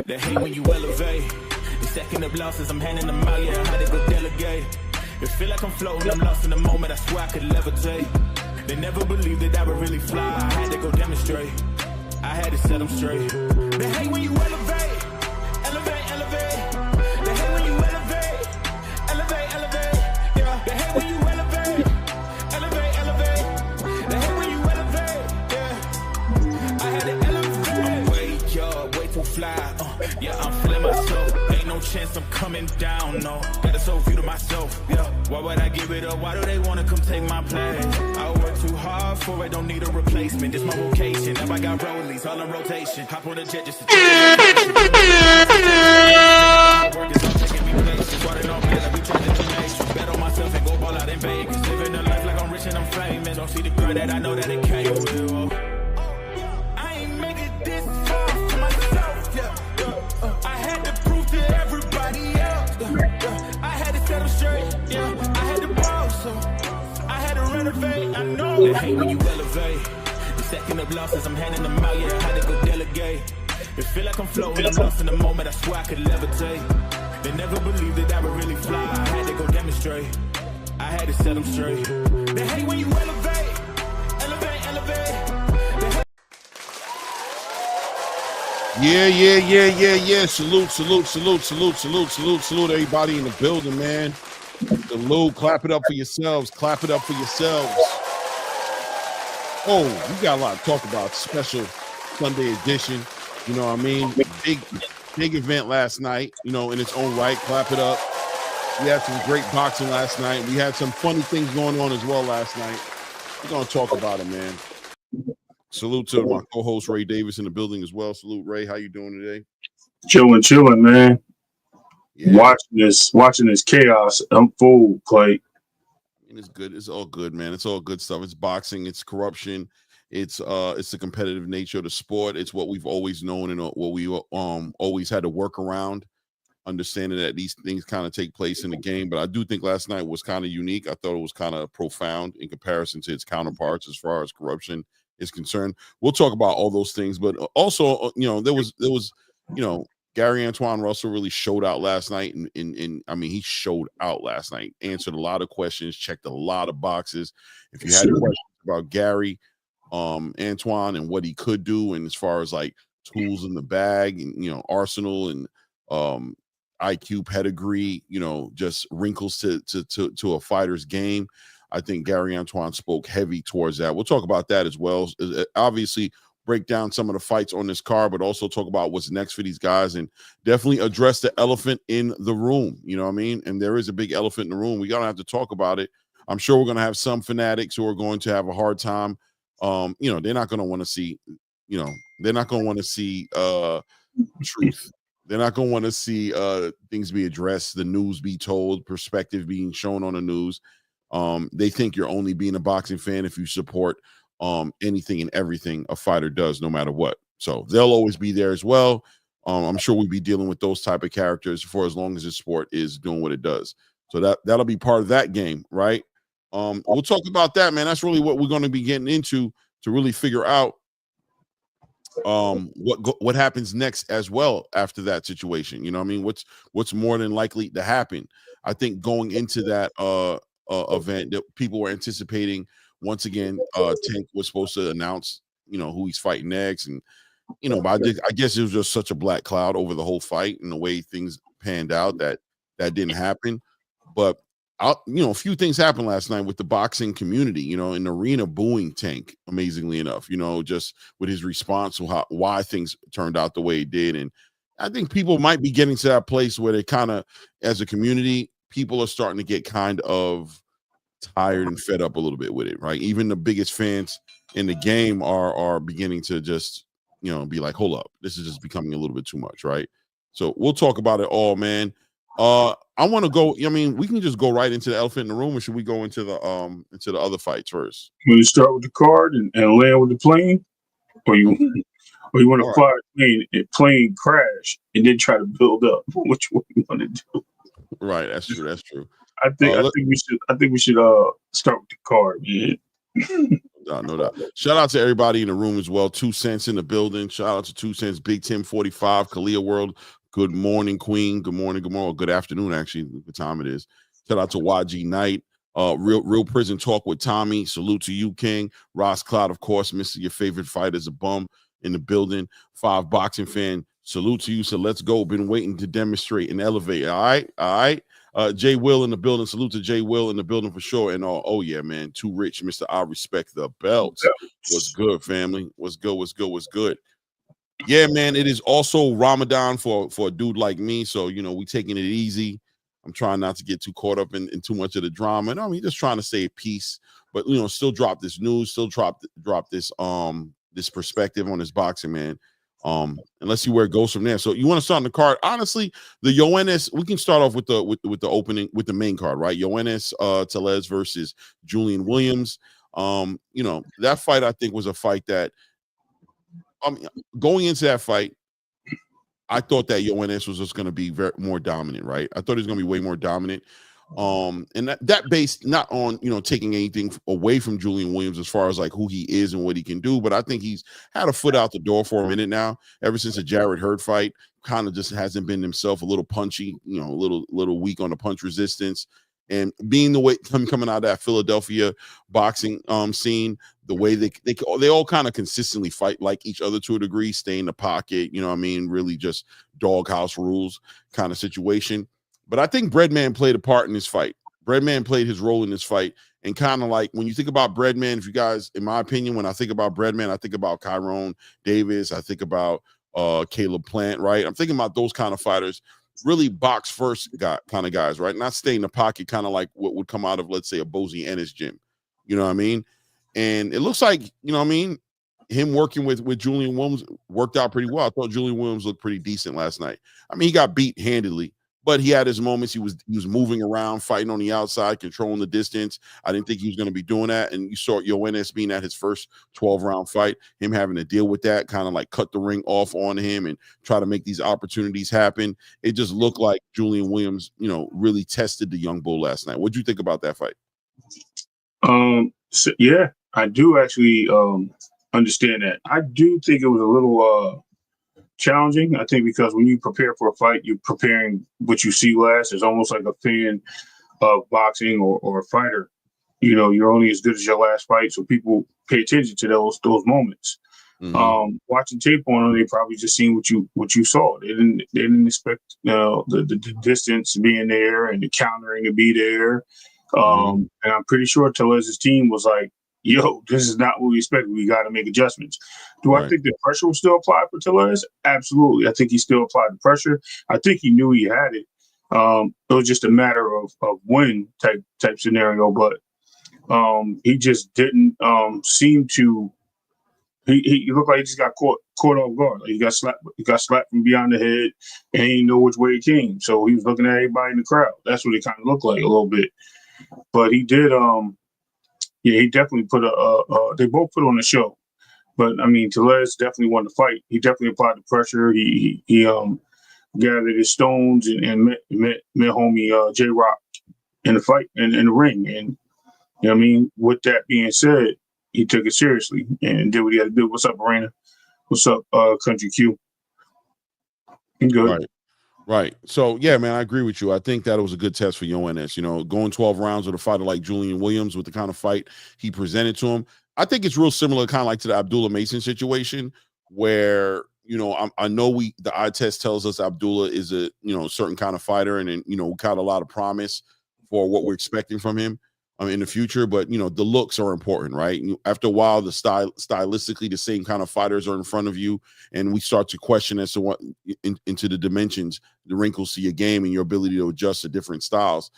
They hate when you elevate. The second of losses, I'm handing them out, yeah, I had to go delegate. It feel like I'm floating, I'm lost in the moment, I swear I could levitate. They never believed that I would really fly, I had to go demonstrate. I had to set them straight. They hate when you elevate. Elevate, elevate. They hate when you elevate. Elevate, elevate. Yeah, they hate when you elevate. Elevate, elevate. They hate when you elevate. Yeah, I had to elevate. I'm way too fly. Yeah, I'm feeling myself. Ain't no chance I'm coming down, no. Got a soul view to myself, yeah. Why would I give it up? Why do they wanna come take my place? I work too hard for it, don't need a replacement. This my vocation. Now I got rollies all in rotation. Hop on the jet just to take work is all taking me places. Water on me like we trying to do nations. Bet on myself and go ball out in Vegas. Living a life like I'm rich and I'm famous. Don't see the grind that I know that it came with. I ain't make it this far for myself, yeah. I had to prove to everybody else. I had to set them straight, yeah. I had to ball, so I had to renovate. I know they hate when you elevate. The second of losses, I'm handing them out, yeah. I had to go delegate. It feel like I'm floating, I'm lost in the moment. I swear I could levitate. They never believed that I would really fly. I had to go demonstrate. I had to set them straight. They hate when you elevate. Elevate, elevate. Yeah. Salute everybody in the building, man. Salute. Clap it up for yourselves. Clap it up for yourselves. Oh, we got a lot to talk about. Special Sunday edition. You know what I mean? Big event last night, you know, in its own right. Clap it up. We had some great boxing last night. We had some funny things going on as well last night. We're going to talk about it, man. Salute to my co-host Ray Davis in the building as well. Salute, Ray. How you doing today? Chilling, man. Yeah. Watching this chaos unfold, Clay. It's good. It's all good, man. It's all good stuff. It's boxing. It's corruption. It's the competitive nature of the sport. It's what we've always known and what we always had to work around, understanding that these things kind of take place in the game. But I do think last night was kind of unique. I thought it was kind of profound in comparison to its counterparts as far as corruption is concerned. We'll talk about all those things, but also, you know, there was, you know, Gary Antoine Russell really showed out last night, and I mean, he showed out last night, answered a lot of questions, checked a lot of boxes. If you had questions about Gary Antoine and what he could do, and as far as like tools in the bag, and you know, arsenal and IQ, pedigree, you know, just wrinkles to a fighter's game, I think Gary Antoine spoke heavy towards that. We'll talk about that as well. Obviously, break down some of the fights on this card, but also talk about what's next for these guys and definitely address the elephant in the room. You know what I mean? And there is a big elephant in the room. We're going to have to talk about it. I'm sure we're going to have some fanatics who are going to have a hard time. You know, they're not going to want to see, you know, they're not going to want to see truth. They're not going to want to see things be addressed, the news be told, perspective being shown on the news. They think you're only being a boxing fan if you support anything and everything a fighter does, no matter what. So they'll always be there as well. I'm sure we'll be dealing with those type of characters for as long as the sport is doing what it does. So that'll be part of that game, right? We'll talk about that, man. That's really what we're going to be getting into to really figure out what happens next as well after that situation. You know what I mean? What's more than likely to happen? I think going into that event that people were anticipating, once again, Tank was supposed to announce, you know, who he's fighting next, and you know, but I guess it was just such a black cloud over the whole fight and the way things panned out that didn't happen. But you know, a few things happened last night with the boxing community, you know, in the arena booing Tank, amazingly enough, you know, just with his response to why things turned out the way it did. And I think people might be getting to that place where they kind of, as a community, people are starting to get kind of tired and fed up a little bit with it, right? Even the biggest fans in the game are beginning to just, you know, be like, hold up, this is just becoming a little bit too much, right? So we'll talk about it all, man. I want to go. I mean, we can just go right into the elephant in the room, or should we go into the other fights first? Will you start with the card and land with the plane, or you want to fly a plane crash and then try to build up? Which one you want to do? Right, that's true. I think we should start with the card, man. No doubt. Shout out to everybody in the room as well. 2 Cents in the building. Shout out to 2 Cents, Big Tim 45, Kalia World. Good morning, Queen. Good morning. Good morning. Good afternoon, actually. What time it is. Shout out to YG Knight. Real Prison Talk with Tommy. Salute to you, King. Ross Cloud, of course, Mr. Your favorite fighter's a bum in the building. 5 Boxing Fan. Salute to you. So let's go. Been waiting to demonstrate and elevate. All right. Jay Will in the building. Salute to Jay Will in the building for sure. And oh yeah, man. Too rich, Mr. I respect the belt. What's good, family? What's good? Yeah, man. It is also Ramadan for a dude like me. So, we taking it easy. I'm trying not to get too caught up in too much of the drama. And I mean, just trying to stay at peace, but still drop this news, still drop this this perspective on this boxing, man. And let's see where it goes from there. So you want to start on the card? Honestly, the Yoenis, we can start off with the opening, with the main card, right? Yoenis Tellez versus Julian Williams. That fight I think was a fight that going into that fight, I thought that Yoenis was just going to be more dominant, right? I thought he was going to be way more dominant. And that based not on taking anything away from Julian Williams as far as like who he is and what he can do, but I think he's had a foot out the door for a minute now. Ever since the Jarrett Hurd fight, kind of just hasn't been himself, a little punchy, a little weak on the punch resistance. And being the way coming out of that Philadelphia boxing scene, the way they all kind of consistently fight like each other to a degree, stay in the pocket, really just doghouse rules kind of situation. But I think Breadman played a part in this fight. Breadman played his role in this fight. And kind of like when you think about Breadman, if you guys, in my opinion, when I think about Breadman, I think about Kyron Davis. I think about Caleb Plant, right? I'm thinking about those kind of fighters, really box first kind of guys, right? Not stay in the pocket, kind of like what would come out of, let's say, a Bozy Ennis gym. You know what I mean? And it looks like, him working with Julian Williams worked out pretty well. I thought Julian Williams looked pretty decent last night. I mean, he got beat handedly, but he had his moments. He was moving around, fighting on the outside, controlling the distance. I didn't think he was going to be doing that. And you saw Yoenis being at his first 12-round fight, him having to deal with that, kind of like cut the ring off on him and try to make these opportunities happen. It just looked like Julian Williams, really tested the young bull last night. What'd you think about that fight? So, yeah, I do actually understand that. I do think it was a little challenging. I think because when you prepare for a fight, you're preparing what you see last. It's almost like a fan of boxing or a fighter. You're only as good as your last fight, so people pay attention to those moments. Mm-hmm. Watching tape on them, they probably just seen what you saw. They didn't expect the distance being there and the countering to be there. And I'm pretty sure Tellez's team was like, yo, this is not what we expected. We got to make adjustments. Do I think the pressure will still apply for Tellez? Absolutely. I think he still applied the pressure. I think he knew he had it. It was just a matter of when type scenario, but he just didn't seem to. He looked like he just got caught off guard. Like he got slapped from behind the head, and he didn't know which way it came. So he was looking at everybody in the crowd. That's what it kind of looked like a little bit. But he did. He definitely put they both put on a show. But I mean, Tellez definitely won the fight. He definitely applied the pressure. He gathered his stones and met homie J Rock in the fight in the ring. And I mean, with that being said, he took it seriously and did what he had to do. What's up, Arena? What's up, Country Q? Good. Right. So, yeah, man, I agree with you. I think that it was a good test for Yoenis. Going 12 rounds with a fighter like Julian Williams with the kind of fight he presented to him. I think it's real similar kind of like to the Abdullah Mason situation where, I know the eye test tells us Abdullah is a, certain kind of fighter and we got a lot of promise for what we're expecting from him in the future. But, the looks are important, right? After a while, the stylistically, the same kind of fighters are in front of you. And we start to question as to what into the dimensions, the wrinkles to your game and your ability to adjust to different styles.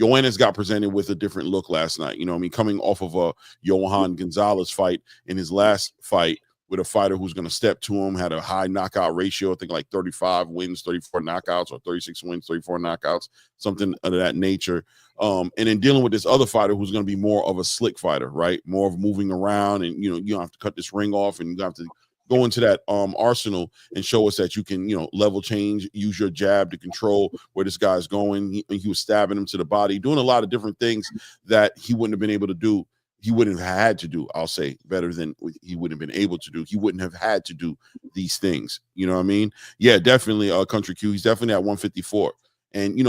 Yoenis got presented with a different look last night. Coming off of a Johan Gonzalez fight in his last fight with a fighter who's going to step to him, had a high knockout ratio, I think like 35 wins, 34 knockouts, or 36 wins, 34 knockouts, something of that nature. And then dealing with this other fighter who's going to be more of a slick fighter, right? More of moving around, and you don't have to cut this ring off, and you have to go into that arsenal and show us that you can, level change, use your jab to control where this guy's going. He was stabbing him to the body, doing a lot of different things that he wouldn't have been able to do he wouldn't have had to do, I'll say, better than he would have been able to do. He wouldn't have had to do these things. You know what I mean? Yeah, definitely Country Q. He's definitely at 154. And,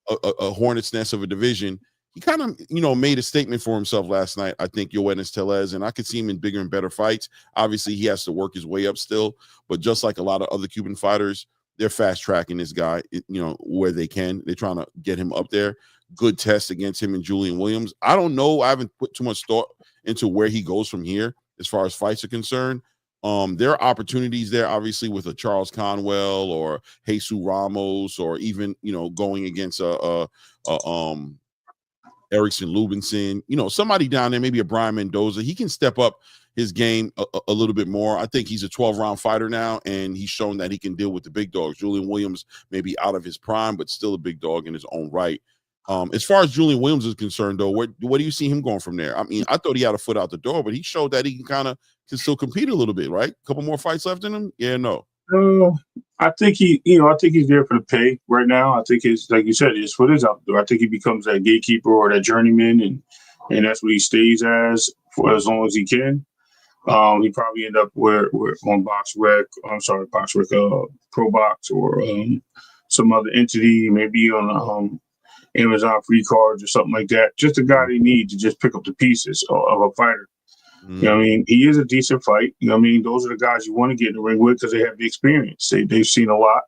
a hornet's nest of a division. He kind of, made a statement for himself last night, I think, Yoenis Tellez, and I could see him in bigger and better fights. Obviously, he has to work his way up still, but just like a lot of other Cuban fighters, they're fast tracking this guy, where they can. They're trying to get him up there. Good test against him and Julian Williams. I don't know. I haven't put too much thought into where he goes from here as far as fights are concerned. There are opportunities there, obviously, with a Charles Conwell or Jesus Ramos, or even, going against Erickson Lubinson, somebody down there, maybe a Brian Mendoza. He can step up his game a little bit more. I think he's a 12-round fighter now, and he's shown that he can deal with the big dogs. Julian Williams may be out of his prime, but still a big dog in his own right. As far as Julian Williams is concerned, though, what do you see him going from there? I mean, I thought he had a foot out the door, but he showed that he can still compete a little bit, right? A couple more fights left in him? Yeah, no. I think he's there for the pay right now. I think it's, like you said, his foot is out the door. I think he becomes that gatekeeper or that journeyman, and that's what he stays as for as long as he can. He probably end up where on Pro Box, or some other entity, maybe on Amazon free cards or something like that. Just a guy they need to just pick up the pieces of a fighter. You know what I mean? He is a decent fight. You know what I mean? Those are the guys you want to get in the ring with because they have the experience. They've seen a lot.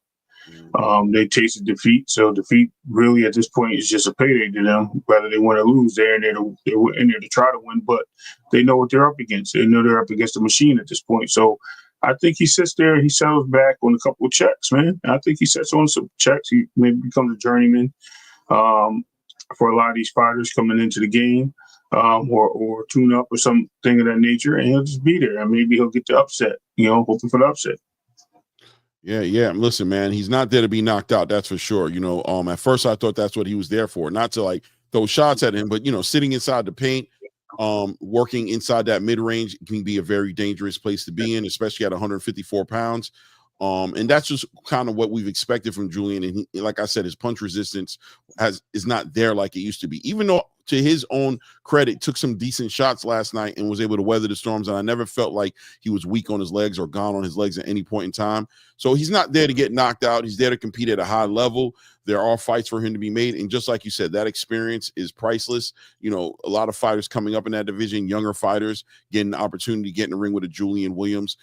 They tasted defeat. So defeat really at this point is just a payday to them. Whether they win or lose, they're in there to try to win, but they know what they're up against. They know they're up against a machine at this point. So I think he sits there, he settles back on a couple of checks, man. I think he sets on some checks. He maybe becomes a journeyman for a lot of these fighters coming into the game. Or tune up or something of that nature, and he'll just be there, and maybe he'll get the upset, hoping for the upset. Yeah. Listen, man, he's not there to be knocked out. That's for sure. At first I thought that's what he was there for, not to like throw shots at him, but sitting inside the paint, working inside that mid range can be a very dangerous place to be in, especially at 154 pounds. And that's just kind of what we've expected from Julian. And he, like I said, his punch resistance is not there like it used to be, even though, to his own credit, took some decent shots last night and was able to weather the storms. And I never felt like he was weak on his legs or gone on his legs at any point in time. So he's not there to get knocked out. He's there to compete at a high level. There are fights for him to be made. And just like you said, that experience is priceless. A lot of fighters coming up in that division, younger fighters getting the opportunity to get in the ring with a Julian Williams,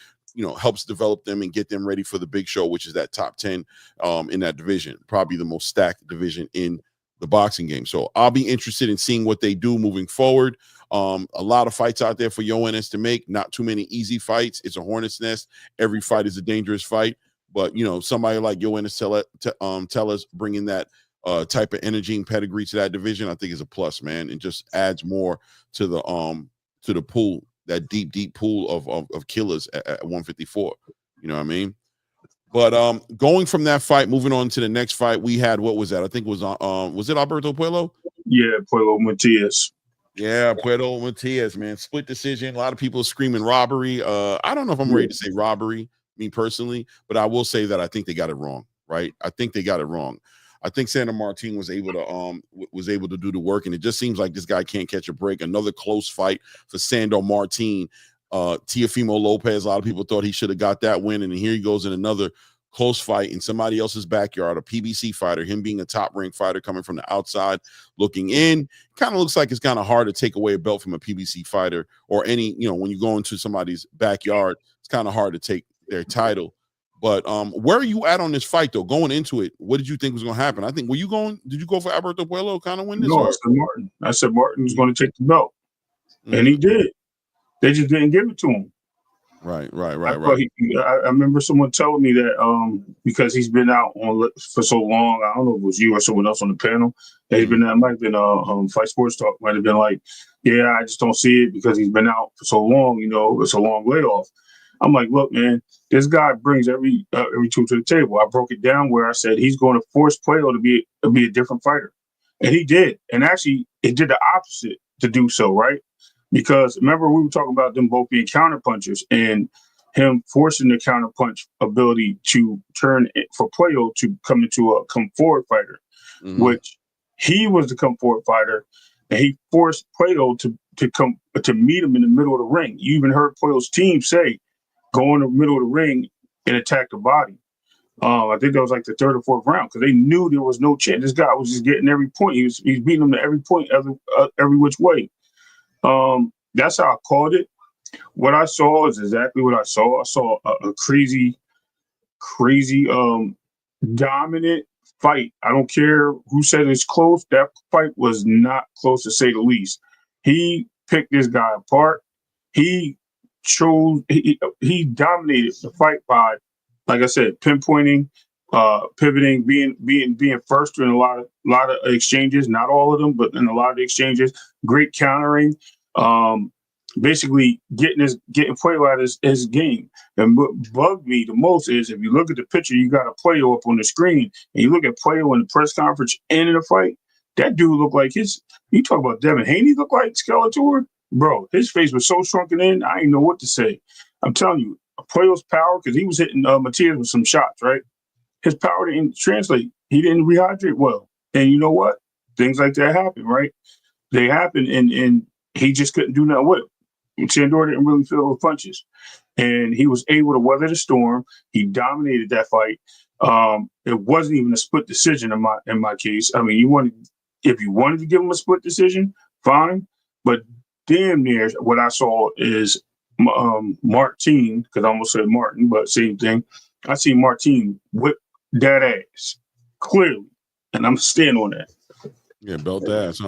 helps develop them and get them ready for the big show, which is that top 10 in that division, probably the most stacked division in the boxing game. So I'll be interested in seeing what they do moving forward. A lot of fights out there for Yoenis to make, not too many easy fights. It's a hornet's nest. Every fight is a dangerous fight, but somebody like Yoenis Tellez bringing that type of energy and pedigree to that division, I think is a plus, man. And just adds more to the pool, that deep pool of killers at 154. You know what I mean? But going from that fight, moving on to the next fight, we had, what was that? I think it was it Alberto Puello? Yeah, Puello Matias. Yeah, Puello Matias, man. Split decision. A lot of people screaming robbery. I don't know if I'm ready to say robbery, me personally, but I will say that I think they got it wrong, right? I think they got it wrong. I think Sandor Martin was able to do the work, and it just seems like this guy can't catch a break. Another close fight for Sandor Martin. Teofimo Lopez, a lot of people thought he should have got that win, and here he goes in another close fight in somebody else's backyard, a PBC fighter, him being a top-ranked fighter coming from the outside looking in. Kind of looks like it's kind of hard to take away a belt from a PBC fighter, or any, when you go into somebody's backyard, it's kind of hard to take their title. But where are you at on this fight, though? Going into it, what did you think was going to happen? I think, did you go for Alberto Puello kind of win this? No, I said Martin. I said Martin was going to take the belt, and he did. They just didn't give it to him. Right. I remember someone telling me that because he's been out for so long, I don't know if it was you or someone else on the panel, that he's been, it might have been Fight Sports Talk, might have been like, yeah, I just don't see it because he's been out for so long, it's a long layoff. I'm like, look, man, this guy brings every tool to the table. I broke it down where I said he's going to force Puello to be a different fighter. And he did. And actually, it did the opposite to do so, right? Because remember, we were talking about them both being counterpunchers and him forcing the counterpunch ability to turn it for Puello to come into a come forward fighter, which he was the come forward fighter, and he forced Puello to meet him in the middle of the ring. You even heard Puello's team say, "Go in the middle of the ring and attack the body." I think that was like the third or fourth round because they knew there was no chance. This guy was just getting every point. He's beating them to every point, every which way. That's how I called it. What I saw is exactly what I saw. I saw a crazy, dominant fight. I don't care who said it's close. That fight was not close, to say the least. He picked this guy apart. He he dominated the fight by, like I said, pinpointing, pivoting, being first in a lot of exchanges. Not all of them, but in a lot of the exchanges. Great countering. Basically getting Puello out of his game. And what bugged me the most is if you look at the picture, you got a Puello up on the screen, and you look at Puello in the press conference and in the fight, that dude looked like you talk about Devin Haney looked like Skeletor? Bro, his face was so shrunken in, I didn't know what to say. I'm telling you, Puello's power, because he was hitting Matias with some shots, right? His power didn't translate. He didn't rehydrate well. And you know what? Things like that happen, right? They happen, and he just couldn't do nothing with it. Sandor didn't really feel those punches, and he was able to weather the storm. He dominated that fight. It wasn't even a split decision in my case. I mean, if you wanted to give him a split decision, fine, but damn near what I saw is Martin, because I almost said Martin, but same thing. I see Martin whip that ass clearly, and I'm staying on that. Yeah, belt ass.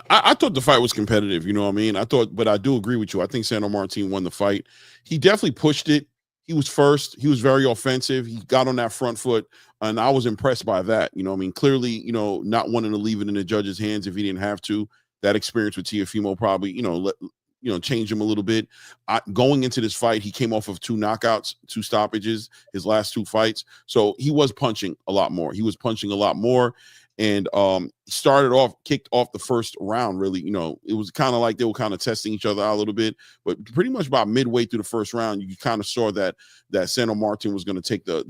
I thought the fight was competitive, you know what I mean? But I do agree with you. I think Sandor Martin won the fight. He definitely pushed it. He was first. He was very offensive. He got on that front foot, and I was impressed by that. You know what I mean? Clearly, you know, not wanting to leave it in the judge's hands if he didn't have to. That experience with Teofimo probably, changed him a little bit. Going into this fight, he came off of 2 knockouts, 2 stoppages, his last 2 fights. So he was punching a lot more. And kicked off the first round. Really, it was kind of like they were kind of testing each other out a little bit, but pretty much about midway through the first round, you kind of saw that Sandor Martin was going to take get in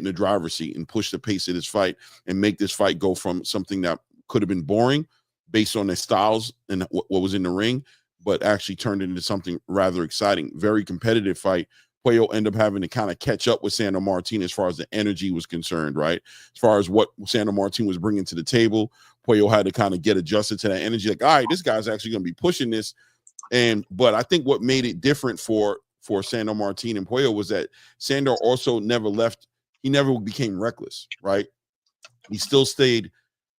the driver's seat and push the pace of this fight and make this fight go from something that could have been boring based on their styles and what was in the ring, but actually turned it into something rather exciting. Very competitive fight. Puello ended up having to kind of catch up with Sandor Martin as far as the energy was concerned, right? As far as what Sandor Martin was bringing to the table, Puello had to kind of get adjusted to that energy. Like, all right, this guy's actually going to be pushing this. But I think what made it different for Sandor Martin and Puello was that Sandor also never left. He never became reckless, right? He still stayed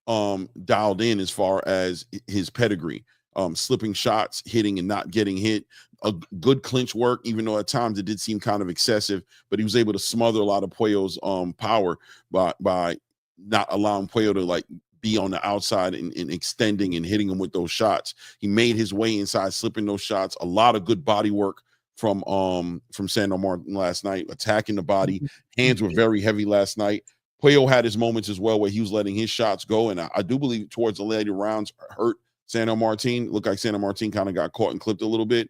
dialed in as far as his pedigree. Slipping shots, hitting and not getting hit, a good clinch work, even though at times it did seem kind of excessive, but he was able to smother a lot of Puello's power by not allowing Puello to like be on the outside and extending and hitting him with those shots. He made his way inside, slipping those shots. A lot of good body work from Sandor Martin last night, attacking the body. Hands were very heavy last night. Puello had his moments as well where he was letting his shots go, and I do believe towards the later rounds hurt Sandor Martin. Looked like Sandor Martin kind of got caught and clipped a little bit.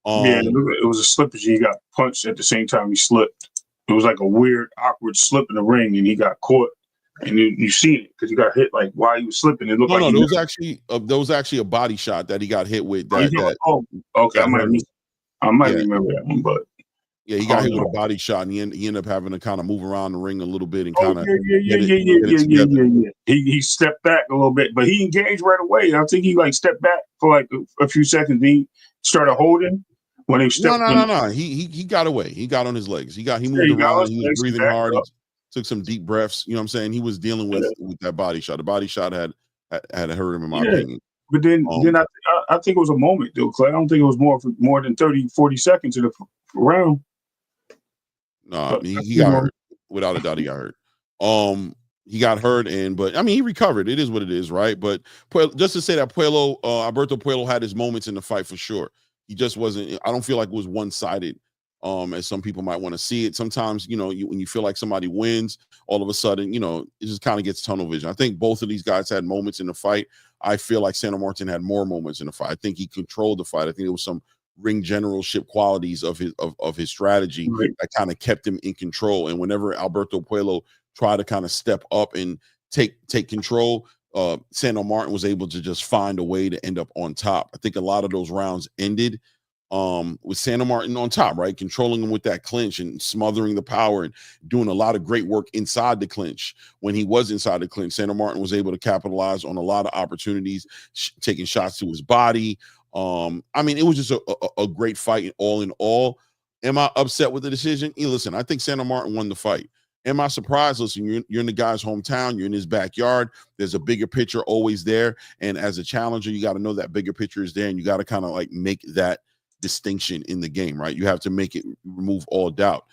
It was a slippage. He got punched at the same time he slipped. It was like a weird, awkward slip in the ring, and he got caught. And you seen it because he got hit like while he was slipping. It looked there was actually a body shot that he got hit with. Okay, I might remember that one, but yeah, he got hit with a body shot, and he ended up having to kind of move around the ring a little bit and He stepped back a little bit, but he engaged right away. I think he like stepped back for like a few seconds. Then he started holding when he stepped. No. He got away. He got on his legs. He moved around. He was breathing hard. He took some deep breaths. You know what I'm saying? He was dealing with that body shot. The body shot had hurt him in my opinion. But then I think it was a moment though, Clay. I don't think it was more than 30, 40 seconds of the round. No, he got hurt. Without a doubt, he got hurt. He got hurt, but I mean, he recovered. It is what it is, right? But just to say that Alberto Puello had his moments in the fight for sure. He just wasn't. I don't feel like it was one-sided, as some people might want to see it. Sometimes, when you feel like somebody wins, all of a sudden, it just kind of gets tunnel vision. I think both of these guys had moments in the fight. I feel like Sandor Martin had more moments in the fight. I think he controlled the fight. I think there was some ring generalship qualities of his strategy that kind of kept him in control. And whenever Alberto Puello tried to kind of step up and take control, Sandor Martin was able to just find a way to end up on top. I think a lot of those rounds ended with Sandor Martin on top, right? Controlling him with that clinch and smothering the power and doing a lot of great work inside the clinch. When he was inside the clinch, Sandor Martin was able to capitalize on a lot of opportunities, taking shots to his body. I mean, it was just a great fight all in all. Am I upset with the decision? Listen, I think Sandor Martin won the fight. Am I surprised? Listen, you're in the guy's hometown. You're in his backyard. There's a bigger picture always there. And as a challenger, you got to know that bigger picture is there. And you got to kind of like make that distinction in the game, right? You have to make it, remove all doubt.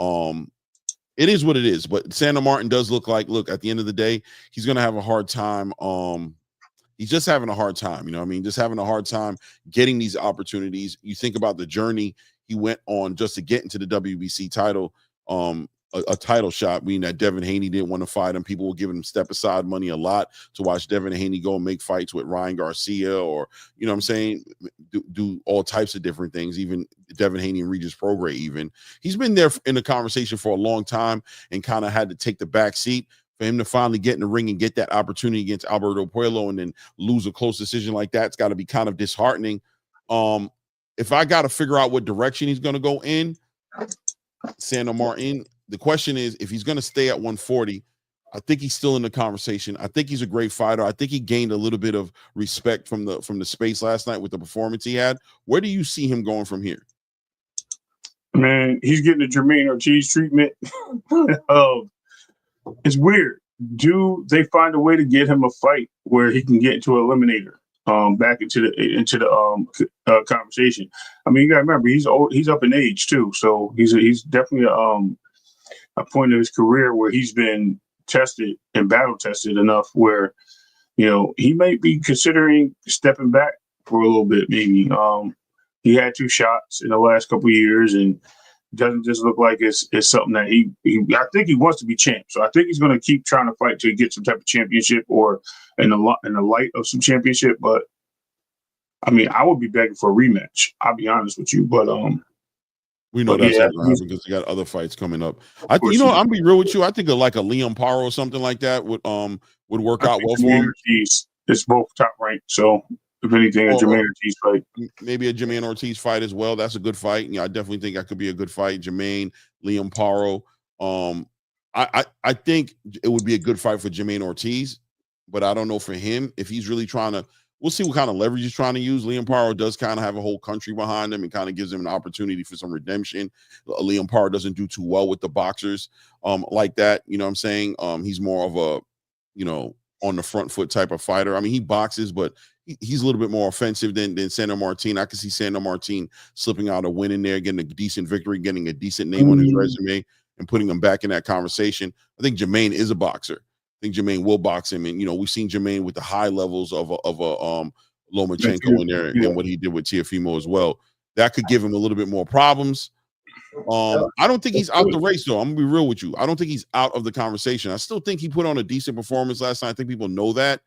It is what it is. But Sandor Martin does look, at the end of the day, he's going to have a hard time. He's just having a hard time, just having a hard time getting these opportunities. You think about the journey he went on just to get into the WBC title, a title shot, meaning that Devin Haney didn't want to fight him. People were giving him step aside money a lot to watch Devin Haney go and make fights with Ryan Garcia or, do all types of different things, even Devin Haney and Regis Prograis even. He's been there in the conversation for a long time and kind of had to take the back seat. For him to finally get in the ring and get that opportunity against Alberto Puello and then lose a close decision like that, it's got to be kind of disheartening. If I got to figure out what direction he's going to go in, Sandor Martin, the question is, if he's going to stay at 140, I think he's still in the conversation. I think he's a great fighter. I think he gained a little bit of respect from the space last night with the performance he had. Where do you see him going from here? Man, he's getting the Jermaine Ortiz treatment. It's weird. Do they find a way to get him a fight where he can get into an eliminator, back into the conversation? I mean, you got to remember he's old, he's up in age too, so he's definitely a point of his career where he's been tested and battle tested enough where he might be considering stepping back for a little bit. Maybe he had 2 shots in the last couple of years and doesn't just look like it's something that he I think he wants to be champ. So I think he's going to keep trying to fight to get some type of championship or in the light of some championship. But I mean, I would be begging for a rematch. I'll be honest with you, but we know that's not going to happen because they got other fights coming up. I'm be real with you. I think like a Liam Paro or something like that would work out well for him. It's both top ranked, so if anything, a Jermaine Ortiz fight. Maybe a Jermaine Ortiz fight as well. That's a good fight. I definitely think that could be a good fight. Jermaine, Liam Paro. I think it would be a good fight for Jermaine Ortiz, but I don't know for him if he's really trying to. We'll see what kind of leverage he's trying to use. Liam Paro does kind of have a whole country behind him and kind of gives him an opportunity for some redemption. Liam Paro doesn't do too well with the boxers like that. You know what I'm saying? He's more of a, on the front foot type of fighter. I mean, he boxes, but he's a little bit more offensive than Sandor Martin. I can see Sandor Martin slipping out a win in there, getting a decent victory, getting a decent name on his resume, and putting him back in that conversation. I think Jermaine is a boxer. I think Jermaine will box him, and we've seen Jermaine with the high levels of a Lomachenko in there, and what he did with Teofimo as well. That could give him a little bit more problems. I don't think he's out the race, though. I'm gonna be real with you. I don't think he's out of the conversation. I still think he put on a decent performance last night. I think people know that.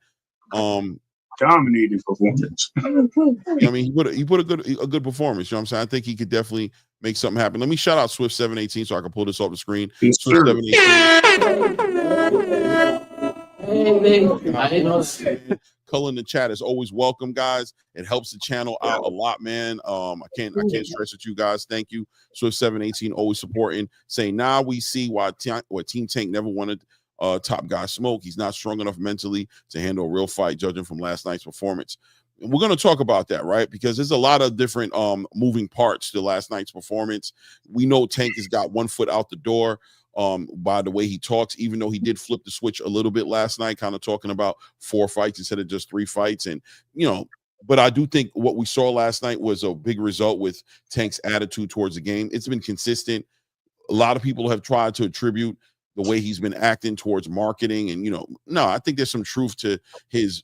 Dominating performance. I mean, he put a good performance. You know what I'm saying? I think he could definitely make something happen. Let me shout out Swift 718 so I can pull this off the screen. Swift 718. Color in the chat is always welcome, guys. It helps the channel out a lot, man. I can't stress it, you guys. Thank you. Swift 718 always supporting, saying now we see why Team Tank never wanted top guy smoke. He's not strong enough mentally to handle a real fight, judging from last night's performance. And we're going to talk about that, right? Because there's a lot of different moving parts to last night's performance. We know Tank has got 1 foot out the door by the way he talks, even though he did flip the switch a little bit last night, kind of talking about 4 fights instead of just 3 fights. And, but I do think what we saw last night was a big result with Tank's attitude towards the game. It's been consistent. A lot of people have tried to attribute the way he's been acting towards marketing. And, no, I think there's some truth to his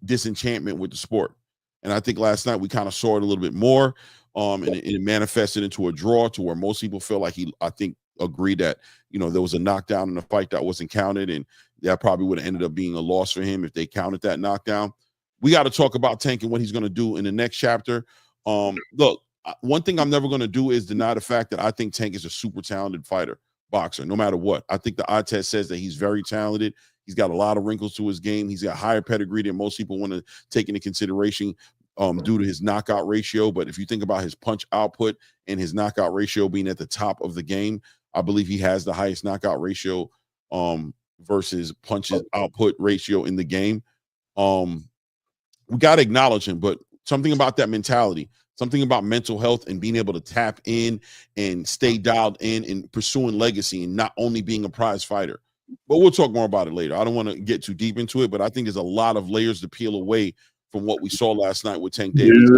disenchantment with the sport. And I think last night we kind of saw it a little bit more. And it manifested into a draw to where most people feel like I think agreed that, there was a knockdown in the fight that wasn't counted. And that probably would have ended up being a loss for him if they counted that knockdown. We got to talk about Tank and what he's going to do in the next chapter. Look, one thing I'm never going to do is deny the fact that I think Tank is a super talented fighter. boxer, no matter what. I think the eye test says that he's very talented. He's got a lot of wrinkles to his game. He's got higher pedigree than most people want to take into consideration due to his knockout ratio. But if you think about his punch output and his knockout ratio being at the top of the game, I believe he has the highest knockout ratio versus punches output ratio in the game. We got to acknowledge him, but something about that mentality, something about mental health and being able to tap in and stay dialed in and pursuing legacy and not only being a prize fighter. But we'll talk more about it later. I don't want to get too deep into it, but I think there's a lot of layers to peel away from what we saw last night with Tank Davis.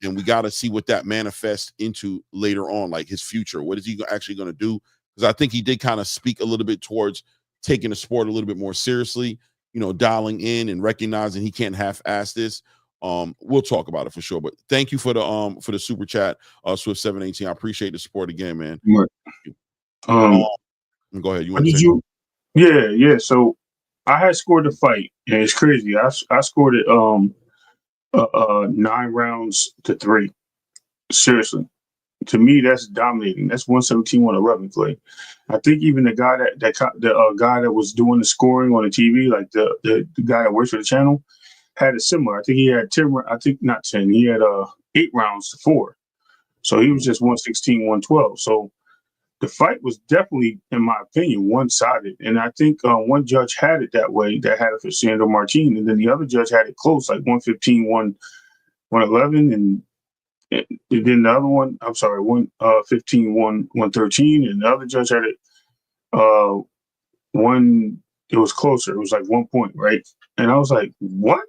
And we got to see what that manifests into later on, like his future. What is he actually going to do? Because I think he did kind of speak a little bit towards taking the sport a little bit more seriously, you know, dialing in and recognizing he can't half-ass this. We'll talk about it for sure. But thank you for the super chat, Swift 718. I appreciate the support again, man. Right. Go ahead. You want to say? Yeah. So I had scored the fight, and it's crazy. I scored it 9 rounds to 3. Seriously, to me, that's dominating. That's 117-111, Clay. I think even the guy the guy that was doing the scoring on the TV, like the guy that works for the channel, had it similar. I think he had 10. I think not 10. He had 8 rounds to 4. So he was just 116-112. So the fight was definitely, in my opinion, one-sided. And I think one judge had it that way, that had it for Sandor Martin, and then the other judge had it close, like 115-111, and then the other one, I'm sorry, 115-113, and the other judge had it it was closer. It was like 1 point, right? And I was like, what?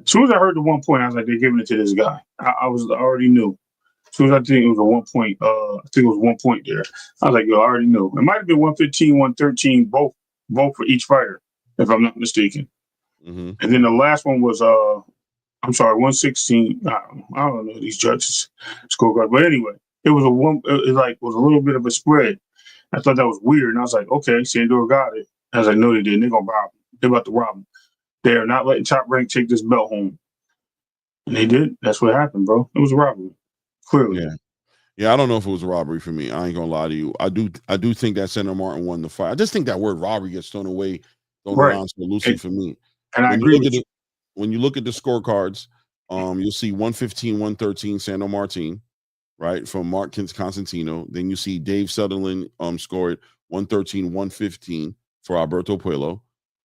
As soon as I heard the 1 point, I was like, they're giving it to this guy. I already knew. As soon as I think it was a 1 point, I think it was 1 point there. I was like, yo, I already knew. It might have been 115-113, both for each fighter, if I'm not mistaken. Mm-hmm. And then the last one was, I'm sorry, 116. I don't know these judges scorecard, but anyway, it was was a little bit of a spread. I thought that was weird, and I was like, okay, Sandor got it. I was like, no, they didn't. They're gonna rob him. They're about to rob him. They are not letting Top Rank take this belt home. And they did. That's what happened, bro. It was a robbery. Clearly. Yeah. I don't know if it was a robbery for me. I ain't gonna lie to you. I do think that Sandor Martin won the fight. I just think that word robbery gets thrown around so loosely for me. And I agree with you. When you look at the scorecards, you'll see 115-113 Sandor Martin, right, from Mark Constantino. Then you see Dave Sutherland scored 113-115 for Alberto Puello,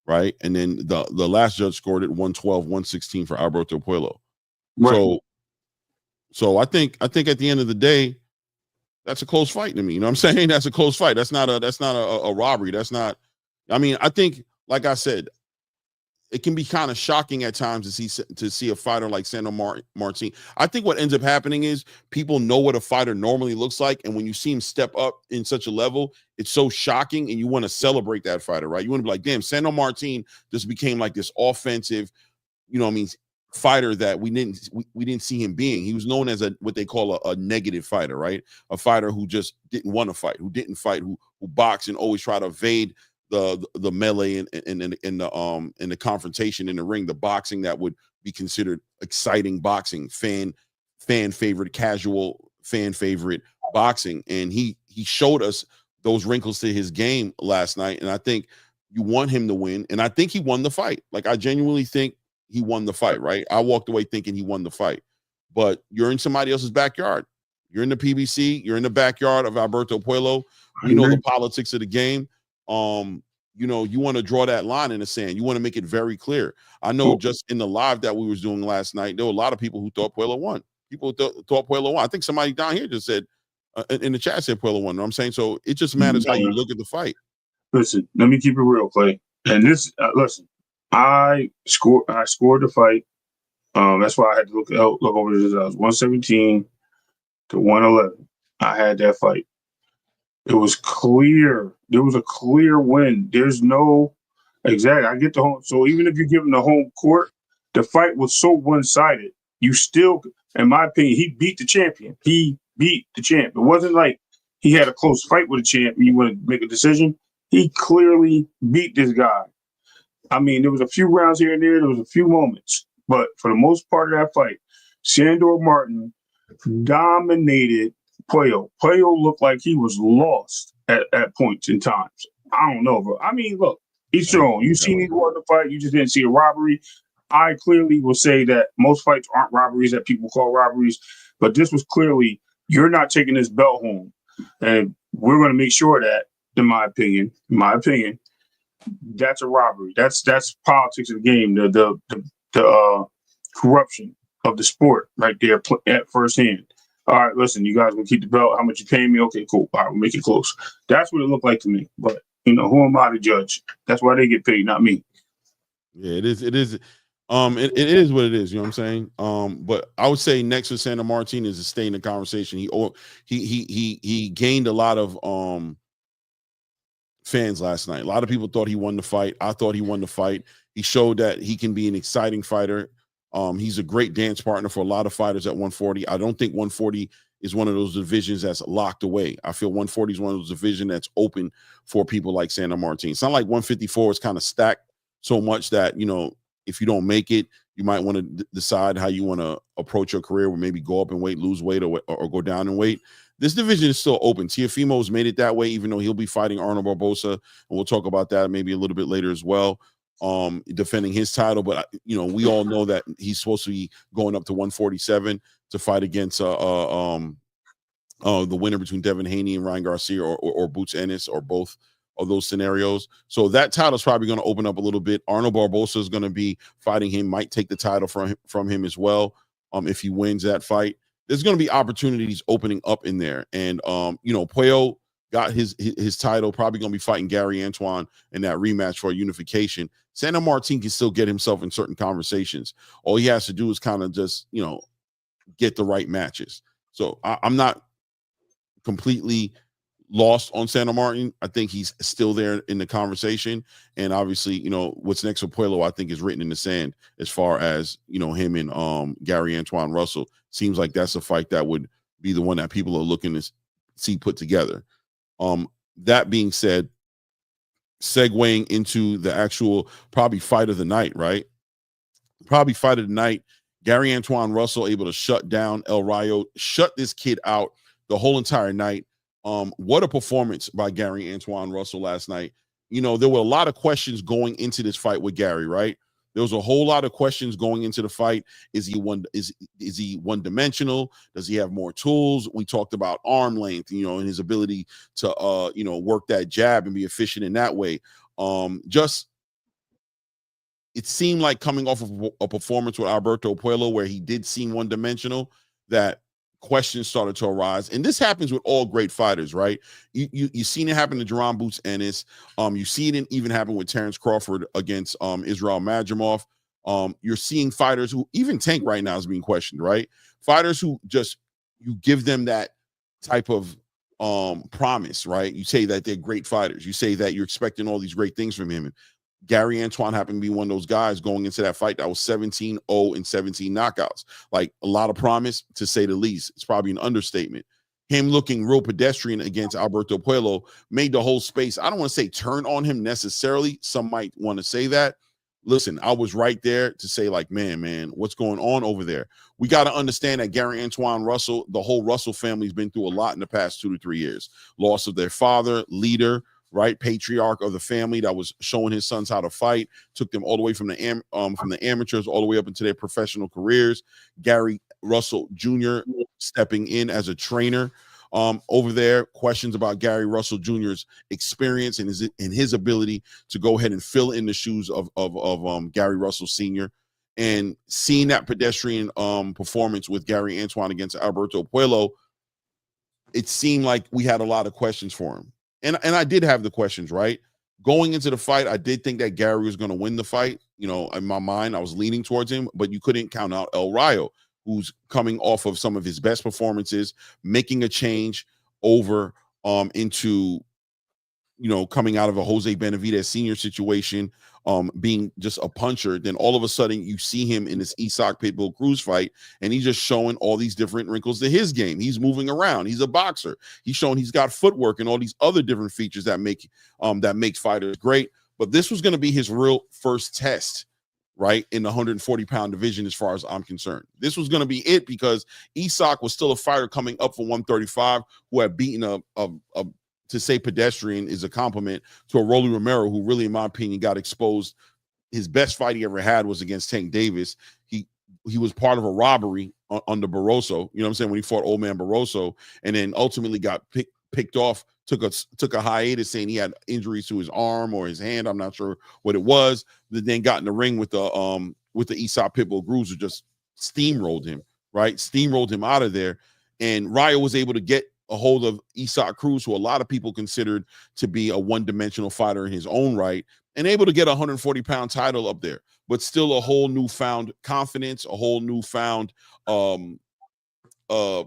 right? And then the last judge scored it 112-116 for Alberto Puello. Right. So I think at the end of the day, that's a close fight to me. You know what I'm saying? That's a close fight. That's not a robbery. That's not. I mean, I think, like I said, it can be kind of shocking at times to see a fighter like Sandor Martin. I think what ends up happening is people know what a fighter normally looks like, and when you see him step up in such a level, it's so shocking, and you want to celebrate that fighter, right? You want to be like, damn, Sandor Martin just became like this offensive, you know what I mean, fighter that we didn't see him being. He was known as what they call a negative fighter, right? A fighter who just didn't want to fight, who didn't fight, who boxed and always try to evade the melee and the confrontation in the ring, the boxing that would be considered exciting boxing, fan favorite, casual fan favorite boxing. And he showed us those wrinkles to his game last night. And I think you want him to win. And I think he won the fight. Like, I genuinely think he won the fight, right? I walked away thinking he won the fight. But you're in somebody else's backyard. You're in the PBC. You're in the backyard of Alberto Puello. We know the politics of the game. You know, you want to draw that line in the sand. You want to make it very clear. I know just in the live that we was doing last night, there were a lot of people who thought Puello won. People thought Puello won. I think somebody down here just said in the chat said Puello won. You know what I'm saying? So it just matters how you look at the fight. Listen, let me keep it real, Clay. And this, listen, I scored the fight. That's why I had to look over this. I was 117-111. I had that fight. It was clear. There was a clear win. There's no exact. I get the home. So even if you're giving the home court, the fight was so one-sided. You still, in my opinion, he beat the champion. He beat the champ. It wasn't like he had a close fight with a champ and you want to make a decision. He clearly beat this guy. I mean, there was a few rounds here and there. There was a few moments. But for the most part of that fight, Sandor Martin dominated Puello. Puello looked like he was lost at points in times. I don't know, bro. I mean, look, each your own. You seen me go in the fight. You just didn't see a robbery. I clearly will say that most fights aren't robberies that people call robberies, but this was clearly you're not taking this belt home, and we're going to make sure that, in my opinion, that's a robbery. That's politics of the game. The corruption of the sport right there at first hand. All right, listen, you guys will keep the belt. How much you paying me? Okay, cool. All right, we'll make it close. That's what it looked like to me. But who am I to judge? That's why they get paid, not me. Yeah, it is. It is. It is what it is. You know what I'm saying? But I would say next with Santa Martin is to stay in the conversation. He gained a lot of fans last night. A lot of people thought he won the fight. I thought he won the fight. He showed that he can be an exciting fighter. He's a great dance partner for a lot of fighters at 140. I don't think 140 is one of those divisions that's locked away. I feel 140 is one of those divisions that's open for people like Santa Martin. It's not like 154 is kind of stacked so much that, if you don't make it, you might want to decide how you want to approach your career, or maybe go up in weight, lose weight, or go down in weight. This division is still open. Teofimo's made it that way, even though he'll be fighting Arnold Barbosa, and we'll talk about that maybe a little bit later as well, defending his title. But we all know that he's supposed to be going up to 147 to fight against the winner between Devin Haney and Ryan Garcia, or Boots Ennis, or both of those scenarios. So that title is probably going to open up a little bit. Arnold Barbosa is going to be fighting him, might take the title from him as well. If he wins that fight, there's going to be opportunities opening up in there. And Puello got his title, probably going to be fighting Gary Antoine in that rematch for unification. Santa Martin can still get himself in certain conversations. All he has to do is kind of just get the right matches. So I'm not completely lost on Santa Martin. I think he's still there in the conversation. And obviously, what's next for Puello, I think, is written in the sand as far as, him and Gary Antoine Russell. Seems like that's a fight that would be the one that people are looking to see put together. That being said, segueing into the actual probably fight of the night, right? Probably fight of the night. Gary Antoine Russell able to shut down El Rayo, shut this kid out the whole entire night. What a performance by Gary Antoine Russell last night. There were a lot of questions going into this fight with Gary, right? There was a whole lot of questions going into the fight. Is he one-dimensional? Does he have more tools? We talked about arm length, and his ability to work that jab and be efficient in that way. It seemed like coming off of a performance with Alberto Puello where he did seem one-dimensional, that questions started to arise. And this happens with all great fighters, right? You've seen it happen to Jerome Boots Ennis. You've seen it even happen with Terrence Crawford against Israel Madrimov. You're seeing fighters who, even Tank right now is being questioned, right? Fighters who just, you give them that type of promise, right? You say that they're great fighters. You say that you're expecting all these great things from him. And Gary Antoine happened to be one of those guys going into that fight that was 17-0 and 17 knockouts. Like, a lot of promise, to say the least. It's probably an understatement. Him looking real pedestrian against Alberto Puello made the whole space, I don't want to say turn on him necessarily. Some might want to say that. Listen, I was right there to say, like, man, what's going on over there? We got to understand that Gary Antoine Russell, the whole Russell family's been through a lot in the past 2 to 3 years. Loss of their father, leader, right, patriarch of the family that was showing his sons how to fight, took them all the way from the amateurs all the way up into their professional careers. Gary Russell Jr. stepping in as a trainer over there. Questions about Gary Russell Jr.'s experience and his ability to go ahead and fill in the shoes of Gary Russell Sr. And seeing that pedestrian performance with Gary Antoine against Alberto Puello, it seemed like we had a lot of questions for him. And I did have the questions, right? Going into the fight, I did think that Gary was going to win the fight. In my mind, I was leaning towards him, but you couldn't count out El Rayo, who's coming off of some of his best performances, making a change over into, coming out of a Jose Benavidez senior situation, being just a puncher. Then all of a sudden you see him in this Isak Pitbull Cruz fight, and he's just showing all these different wrinkles to his game. He's moving around. He's a boxer. He's showing he's got footwork and all these other different features that makes fighters great. But this was going to be his real first test right, in the 140-pound division as far as I'm concerned. This was going to be it because Isak was still a fighter coming up for 135 who had beaten a to say pedestrian is a compliment to a Rolly Romero who really, in my opinion, got exposed. His best fight he ever had was against Tank Davis. He was part of a robbery under Barroso, you know what I'm saying, when he fought old man Barroso, and then ultimately got picked off, took a hiatus saying he had injuries to his arm or his hand. I'm not sure what it was. Then got in the ring with the Isak Pitbull Bruiser, just steamrolled him, right? Steamrolled him out of there. And Rayo was able to get a hold of Isak Cruz, who a lot of people considered to be a one-dimensional fighter in his own right, and able to get a 140-pound title up there, but still a whole newfound confidence, a whole newfound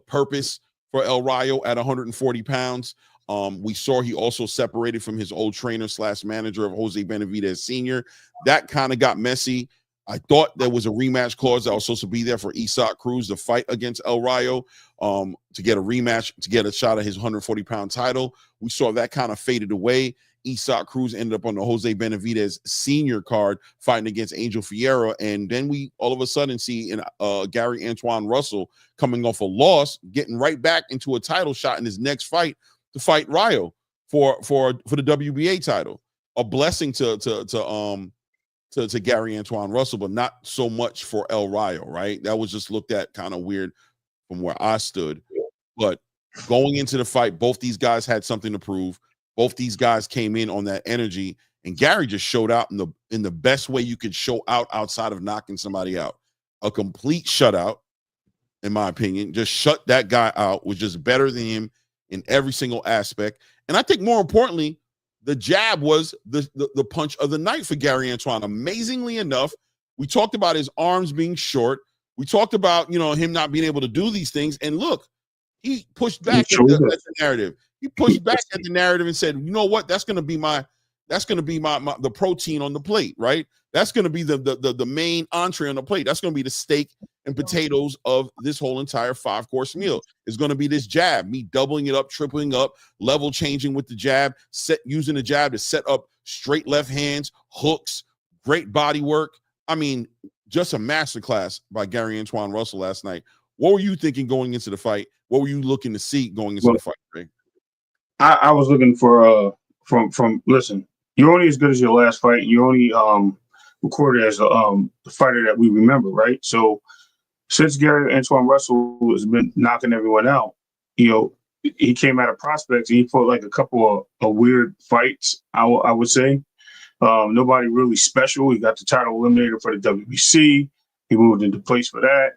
purpose for El Rayo at 140 pounds. We saw he also separated from his old trainer / manager of Jose Benavidez Sr. That kind of got messy. I thought there was a rematch clause that was supposed to be there for Isak Cruz to fight against El Rayo to get a rematch, to get a shot at his 140-pound title. We saw that kind of faded away. Isak Cruz ended up on the Jose Benavidez Sr. card fighting against Angel Fierro. And then we all of a sudden see Gary Antoine Russell coming off a loss, getting right back into a title shot in his next fight to fight Rayo for the WBA title. A blessing to Gary Antoine Russell, but not so much for El Rayo, right? That was just looked at kind of weird from where I stood. But going into the fight, both these guys had something to prove. Both these guys came in on that energy, and Gary just showed out in the best way you could show out outside of knocking somebody out. A complete shutout, in my opinion. Just shut that guy out, was just better than him in every single aspect. And I think more importantly, the jab was the punch of the night for Gary Antoine. Amazingly enough, we talked about his arms being short. We talked about, him not being able to do these things. And look, he pushed back at the narrative. He pushed back at the narrative and said, you know what? That's going to be the protein on the plate, right? That's going to be the main entree on the plate. That's going to be the steak and potatoes of this whole entire 5-course meal. It's going to be this jab, me doubling it up, tripling up, level changing with the jab, using the jab to set up straight left hands, hooks, great body work. I mean, just a masterclass by Gary Antoine Russell last night. What were you thinking going into the fight? What were you looking to see going into the fight, Ray? I was looking for from listen, you're only as good as your last fight. You're only recorded as the fighter that we remember, right? So since Gary Antoine Russell has been knocking everyone out, he came out of prospects and he fought like a couple of weird fights, I would say. Nobody really special. He got the title eliminator for the WBC. He moved into place for that.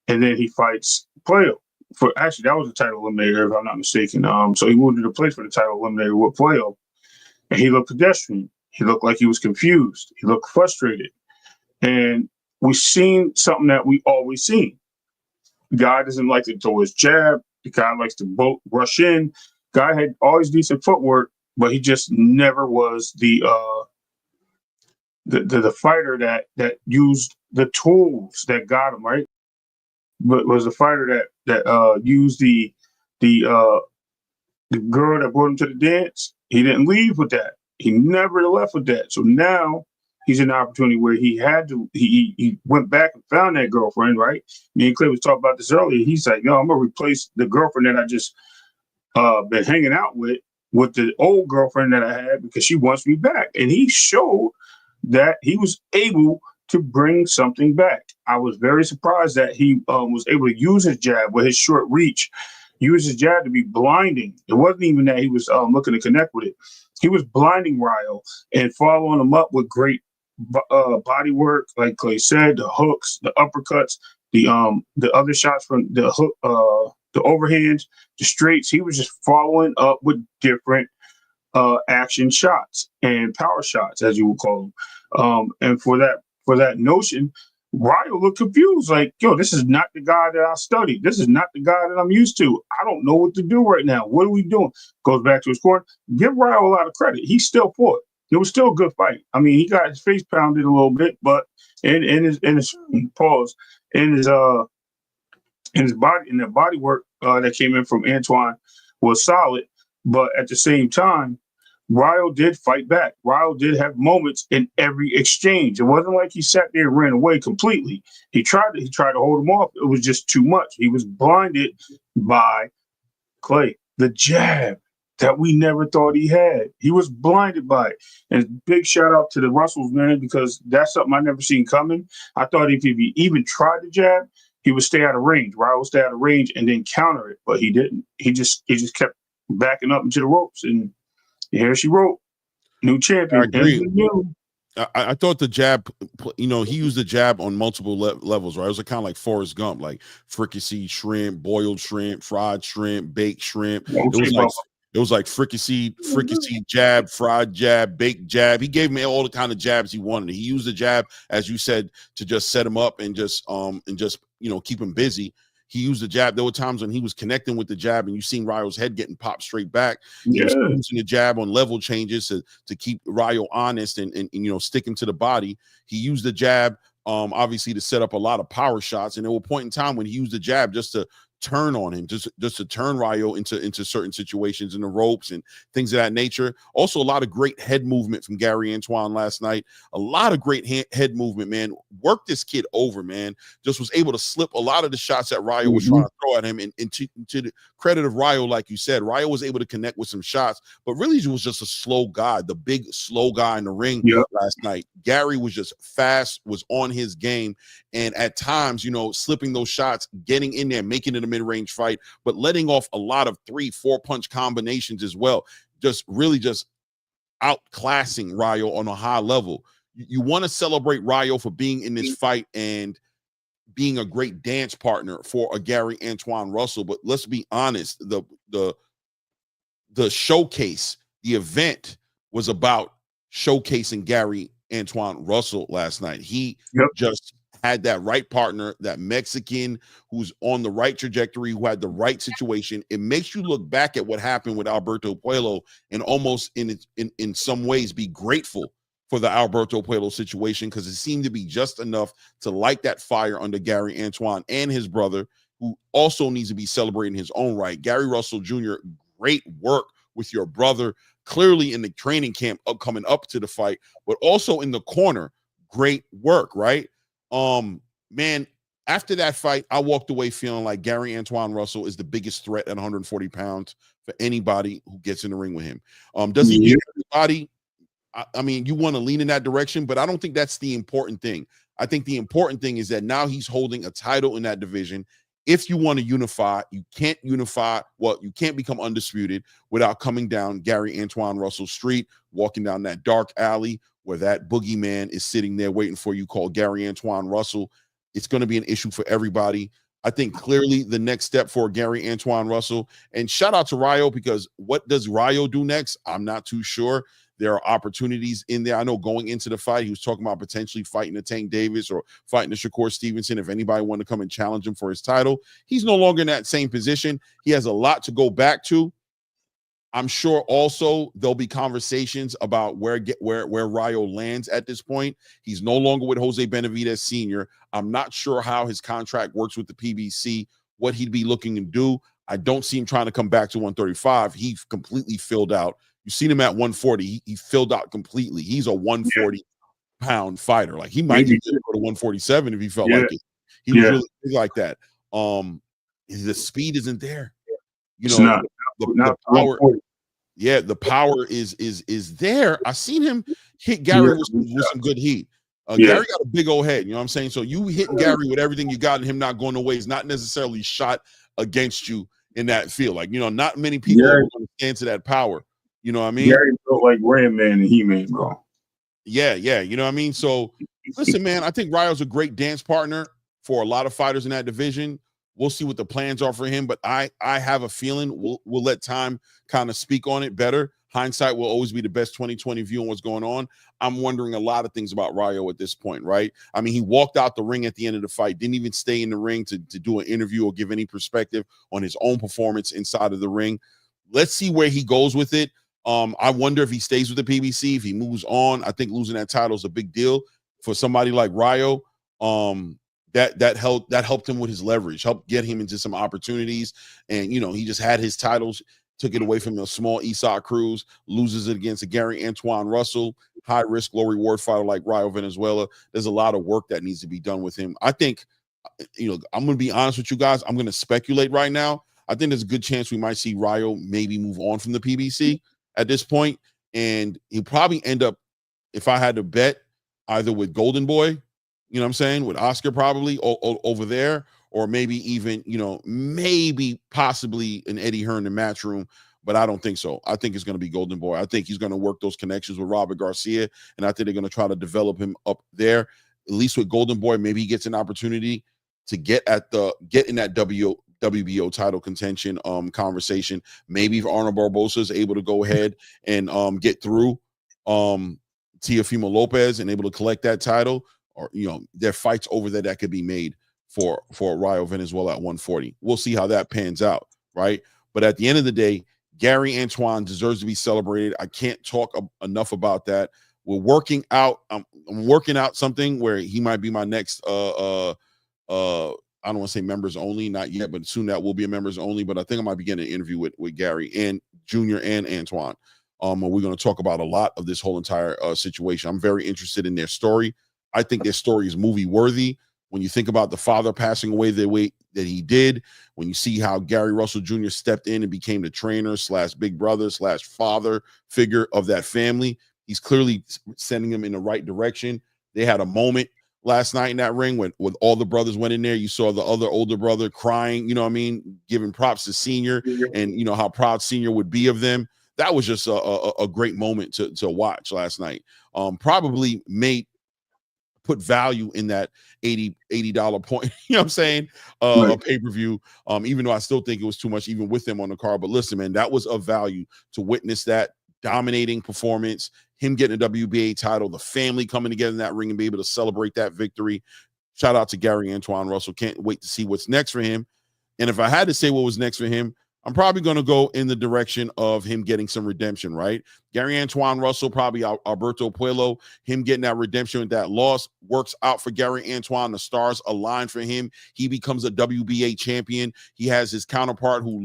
And then he fights Puello. That was the title eliminator, if I'm not mistaken. So he moved into place for the title eliminator with Puello. And he looked pedestrian. He looked like he was confused. He looked frustrated. And we've seen something that we always seen. The guy doesn't like to throw his jab. The guy likes to rush in. Guy had always decent footwork, but he just never was the fighter that used the tools that got him, right? But was a fighter that used the girl that brought him to the dance. He didn't leave with that. He never left with that. So now he's in an opportunity where he went back and found that girlfriend, right? Me and Clay was talking about this earlier. He's like, no, I'm gonna replace the girlfriend that I just been hanging out with the old girlfriend that I had because she wants me back. And he showed that he was able to bring something back. I was very surprised that he was able to use his jab with his short reach, use his jab to be blinding. It wasn't even that he was looking to connect with it. He was blinding Rayo and following him up with great body work, like Clay said, the hooks, the uppercuts, the other shots from the hook, the overhands, the straights. He was just following up with different action shots and power shots, as you would call them. And for that notion, Rayo looked confused, like, yo, this is not the guy that I studied. This is not the guy that I'm used to. I don't know what to do right now. What are we doing? Goes back to his corner. Give Rayo a lot of credit. He still fought. It was still a good fight. I mean, he got his face pounded a little bit, but in his pause, in his body, in the body work that came in from Antoine was solid. But at the same time, Ryo did fight back. Ryo did have moments in every exchange. It wasn't like he sat there and ran away completely. He tried to hold him off. It was just too much. He was blinded by Clay, the jab that we never thought he had. He was blinded by it. And big shout out to the Russells, man, because that's something I never seen coming. I thought if he even tried the jab, he would stay out of range. Ryo would stay out of range and then counter it, but he didn't. He just kept backing up into the ropes, and here she wrote, new champion. I agree. I thought the jab, he used the jab on multiple levels, right? It was kind of like Forrest Gump, like fricassee shrimp, boiled shrimp, fried shrimp, baked shrimp. It was like fricassee jab, fried jab, baked jab. He gave me all the kind of jabs he wanted. He used the jab, as you said, to just set him up and just keep him busy. He used the jab. There were times when he was connecting with the jab, and you seen Ryo's head getting popped straight back. He was using the jab on level changes to keep Ryo honest and stick him to the body. He used the jab, obviously, to set up a lot of power shots. And there were a point in time when he used the jab just to turn on him, just to turn Ryo into certain situations in the ropes and things of that nature. Also, a lot of great head movement from Gary Antoine last night. A lot of great head movement, man. Worked this kid over, man. Just was able to slip a lot of the shots that Ryo was trying to throw at him. And to the credit of Ryo, like you said, Ryo was able to connect with some shots, but really he was just a slow guy, the big slow guy in the ring last night. Gary was just fast, was on his game, and at times, slipping those shots, getting in there, making it a mid-range fight, but letting off a lot of 3-4 punch combinations as well. Just really just outclassing Ryo on a high level. You want to celebrate Ryo for being in this fight and being a great dance partner for a Gary Antoine Russell, but let's be honest, the showcase, the event was about showcasing Gary Antoine Russell last night. He just had that right partner, that Mexican who's on the right trajectory, who had the right situation. It makes you look back at what happened with Alberto Puello and almost in some ways be grateful for the Alberto Puello situation, because it seemed to be just enough to light that fire under Gary Antoine and his brother, who also needs to be celebrating his own right. Gary Russell Jr., great work with your brother, clearly in the training camp coming up to the fight, but also in the corner, great work, right? Man, after that fight, I walked away feeling like Gary Antoine Russell is the biggest threat at 140 pounds for anybody who gets in the ring with him. Does he beat everybody? I mean, you want to lean in that direction, but I don't think that's the important thing. I think the important thing is that now he's holding a title in that division. If you want to unify, you can't unify. Well, you can't become undisputed without coming down Gary Antoine Russell Street, walking down that dark alley where that boogeyman is sitting there waiting for you, called Gary Antoine Russell. It's going to be an issue for everybody. I think clearly the next step for Gary Antoine Russell, and shout out to Ryo, because what does Ryo do next? I'm not too sure. There are opportunities in there. I know going into the fight, he was talking about potentially fighting a Tank Davis or fighting a Shakur Stevenson if anybody wanted to come and challenge him for his title. He's no longer in that same position. He has a lot to go back to. I'm sure also there'll be conversations about where Ryo lands at this point. He's no longer with Jose Benavidez Sr. I'm not sure how his contract works with the PBC, what he'd be looking to do. I don't see him trying to come back to 135. He's completely filled out. You've seen him at 140. He filled out completely. He's a 140-pound fighter. Like, he might even go to 147 if he felt like it. He was really big like that. The speed isn't there. The power. Yeah, the power is there. I seen him hit Gary with some good heat. Gary got a big old head. You know what I'm saying? So you hitting Gary with everything you got and him not going away is not necessarily shot against you in that field. Like, not many people are going to stand to that power. You know what I mean? Gary built like Ram Man and He-Man, bro. Yeah. You know what I mean? So listen, man, I think Ryo's a great dance partner for a lot of fighters in that division. We'll see what the plans are for him, but I have a feeling we'll let time kind of speak on it better. Hindsight will always be the best 2020 view on what's going on. I'm wondering a lot of things about Ryo at this point, right? I mean, he walked out the ring at the end of the fight, didn't even stay in the ring to do an interview or give any perspective on his own performance inside of the ring. Let's see where he goes with it. I wonder if he stays with the PBC, if he moves on. I think losing that title is a big deal for somebody like Ryo. That helped him with his leverage, helped get him into some opportunities. And, he just had his titles. took it away from a small Esau Cruz, loses it against a Gary Antoine Russell, high risk, low reward fighter like Rayo Venezuela. There's a lot of work that needs to be done with him. I think, I'm going to be honest with you guys. I'm going to speculate right now. I think there's a good chance we might see Rayo maybe move on from the PBC at this point, and he'll probably end up, if I had to bet, either with Golden Boy, you know what I'm saying, with Oscar probably over there, or maybe even, maybe possibly an Eddie Hearn in Matchroom, but I don't think so. I think it's going to be Golden Boy. I think he's going to work those connections with Robert Garcia, and I think they're going to try to develop him up there. At least with Golden Boy, maybe he gets an opportunity to get in that WBO title contention conversation. Maybe if Arnold Barbosa is able to go ahead and get through Teofimo Lopez and able to collect that title, or there are fights over there that could be made for Rayo Venezuela at 140. We'll see how that pans out, right? But at the end of the day, Gary Antoine deserves to be celebrated. I can't talk enough about that. We're working out. I'm working out something where he might be my next I don't want to say members only, not yet, but soon that will be a members only. But I think I might be getting an interview with Gary and Junior and Antoine. We're going to talk about a lot of this whole entire situation. I'm very interested in their story. I think their story is movie worthy. When you think about the father passing away the way that he did, when you see how Gary Russell Jr. stepped in and became the trainer / big brother / father figure of that family, he's clearly sending them in the right direction. They had a moment last night in that ring when all the brothers went in there. You saw the other older brother crying, giving props to Senior, and how proud Senior would be of them. That was just a great moment to watch last night. Probably put value in that $80 point, you know what I'm saying, a pay-per-view, even though I still think it was too much even with them on the card. But listen, man, that was of value to witness that dominating performance, him getting a WBA title, the family coming together in that ring and be able to celebrate that victory. Shout out to Gary Antoine Russell. Can't wait to see what's next for him. And if I had to say what was next for him, I'm probably going to go in the direction of him getting some redemption, right? Gary Antoine Russell, probably Alberto Puello, him getting that redemption with that loss works out for Gary Antoine. The stars align for him. He becomes a WBA champion. He has his counterpart who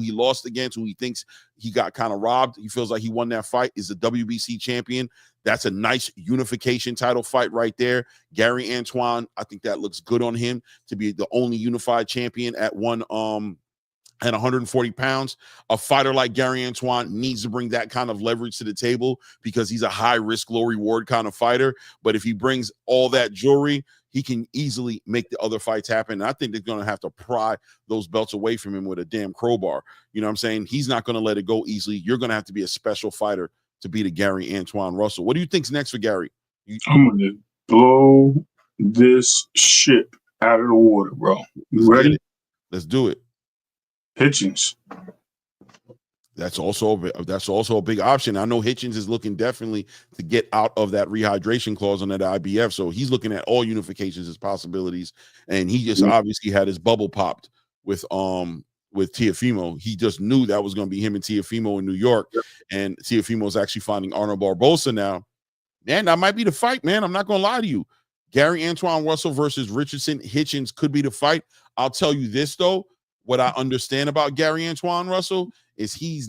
he lost against, who he thinks he got kind of robbed. He feels like he won that fight, is a WBC champion. That's a nice unification title fight right there. Gary Antoine, I think that looks good on him to be the only unified champion at 140 pounds. A fighter like Gary Antoine needs to bring that kind of leverage to the table because he's a high risk, low reward kind of fighter. But if he brings all that jewelry, he can easily make the other fights happen. And I think they're going to have to pry those belts away from him with a damn crowbar. You know what I'm saying? He's not going to let it go easily. You're going to have to be a special fighter to beat a Gary Antoine Russell. What do you think's next for Gary? I'm going to blow this ship out of the water, bro. You ready? Let's do it. Hitchens. That's also a big option. I know Hitchens is looking definitely to get out of that rehydration clause on that IBF, so he's looking at all unifications as possibilities. And he just obviously had his bubble popped with Teofimo. He just knew that was going to be him and Teofimo in New York, and Teofimo is actually finding Arnold Barbosa now. Man, that might be the fight, man. I'm not going to lie to you. Gary Antoine Russell versus Richardson Hitchens could be the fight. I'll tell you this though. What I understand about Gary Antoine Russell is he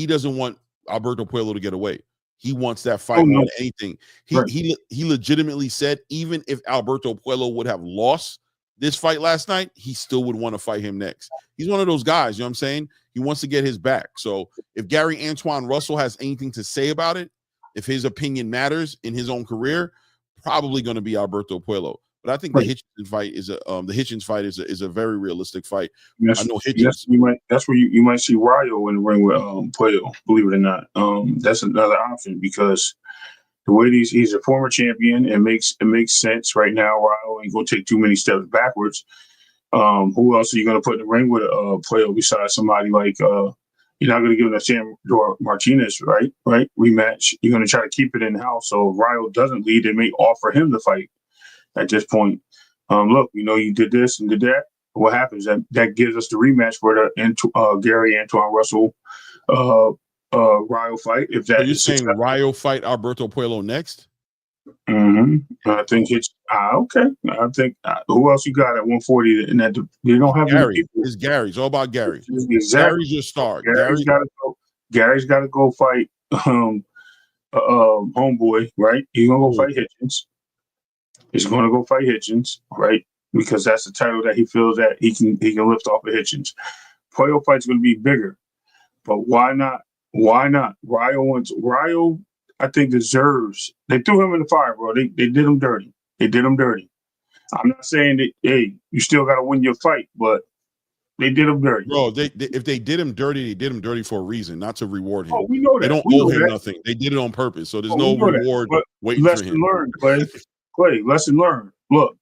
doesn't want Alberto Puello to get away. He wants that fight more than anything. He legitimately said even if Alberto Puello would have lost this fight last night, he still would want to fight him next. He's one of those guys, you know what I'm saying? He wants to get his back. So if Gary Antoine Russell has anything to say about it, if his opinion matters in his own career, probably going to be Alberto Puello. But I think the Hitchens fight is a very realistic fight. I know Hitchens. That's where you might see Rayo in the ring with Puello. Believe it or not, that's another option because the way he's a former champion, it makes sense right now. Rayo ain't gonna take too many steps backwards. Who else are you gonna put in the ring with Puello besides somebody like you're not gonna give him a Sandor Martinez, right? Rematch. You're gonna try to keep it in house. So if Rayo doesn't lead, they may offer him the fight. At this point, look, you did this and did that. What happens? That gives us the rematch for the Gary Antoine Russell Rayo fight. If that you're saying Rayo fight Alberto Puello next? I think Okay. I think who else you got at 140? And that you don't have any Gary. people. It's Gary. It's all about Gary. Exactly. Gary's your star. Gary's got to go. Gary's got to go fight homeboy, right? He's gonna go fight Hitchens. He's gonna go fight Hitchens, right? Because that's the title that he feels that he can lift off of Hitchens. Puello fight's gonna be bigger, but why not? Why not? Ryo, I think deserves. They threw him in the fire, bro. They did him dirty. They did him dirty. I'm not saying that, hey, you still got to win your fight, but they did him dirty. Bro, if they did him dirty, they did him dirty for a reason, not to reward him. Oh, we know that. They don't owe him nothing. They did it on purpose. So there's no reward waiting for him. Lesson learned, Clay. Clay, lesson learned. Look,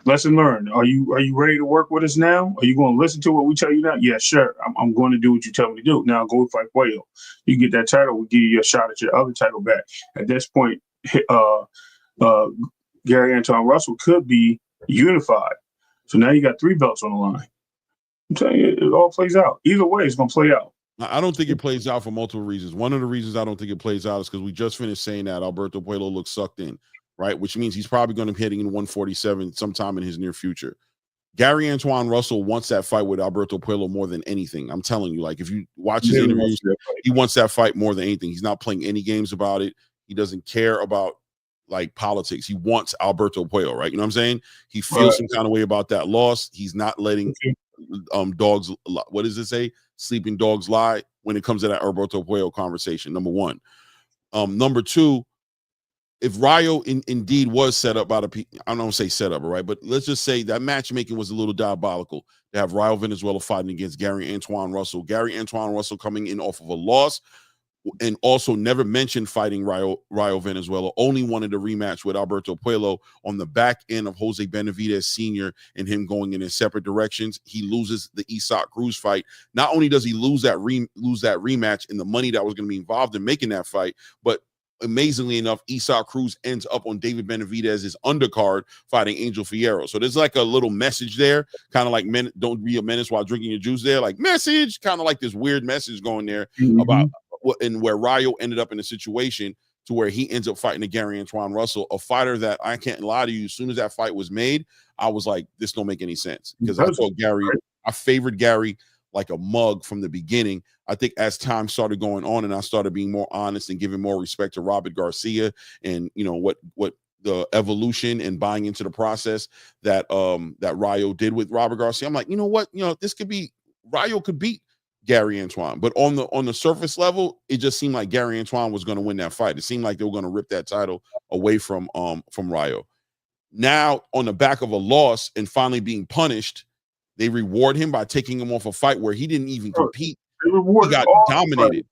lesson learned. Are you ready to work with us now? Are you going to listen to what we tell you now? Yeah, sure. I'm going to do what you tell me to do. Now go fight Puello. You get that title, we'll give you a shot at your other title back. At this point, Gary Antoine Russell could be unified. So now you got 3 belts on the line. I'm telling you, it all plays out. Either way, it's going to play out. I don't think it plays out for multiple reasons. One of the reasons I don't think it plays out is because we just finished saying that Alberto Puello looks sucked in, right? Which means he's probably going to be hitting in 147 sometime in his near future. Gary Antoine Russell wants that fight with Alberto Puello more than anything. I'm telling you, like, if you watch his interviews, he wants that fight more than anything. He's not playing any games about it. He doesn't care about like politics. He wants Alberto Puello, right? You know what I'm saying? He feels some kind of way about that loss. He's not letting dogs, what does it say? Sleeping dogs lie when it comes to that Alberto Puello conversation, number one. Number two, if Ryo indeed was set up by the, I don't say set up, right? But let's just say that matchmaking was a little diabolical to have Ryo Valenzuela fighting against Gary Antoine Russell. Gary Antoine Russell coming in off of a loss and also never mentioned fighting Ryo Valenzuela, only wanted a rematch with Alberto Puello on the back end of Jose Benavidez Sr. and him going in separate directions. He loses the Isaac Cruz fight. Not only does he lose that rematch and the money that was going to be involved in making that fight, but amazingly enough, Isaac Cruz ends up on David Benavidez's undercard fighting Angel Fierro. So there's like a little message there, kind of like don't be a menace while drinking your juice there, like message, kind of like this weird message going there about and where Ryo ended up in a situation to where he ends up fighting a Gary Antoine Russell, a fighter that I can't lie to you. As soon as that fight was made, I was like, this don't make any sense because I thought I favored Gary like a mug from the beginning. I think as time started going on and I started being more honest and giving more respect to Robert Garcia and, you know, what the evolution and buying into the process that Ryo did with Robert Garcia, I'm like, you know what, this could be, Ryo could beat Gary Antoine, but on the surface level, it just seemed like Gary Antoine was going to win that fight. It seemed like they were going to rip that title away from Ryo. Now, on the back of a loss and finally being punished, they reward him by taking him off a fight where he didn't even compete. He got dominated.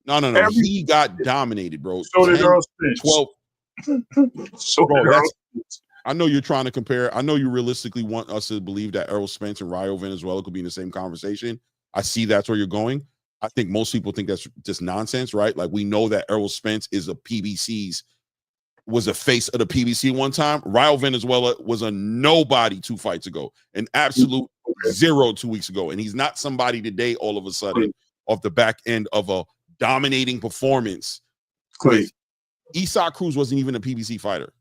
No. He got dominated, bro. So did Earl Spence. 12. I know you're trying to compare. I know you realistically want us to believe that Errol Spence and Ryo Valenzuela could be in the same conversation. I see that's where you're going. I think most people think that's just nonsense, right? Like we know that Errol Spence was a face of the PBC one time. Ryo Valenzuela was a nobody 2 fights ago, an absolute zero 2 weeks ago. And he's not somebody today all of a sudden off the back end of a dominating performance. Clay. Isaac Cruz wasn't even a PBC fighter.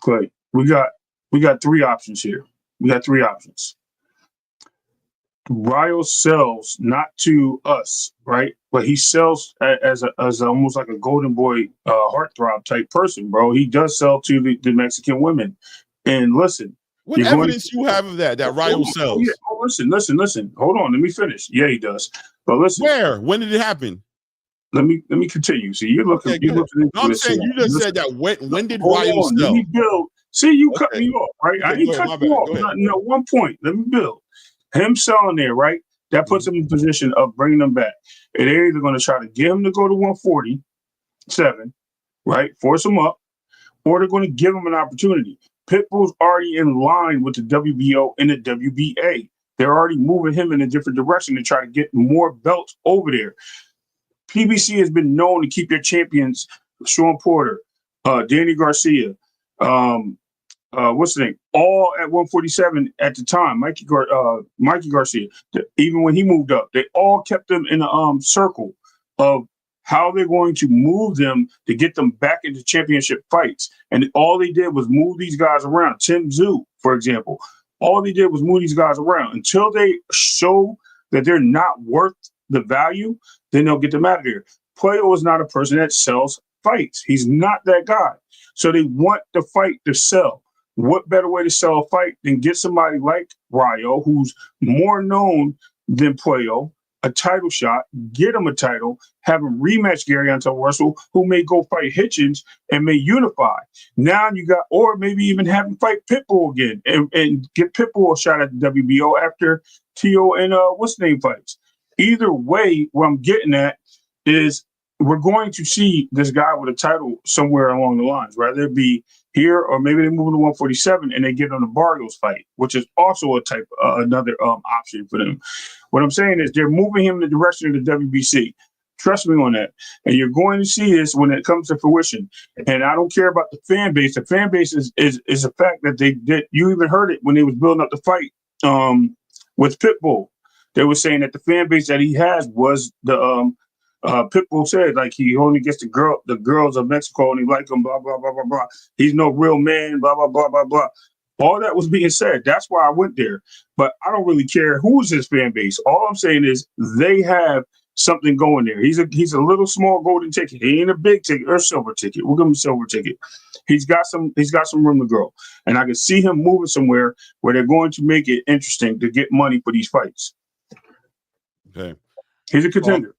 Clay, we got 3 options here. We got 3 options. Ryo sells not to us, right? But he sells as almost like a golden boy heartthrob type person, bro. He does sell to the Mexican women. And listen, what evidence you have of that Ryo sells? Yeah. Oh, listen. Hold on, let me finish. Yeah, he does. But listen, where? When did it happen? Let me continue. See, you're looking. Okay, no, I'm saying you just said that. When did Ryo sell? Let me build. See, you cut me off, right? I didn't cut you off. No, one point. Let me build. Him selling there, right? That puts him in position of bringing them back. And they're either going to try to get him to go to 147, right? Force him up, or they're going to give him an opportunity. Pitbull's already in line with the WBO and the WBA. They're already moving him in a different direction to try to get more belts over there. PBC has been known to keep their champions, Sean Porter, Danny Garcia, what's the name? All at 147 at the time. Mikey Garcia. Even when he moved up, they all kept them in a circle of how they're going to move them to get them back into championship fights. And all they did was move these guys around. Tim Tszyu, for example, all they did was move these guys around until they show that they're not worth the value. Then they'll get them out of there. Puello is not a person that sells fights. He's not that guy. So they want the fight to sell. What better way to sell a fight than get somebody like Rayo, who's more known than Puello, a title shot, get him a title, have him rematch Gary Antoine Russell, who may go fight Hitchens and may unify. Now you got, or maybe even have him fight Pitbull again and get Pitbull a shot at the WBO after Tio and what's the name fights. Either way, what I'm getting at is we're going to see this guy with a title somewhere along the lines, whether it be here or maybe they move to 147 and they get on the Barrios fight, which is also a type another option for them. What I'm saying is they're moving him in the direction of the WBC. Trust me on that. And you're going to see this when it comes to fruition. And I don't care about the fan base. The fan base is a fact that they did. You even heard it when they was building up the fight with Pitbull. They were saying that the fan base that he has was the Pitbull said, like, he only gets the girls of Mexico and he like them, blah, blah, blah, blah, blah. He's no real man, blah, blah, blah, blah, blah. All that was being said. That's why I went there. But I don't really care who's his fan base. All I'm saying is they have something going there. He's a little small golden ticket. He ain't a big ticket or silver ticket. We'll give him a silver ticket. He's got some room to grow. And I can see him moving somewhere where they're going to make it interesting to get money for these fights. Okay. He's a contender.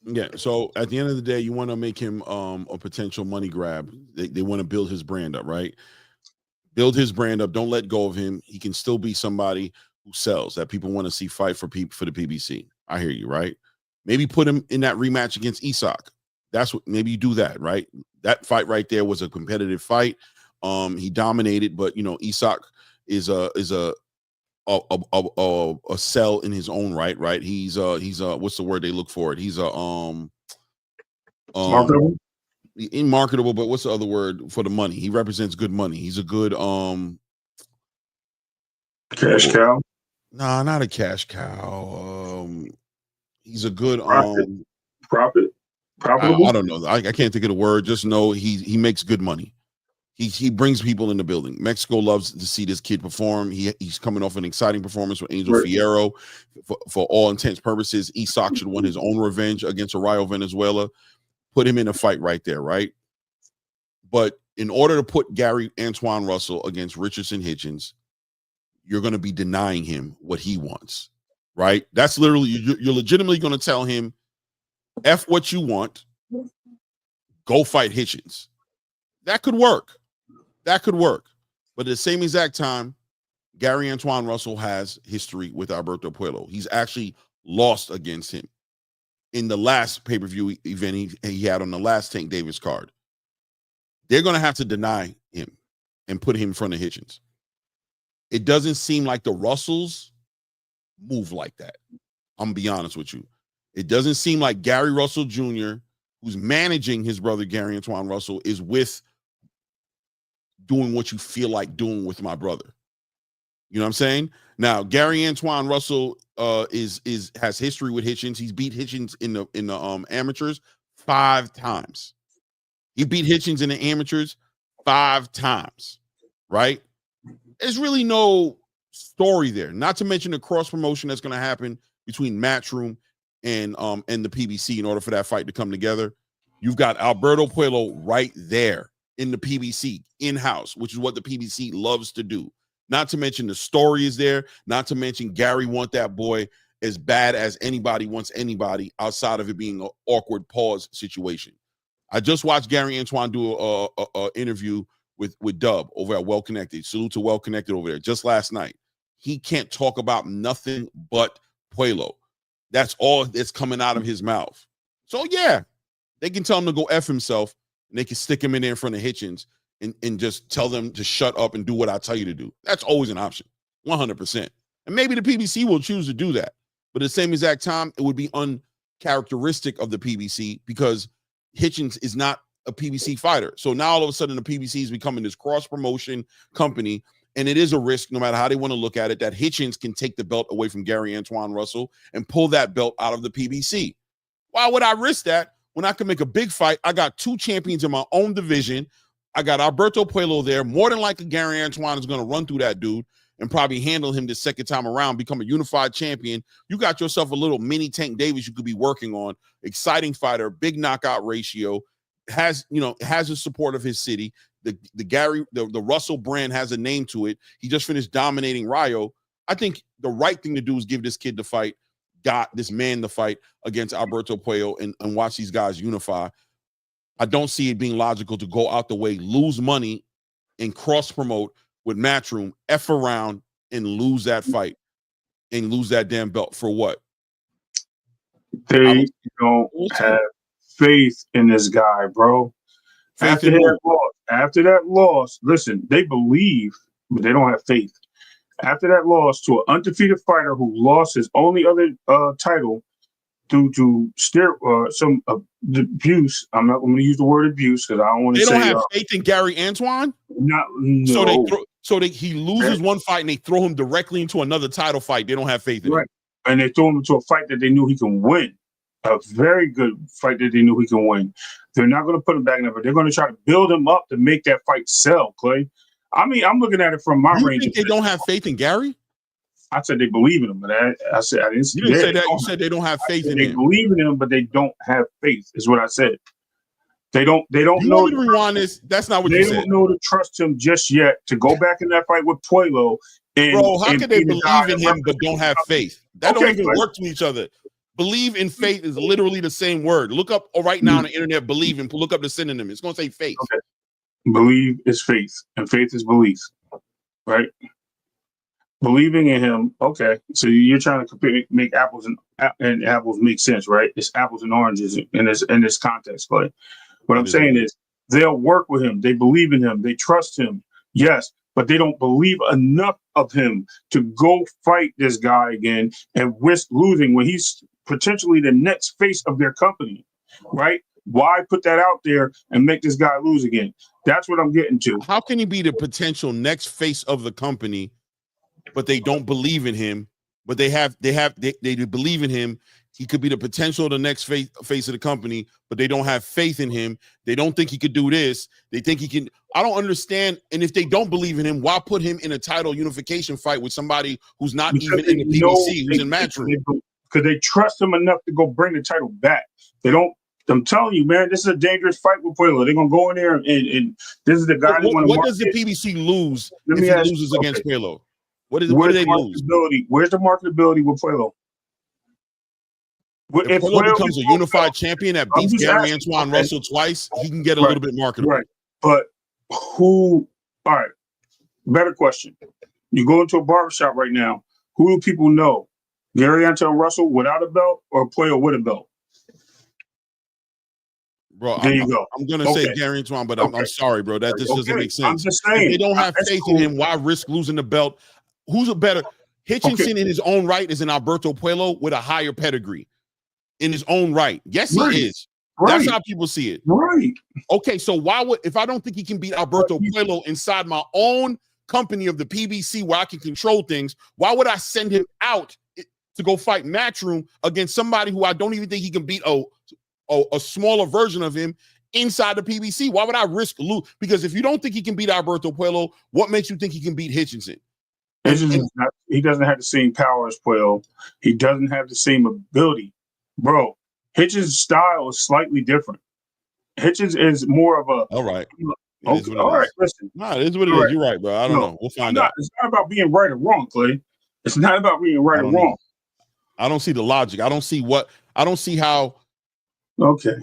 Yeah, so at the end of the day, you want to make him a potential money grab. They want to build his brand up, right? Build his brand up. Don't let go of him. He can still be somebody who sells, that people want to see fight for the PBC. I hear you, right? Maybe put him in that rematch against Isak. That's what, maybe you do that, right? That fight right there was a competitive fight. He dominated, but Isak is a sell in his own right? He's what's the word they look for it? He's marketable. Marketable, but what's the other word for the money? He represents good money. He's a good cash cow. Nah, not a cash cow. He's a good profitable. I don't know. I can't think of the word. Just know he makes good money. He brings people in the building. Mexico loves to see this kid perform. He's coming off an exciting performance with Angel Fierro. For all intents purposes, Isak should want his own revenge against Rayo Valenzuela. Put him in a fight right there, right? But in order to put Gary Antoine Russell against Richardson Hitchens, you're going to be denying him what he wants, right? That's literally, you're legitimately going to tell him, F what you want, go fight Hitchens. That could work. That could work. But at the same exact time, Gary Antoine Russell has history with Alberto Puello. He's actually lost against him in the last pay-per-view event he had on the last Tank Davis card. They're going to have to deny him and put him in front of Hitchens. It doesn't seem like the Russells move like that. I'm going to be honest with you. It doesn't seem like Gary Russell Jr., who's managing his brother Gary Antoine Russell, is with doing what you feel like doing with my brother. You know what I'm saying? Now, Gary Antoine Russell has history with Hitchens. He's beat Hitchens in the amateurs 5 times. He beat Hitchens in the amateurs 5 times, right? There's really no story there. Not to mention the cross promotion that's going to happen between Matchroom and the PBC in order for that fight to come together. You've got Alberto Puello right there in the PBC in-house, which is what the PBC loves to do. Not to mention the story is there. Not to mention Gary want that boy as bad as anybody wants anybody outside of it being an awkward pause situation. I just watched Gary Antoine do a interview with Dub over at Well Connected. Salute to Well Connected over there just last night. He can't talk about nothing but Puello. That's all that's coming out of his mouth. So yeah, they can tell him to go F himself, and they can stick him in there in front of Hitchens and just tell them to shut up and do what I tell you to do. That's always an option, 100%. And maybe the PBC will choose to do that. But at the same exact time, it would be uncharacteristic of the PBC because Hitchens is not a PBC fighter. So now all of a sudden the PBC is becoming this cross-promotion company, and it is a risk, no matter how they want to look at it, that Hitchens can take the belt away from Gary Antoine Russell and pull that belt out of the PBC. Why would I risk that when I can make a big fight. I got 2 champions in my own division. I got Alberto Puello there. More than likely, Gary Antoine is going to run through that dude and probably handle him the second time around, become a unified champion. You got yourself a little mini Tank Davis you could be working on. Exciting fighter, big knockout ratio, has the support of his city. The Russell brand has a name to it. He just finished dominating Rio. I think the right thing to do is give this kid the fight, this man the fight against Alberto Puello and watch these guys unify. I don't see it being logical to go out the way, lose money, and cross promote with Matchroom, F around, and lose that fight and lose that damn belt for what? They don't have faith in this guy, bro. After that loss, listen, they believe, but they don't have faith. After that loss to an undefeated fighter who lost his only other title due to some abuse. I'm not going to use the word abuse because I don't want to say. They don't have faith in Gary Antoine? No. So he loses one fight and they throw him directly into another title fight. They don't have faith in him. And they throw him into a fight that they knew he can win. A very good fight that they knew he can win. They're not going to put him back in there. They're going to try to build him up to make that fight sell, Clay. I mean, I'm looking at it from my range. You think they don't have faith in Gary? I said they believe in him, but I said I didn't. You didn't say that. You said they don't have faith in him. They believe in him, but they don't have faith. Is what I said. They don't you know. To rewind this. That's not what you said. They don't know to trust him just yet to go back in that fight with Puello. Bro, how can they believe in him but don't have faith? That don't even work to each other. Believe in faith is literally the same word. Look up right now on the internet, believe, and look up the synonym. It's going to say faith. Okay. Believe is faith, and faith is belief, right? Believing in him, okay. So you're trying to make apples and apples make sense, right? It's apples and oranges in this context, but what I'm saying is they'll work with him. They believe in him. They trust him. Yes, but they don't believe enough of him to go fight this guy again and risk losing when he's potentially the next face of their company, right? Why put that out there and make this guy lose again? That's what I'm getting to. How can he be the potential next face of the company, but they don't believe in him? But they believe in him. He could be the potential of the next face of the company, but they don't have faith in him. They don't think he could do this. They think he can. I don't understand. And if they don't believe in him, why put him in a title unification fight with somebody who's not even in the PBC, who's in Matchroom? Because they trust him enough to go bring the title back. They don't. I'm telling you, man, this is a dangerous fight with Puello. They're gonna go in there and this is the guy. What does the PBC lose if he loses against Puello? What do they lose? Where's the marketability with Puello? If Puello becomes a unified champion that beats Gary Antoine Russell twice, he can get a little bit marketable. Right. But all right, better question. You go into a barbershop right now, who do people know? Gary Antoine Russell without a belt or Puello with a belt? Bro, there you go. I'm gonna say Gary Antoine, but I'm sorry, bro. That just doesn't make sense. I'm just saying. If they don't have faith in him, why risk losing the belt? Who's a better? Hitchinson in his own right is an Alberto Puello with a higher pedigree in his own right. Yes, he is. That's how people see it. Right. Okay, so if I don't think he can beat Alberto Puello inside my own company of the PBC where I can control things, why would I send him out to go fight Matchroom against somebody who I don't even think he can beat a smaller version of him inside the PBC? Why would I risk lose? Because if you don't think he can beat Alberto Puello, what makes you think he can beat Hitchinson? He doesn't have the same power as Puello. He doesn't have the same ability. Bro, Hitchens' style is slightly different. Hitchens is more of a... All right. Okay, all right, listen. Nah, it is what it is. You're right, bro. I don't know. We'll find out. It's not about being right or wrong, Clay. It's not about being right or wrong. I don't see the logic. I don't see how... Okay.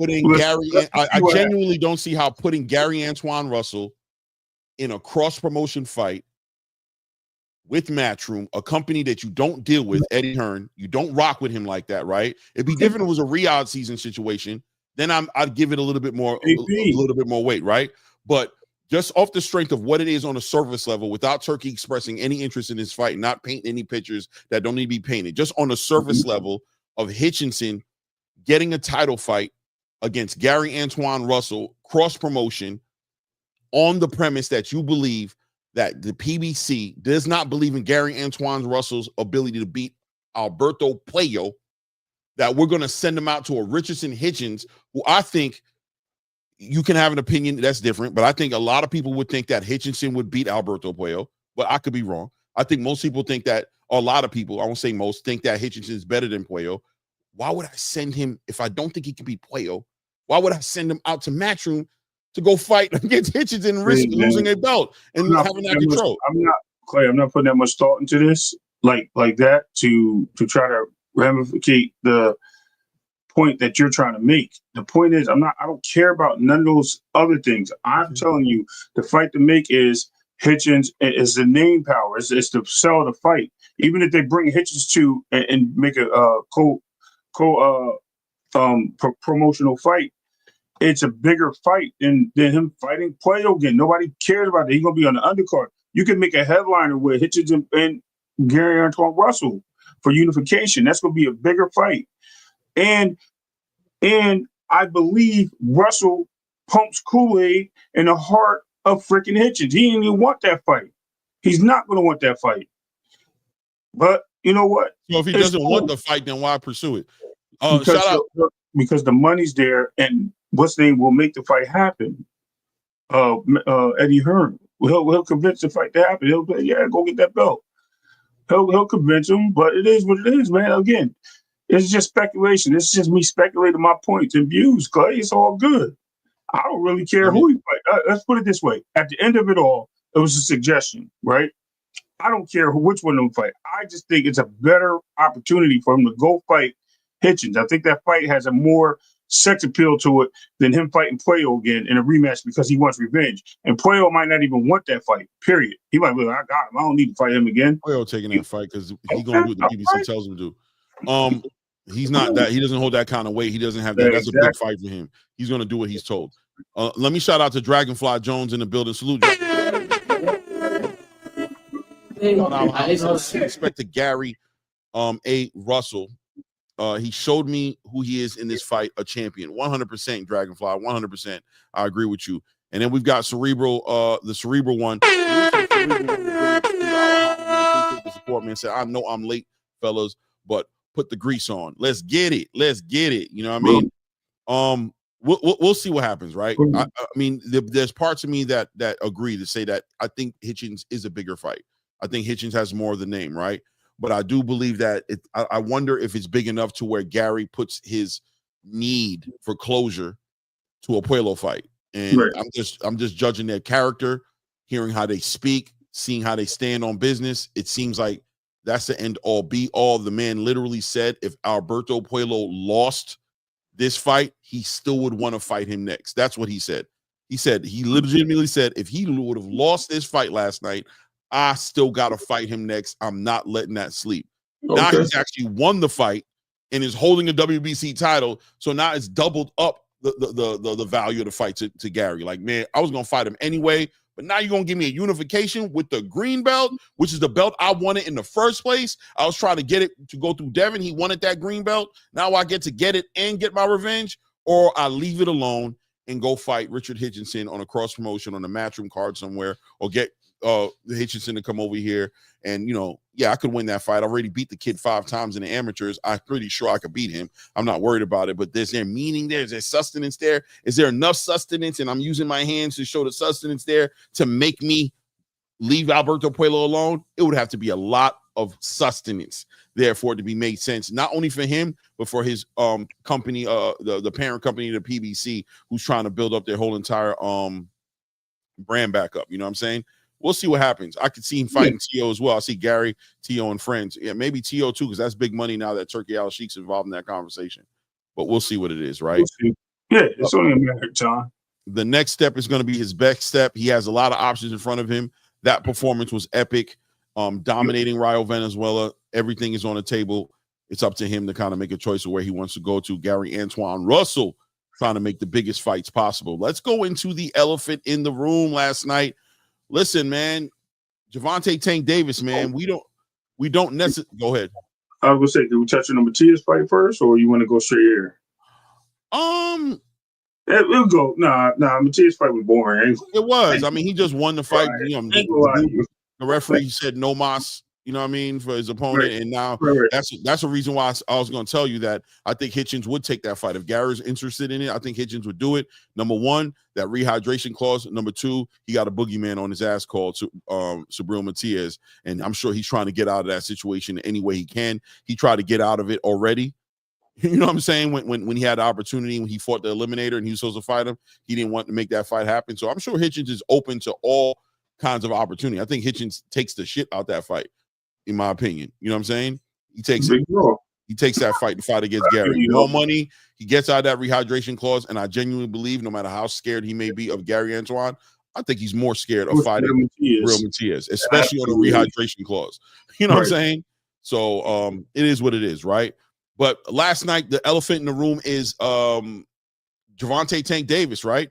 I genuinely don't see how putting Gary Antoine Russell in a cross promotion fight with Matchroom, a company that you don't deal with, Eddie Hearn, you don't rock with him like that, right? It'd be different if it was a Riyadh season situation. Then I'd give it a little bit more weight, right? But just off the strength of what it is on a surface level, without Turkey expressing any interest in this fight, not painting any pictures that don't need to be painted, just on a surface level of Hitchinson getting a title fight against Gary Antoine Russell, cross promotion, on the premise that you believe that the PBC does not believe in Gary Antoine Russell's ability to beat Alberto Puello, that we're going to send him out to a Richardson Hitchens, who I think you can have an opinion that's different, but I think a lot of people would think that Hitchinson would beat Alberto Puello, but I could be wrong. I think most people think that, or a lot of people, I won't say most, think that Hitchinson is better than Puello. Why would I send him, if I don't think he can beat Puello, why would I send him out to Matchroom to go fight against Hitchinson and risk losing a belt and having that control? I'm not putting that much thought into this like that to try to ramificate the point that you're trying to make. The point is, I don't care about none of those other things. I'm telling you, the fight to make is Hitchens. Is the name power. It's to sell the fight. Even if they bring Hitchens to and make a promotional fight, it's a bigger fight than him fighting Puello again. Nobody cares about that. He's gonna be on the undercard. You can make a headliner with Hitchens and Gary Antoine Russell for unification. That's gonna be a bigger fight. And I believe Russell pumps Kool-Aid in the heart of freaking Hitchens. He didn't even want that fight. He's not going to want that fight. But you know what? So if he doesn't want the fight, then why pursue it? Because the money's there, and what's name will make the fight happen. Eddie Hearn. He'll convince the fight to happen. He'll say, yeah, go get that belt. He'll convince him, but it is what it is, man. Again, it's just speculation. It's just me speculating my points and views, Clay. It's all good. I don't really care who he fight. Let's put it this way. At the end of it all, it was a suggestion, right? I don't care which one of them fight. I just think it's a better opportunity for him to go fight Hitchens. I think that fight has a more sex appeal to it than him fighting Puello again in a rematch because he wants revenge. And Puello might not even want that fight, period. He might be like, I got him. I don't need to fight him again. Puello taking that fight because he's going to do what the PBC tells him to do. He's not that. He doesn't hold that kind of weight. He doesn't have that. That's a big fight for him. He's going to do what he's told. Let me shout out to Dragonfly Jones in the building. Salute. Respect to Gary A. Russell. He showed me who he is in this fight, a champion. 100% Dragonfly, 100%. I agree with you. And then we've got Cerebral, the Cerebral one. The support man said, I know I'm late, fellas, but put the grease on. Let's get it. Let's get it. You know what I mean? We'll see what happens, right? I mean, there's parts of me that agree to say that I think Hitchens is a bigger fight. I think Hitchens has more of the name, right? But I do believe that I wonder if it's big enough to where Gary puts his need for closure to a Puello fight. And right. I'm just judging their character, hearing how they speak, seeing how they stand on business. It seems like that's the end all be all. The man literally said if Alberto Puello lost this fight, he still would want to fight him next. That's what he said. He legitimately said if he would have lost this fight last night, I still got to fight him next. I'm not letting that sleep. Okay. Now he's actually won the fight and is holding a WBC title. So now it's doubled up the value of the fight to Gary. Like, man, I was going to fight him anyway, but now you're going to give me a unification with the green belt, which is the belt I wanted in the first place. I was trying to get it to go through Devin. He wanted that green belt. Now I get to get it and get my revenge, or I leave it alone and go fight Richard Hitchinson on a cross promotion on a Matchroom card somewhere, or get Hitchinson to come over here. And, you know, yeah, I could win that fight. I already beat the kid 5 times in the amateurs. I'm pretty sure I could beat him. I'm not worried about it, but is there meaning there? Is there sustenance there? Is there enough sustenance? And I'm using my hands to show the sustenance there to make me leave Alberto Puello alone. It would have to be a lot of sustenance there for it to be made sense, not only for him, but for his company, the parent company, the PBC, who's trying to build up their whole entire brand back up. You know what I'm saying? We'll see what happens. I could see him fighting T.O. as well. I see Gary, T.O. and friends. Yeah, maybe T.O. too, because that's big money now that Turkey Al Sheikh's involved in that conversation. But we'll see what it is, right? Yeah, it's only a matter of time. The next step is going to be his best step. He has a lot of options in front of him. That performance was epic, dominating Rayo Valenzuela. Everything is on the table. It's up to him to kind of make a choice of where he wants to go to. Gary Antoine Russell trying to make the biggest fights possible. Let's go into the elephant in the room last night. Listen, man, Gervonta Tank Davis, man, we don't necessarily go ahead. I was gonna say, did we touch on the Matias fight first, or you want to go straight here? We'll go. Nah, Matias fight was boring. It was. I mean, he just won the fight. Right. You know, the referee said no mas. You know what I mean, for his opponent, and now that's a reason why I was going to tell you that I think Hitchens would take that fight if Gary's interested in it. I think Hitchens would do it. Number one, that rehydration clause. Number two, he got a boogeyman on his ass called Subriel Matias, and I'm sure he's trying to get out of that situation any way he can. He tried to get out of it already. You know what I'm saying? When he had the opportunity, when he fought the Eliminator and he was supposed to fight him, he didn't want to make that fight happen. So I'm sure Hitchens is open to all kinds of opportunity. I think Hitchens takes the shit out that fight. In my opinion, you know what I'm saying? He takes that fight to fight against Gary. More money. He gets out of that rehydration clause, and I genuinely believe, no matter how scared he may be of Gary Antoine, I think he's more scared of fighting Real Matias, especially on the rehydration clause. You know what I'm saying? So it is what it is, right? But last night, the elephant in the room is Gervonta Tank Davis, right?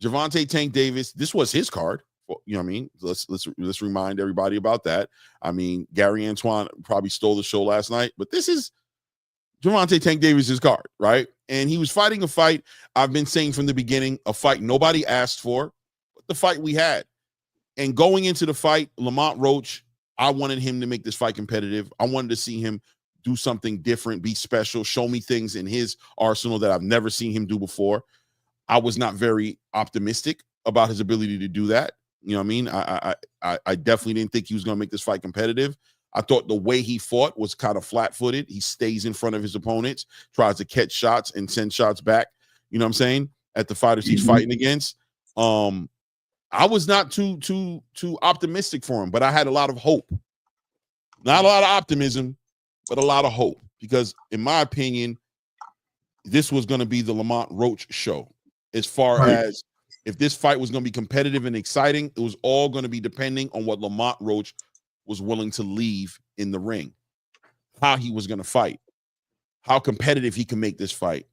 Gervonta Tank Davis. This was his card. You know what I mean? Let's remind everybody about that. I mean, Gary Antoine probably stole the show last night, but this is Gervonta Tank Davis's card, right? And he was fighting a fight I've been saying from the beginning, a fight nobody asked for, but the fight we had. And going into the fight, Lamont Roach, I wanted him to make this fight competitive. I wanted to see him do something different, be special, show me things in his arsenal that I've never seen him do before. I was not very optimistic about his ability to do that. You know what I mean? I definitely didn't think he was going to make this fight competitive. I thought the way he fought was kind of flat-footed. He stays in front of his opponents, tries to catch shots and send shots back. You know what I'm saying? At the fighters he's fighting against. I was not too optimistic for him, but I had a lot of hope. Not a lot of optimism, but a lot of hope. Because in my opinion, this was going to be the Lamont Roach show. As far as if this fight was going to be competitive and exciting, it was all going to be depending on what Lamont Roach was willing to leave in the ring, how he was going to fight, how competitive he can make this fight.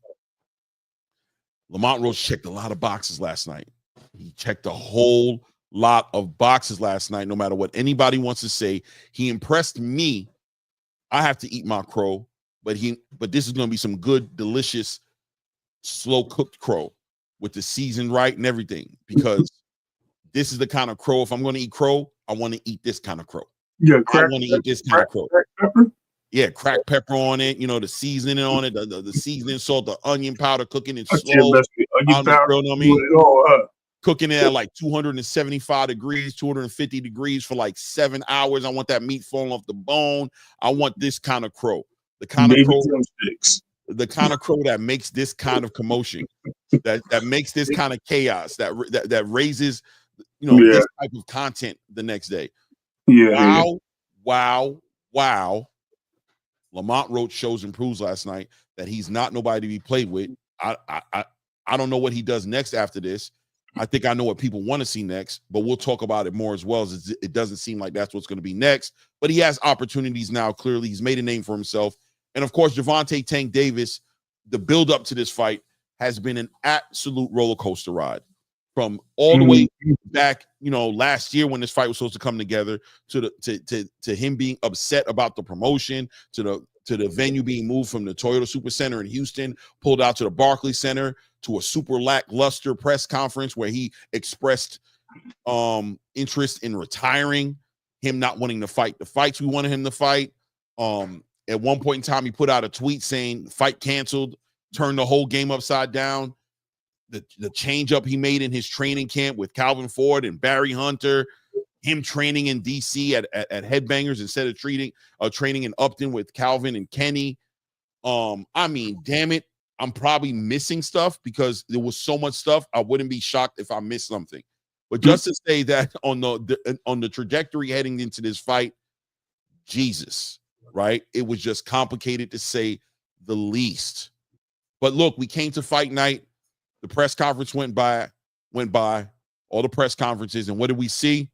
Lamont Roach checked a lot of boxes last night. He checked a whole lot of boxes last night, no matter what anybody wants to say. He impressed me. I have to eat my crow, but this is going to be some good, delicious, slow-cooked crow with the season right and everything, because this is the kind of crow. If I'm going to eat crow, I want to eat this kind of crow. Yeah, I want to eat this kind of crow. Yeah, crack pepper on it. You know, the seasoning on it, the seasoning salt, the onion powder, cooking it slow. Onion powder, you know what I mean? Cooking it at like 275 degrees, 250 degrees for like 7 hours. I want that meat falling off the bone. I want this kind of crow. The kind of crow. The kind of crow that makes this kind of commotion, that makes this kind of chaos, that raises, this type of content the next day. Wow. Lamont Roach shows and proves last night that he's not nobody to be played with. I don't know what he does next after this. I think I know what people want to see next, but we'll talk about it more as well. As it doesn't seem like that's what's going to be next, but he has opportunities now. Clearly, he's made a name for himself. And of course, Gervonta Tank Davis, the build up to this fight has been an absolute roller coaster ride, from all the way back, last year when this fight was supposed to come together, to him being upset about the promotion, to the venue being moved from the Toyota Super Center in Houston, pulled out to the Barclays Center, to a super lackluster press conference where he expressed interest in retiring, him not wanting to fight the fights we wanted him to fight. At one point in time, he put out a tweet saying fight canceled, turned the whole game upside down. The change up he made in his training camp with Calvin Ford and Barry Hunter, him training in DC at Headbangers instead of training in Upton with Calvin and Kenny. I mean, damn it, I'm probably missing stuff because there was so much stuff. I wouldn't be shocked if I missed something. But just to say that on the trajectory heading into this fight, Jesus, right? It was just complicated to say the least. But look, we came to fight night. The press conference went by, all the press conferences, and what did we see?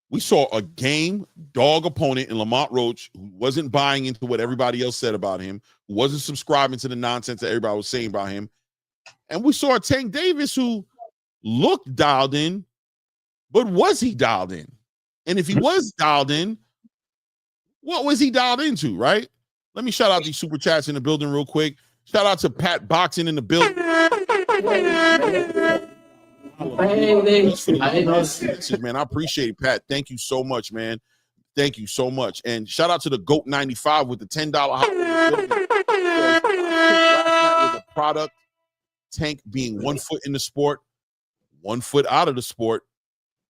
We saw a game dog opponent in Lamont Roach who wasn't buying into what everybody else said about him, who wasn't subscribing to the nonsense that everybody was saying about him. And we saw a Tank Davis who looked dialed in, but was he dialed in? And if he was dialed in, what was he dialed into, right? Let me shout out these super chats in the building real quick. Shout out to Pat Boxing in the building. Man, I appreciate it, Pat. Thank you so much, man. Thank you so much. And shout out to the GOAT 95 with the $10 hot was a product. Tank being 1 foot in the sport, 1 foot out of the sport.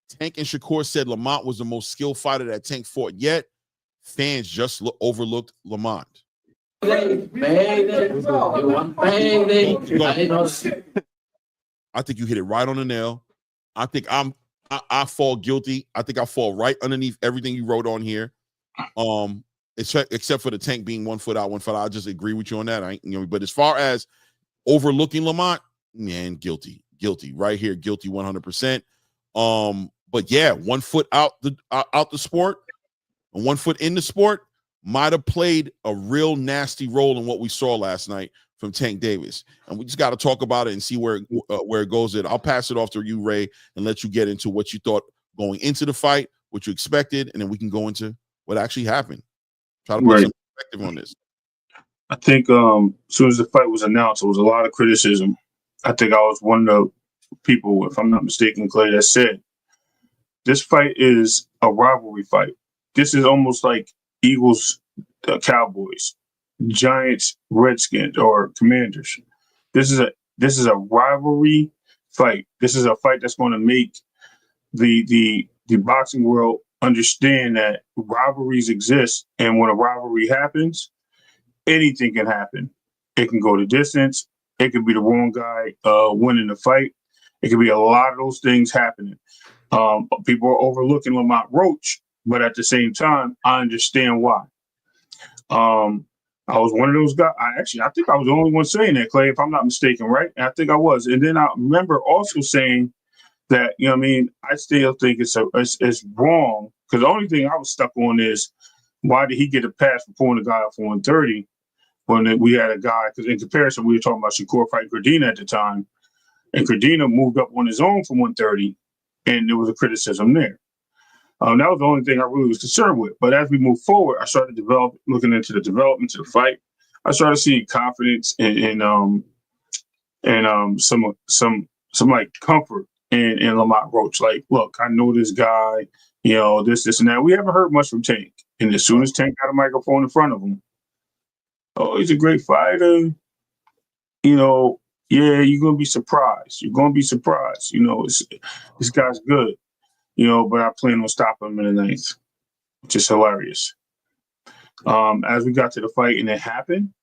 Tank and Shakur said Lamont was the most skilled fighter that Tank fought yet. Fans just overlooked Lamont. I think you hit it right on the nail. I think I fall guilty. I think I fall right underneath everything you wrote on here. Except for the Tank being 1 foot out, 1 foot out. I just agree with you on that. But as far as overlooking Lamont, man, guilty right here, guilty 100%. But yeah, 1 foot out the sport and 1 foot in the sport might have played a real nasty role in what we saw last night from Tank Davis. And we just got to talk about it and see where it goes. I'll pass it off to you, Ray, and let you get into what you thought going into the fight, what you expected, and then we can go into what actually happened. Try to put some perspective on this. I think as soon as the fight was announced, there was a lot of criticism. I think I was one of the people, if I'm not mistaken, Clay, that said, this fight is a rivalry fight. This is almost like Eagles, Cowboys, Giants, Redskins, or Commanders. This is a rivalry fight. This is a fight that's going to make the boxing world understand that rivalries exist, and when a rivalry happens, anything can happen. It can go the distance. It could be the wrong guy winning the fight. It could be a lot of those things happening. People are overlooking Lamont Roach, but at the same time, I understand why. I was one of those guys. I think I was the only one saying that, Clay, if I'm not mistaken, right? And I think I was. And then I remember also saying that, I still think it's wrong, because the only thing I was stuck on is, why did he get a pass for pulling the guy up for 130 when we had a guy? Because in comparison, we were talking about Shakur fighting Cardina at the time, and Cardina moved up on his own for 130, and there was a criticism there. That was the only thing I really was concerned with. But as we move forward, I started looking into the development of the fight. I started seeing confidence and some like comfort in Lamont Roach. Like, look, I know this guy, this and that. We haven't heard much from Tank. And as soon as Tank got a microphone in front of him, oh, he's a great fighter. Yeah, you're going to be surprised. You're going to be surprised. This guy's good. But I plan on stopping him in the 9th, which is hilarious. As we got to the fight and it happened,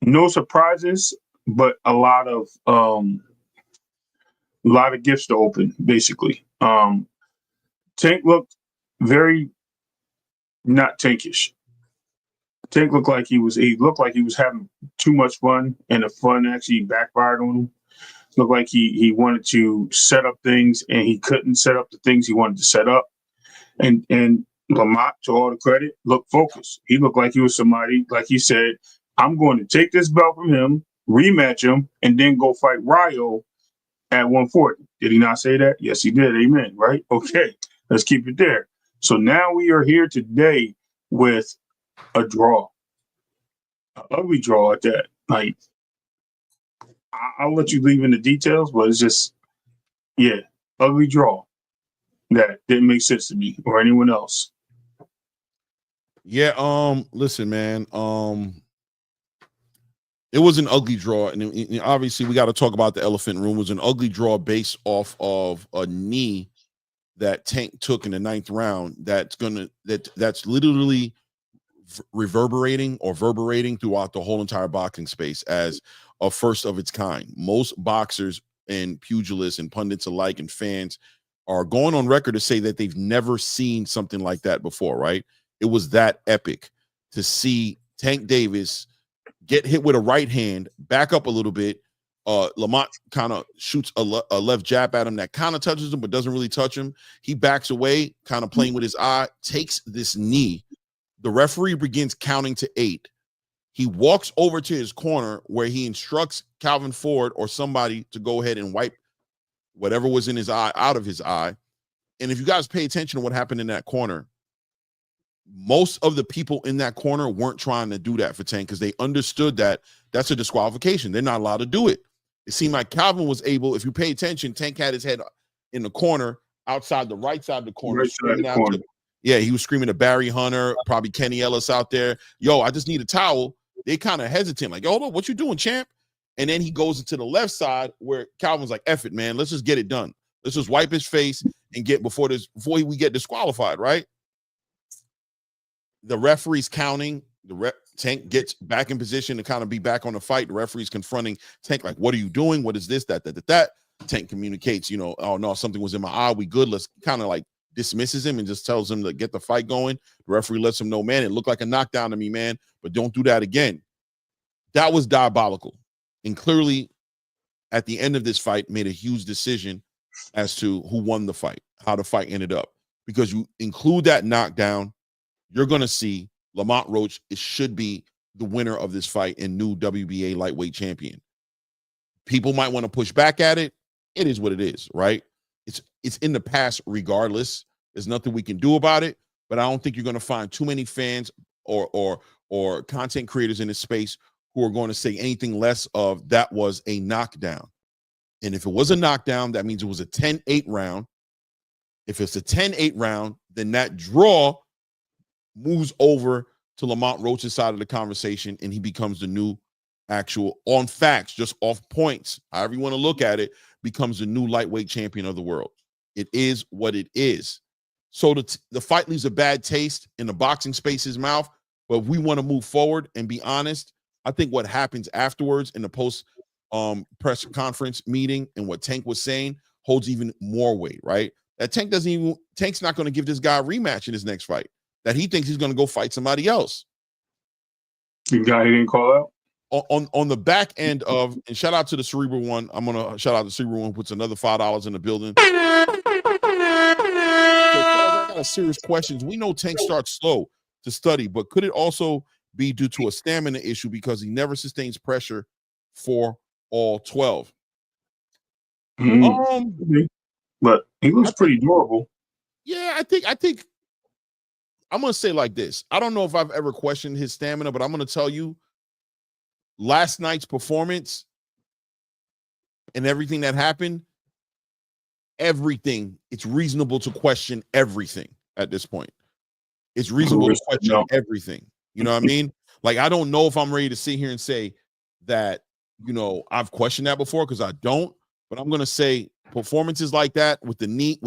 no surprises, but a lot of gifts to open, basically. Tank looked very not Tankish. Tank looked like he was having too much fun, and the fun actually backfired on him. Looked like he wanted to set up things, and he couldn't set up the things he wanted to set up. And Lamont, to all the credit, looked focused. He looked like he was somebody, like he said, I'm going to take this belt from him, rematch him, and then go fight Ryo at 140. Did he not say that? Yes, he did. Amen. Right? Okay. Let's keep it there. So now we are here today with a draw, an ugly draw at that. Like, I'll let you leave in the details, but it's just, ugly draw that didn't make sense to me or anyone else. Yeah, listen, man. It was an ugly draw, and obviously we got to talk about the elephant room. It was an ugly draw based off of a knee that Tank took in the 9th round. That's literally reverberating throughout the whole entire boxing space as a first of its kind. Most boxers and pugilists and pundits alike and fans are going on record to say that they've never seen something like that before, right? It was that epic to see Tank Davis get hit with a right hand, back up a little bit. Lamont kind of shoots a left jab at him that kind of touches him but doesn't really touch him. He backs away, kind of playing with his eye, takes this knee. The referee begins counting to 8. He walks over to his corner where he instructs Calvin Ford or somebody to go ahead and wipe whatever was in his eye out of his eye. And if you guys pay attention to what happened in that corner, most of the people in that corner weren't trying to do that for Tank because they understood that that's a disqualification. They're not allowed to do it. It seemed like Calvin was able, if you pay attention, Tank had his head in the corner, outside the right side of the corner. Yeah, he was screaming to Barry Hunter, probably Kenny Ellis out there. Yo, I just need a towel. They kind of hesitant, like, yo, hold on, what you doing, champ? And then he goes into the left side where Calvin's like, F it, man. Let's just get it done. Let's just wipe his face and get before we get disqualified, right? The referee's counting. Tank gets back in position to kind of be back on the fight. The referee's confronting Tank, like, what are you doing? What is this? That. Tank communicates, oh no, something was in my eye. We good. Let's kind of like dismisses him and just tells him to get the fight going. The referee lets him know, man, it looked like a knockdown to me, man, but don't do that again. That was diabolical. And clearly, at the end of this fight, made a huge decision as to who won the fight, how the fight ended up. Because you include that knockdown, you're going to see Lamont Roach should be the winner of this fight and new WBA lightweight champion. People might want to push back at it. It is what it is, right? It's in the past regardless. There's nothing we can do about it, but I don't think you're going to find too many fans or content creators in this space who are going to say anything less of that was a knockdown. And if it was a knockdown, that means it was a 10-8 round. If it's a 10-8 round, then that draw moves over to Lamont Roach's side of the conversation, and he becomes the new actual, on facts, just off points, however you want to look at it, becomes the new lightweight champion of the world. It is what it is. So the fight leaves a bad taste in the boxing space's mouth, but if we want to move forward and be honest, I think what happens afterwards in the post press conference meeting and what Tank was saying holds even more weight, right? That Tank's not going to give this guy a rematch in his next fight. That he thinks he's going to go fight somebody else. The guy he didn't call out? On the back end of, and shout out to the Cerebral One. I'm going to shout out the Cerebral One, puts another $5 in the building. So, I got a serious questions. We know Tank starts slow to study, but could it also be due to a stamina issue because he never sustains pressure for all 12? But he looks pretty durable. Yeah, I think I'm going to say like this. I don't know if I've ever questioned his stamina, but I'm going to tell you, last night's performance and everything that happened, it's reasonable to question everything at this point. It's reasonable to question everything. You know what I mean? Like, I don't know if I'm ready to sit here and say that, I've questioned that before, because I don't, but I'm going to say performances like that with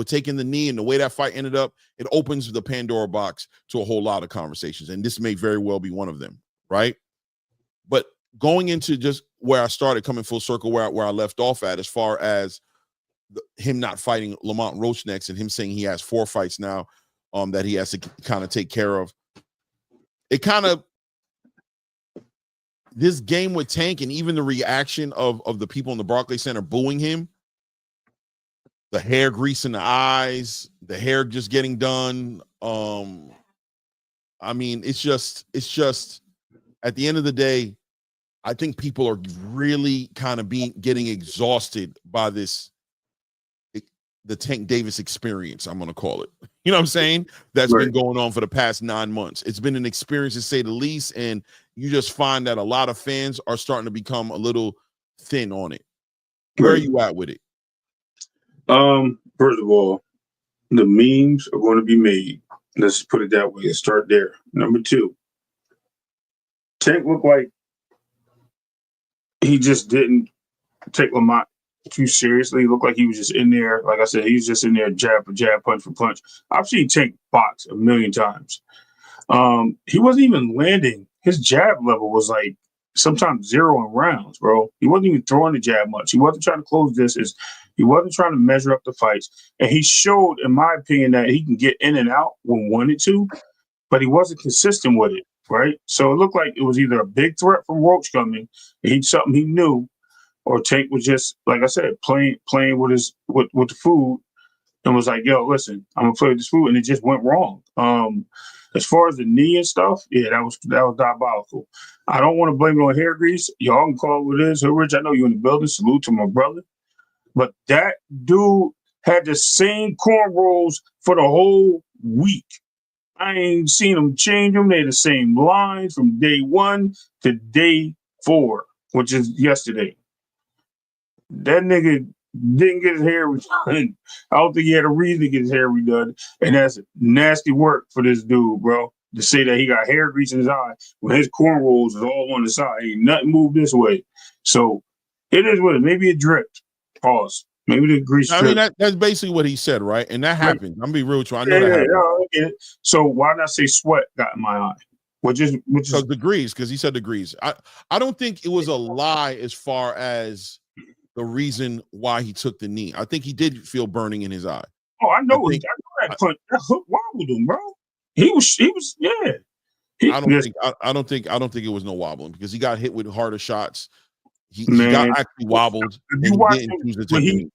taking the knee and the way that fight ended up, it opens the Pandora box to a whole lot of conversations. And this may very well be one of them, right? But going into just where I started, coming full circle where I left off at, as far as him not fighting Lamont Roach next and him saying he has 4 fights now that he has to kind of take care of. It kind of, this game with Tank and even the reaction of the people in the Barclays Center booing him, the hair grease in the eyes, the hair just getting done. I mean, it's just at the end of the day, I think people are really kind of getting exhausted by the Tank Davis experience, I'm going to call it. You know what I'm saying? That's been going on for the past 9 months. It's been an experience, to say the least, and you just find that a lot of fans are starting to become a little thin on it. Where are you at with it? First of all, the memes are going to be made. Let's put it that way and start there. Number 2, Tank looked like he just didn't take Lamont too seriously. He looked like he was just in there. Like I said, he was just in there jab for jab, punch for punch. I've seen Tank box a million times. He wasn't even landing. His jab level was like sometimes 0 in rounds, bro. He wasn't even throwing the jab much. He wasn't trying to close distance. He wasn't trying to measure up the fights. And he showed, in my opinion, that he can get in and out when wanted to, but he wasn't consistent with it, right? So it looked like it was either a big threat from Roach coming, something he knew, or Tank was just, like I said, playing with the food and was like, yo, listen, I'm going to play with this food. And it just went wrong. As far as the knee and stuff, yeah, that was diabolical. I don't want to blame it on hair grease. Y'all can call it what it is. Rich, I know you're in the building. Salute to my brother. But that dude had the same cornrows for the whole week. I ain't seen him change them. They're the same lines from day 1 to day 4, which is yesterday. That nigga didn't get his hair redone. I don't think he had a reason to get his hair redone. And that's nasty work for this dude, bro. To say that he got hair grease in his eye when his cornrows is all on the side. Ain't nothing moved this way. So it is what it is. Maybe it dripped. Pause. Maybe the grease I mean, dripped. that's basically what he said, right? And that happened. I'm gonna be real with you. I know Yeah, that yeah, happened. yeah, I get it. So why not say sweat got in my eye? Which is Because degrees, because he said degrees. I don't think it was a lie as far as the reason why he took the knee. I think he did feel burning in his eye. oh, I know, I think, that punch, that hook wobbled him, bro. He was, yeah. I don't think it was no wobbling because he got hit with harder shots. He Man, got actually wobbled if and you he watch didn't him, choose to take the knee.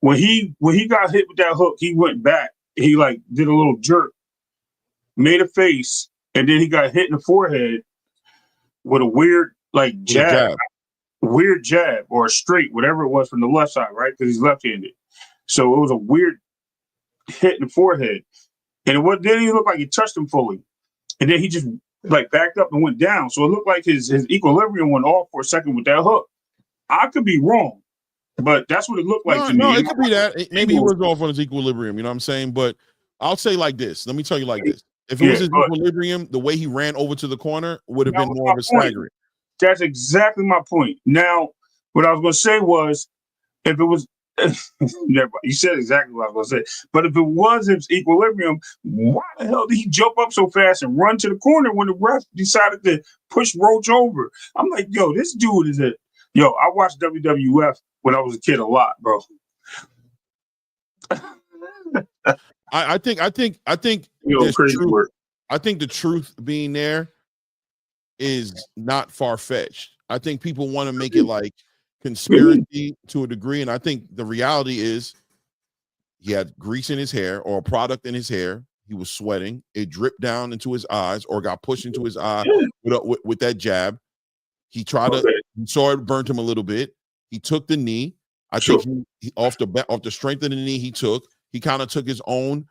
when he got hit with that hook, he went back. He like did a little jerk, made a face, and then he got hit in the forehead with a weird like jab, weird jab or a straight, whatever it was from the left side, right? Because he's left-handed. So it was a weird hit in the forehead, and then he looked like he touched him fully, and then he just like backed up and went down. So it looked like his equilibrium went off for a second with that hook. I could be wrong, but that's what it looked like to me. No, it could be that. Maybe he was off on his equilibrium, you know what I'm saying? But I'll say like this. Let me tell you like this. If it was his equilibrium, the way he ran over to the corner would have been more of a staggering. That's exactly my point. Now, what I was going to say was, if it was, never mind, you said exactly what I was going to say. But if it was his equilibrium, why the hell did he jump up so fast and run to the corner when the ref decided to push Roach over? I'm like, yo, this dude is yo, I watched WWF when I was a kid a lot, bro. I think crazy truth, work. I think the truth being there is not far-fetched. I think people want to make it like conspiracy to a degree, and I think the reality is he had grease in his hair or a product in his hair. He was sweating. It dripped down into his eyes or got pushed into his eye with that jab. He tried he saw it burnt him a little bit. He took the knee. I think he off the strength of the knee he took, he kind of took his own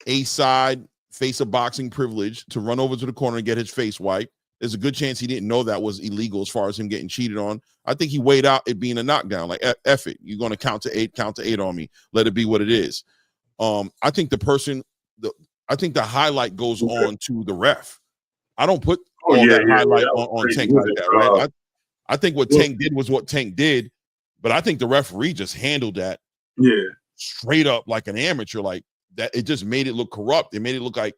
A-side face of boxing privilege to run over to the corner and get his face wiped. There's a good chance he didn't know that was illegal as far as him getting cheated on. I think he weighed out it being a knockdown. Like, F it. You're going to count to eight on me. Let it be what it is. I think I think the highlight goes on to the ref. I don't put that highlight on Tank like that, right? I think what Tank did was what Tank did, but I think the referee just handled that straight up like an amateur, like that. It just made it look corrupt. It made it look like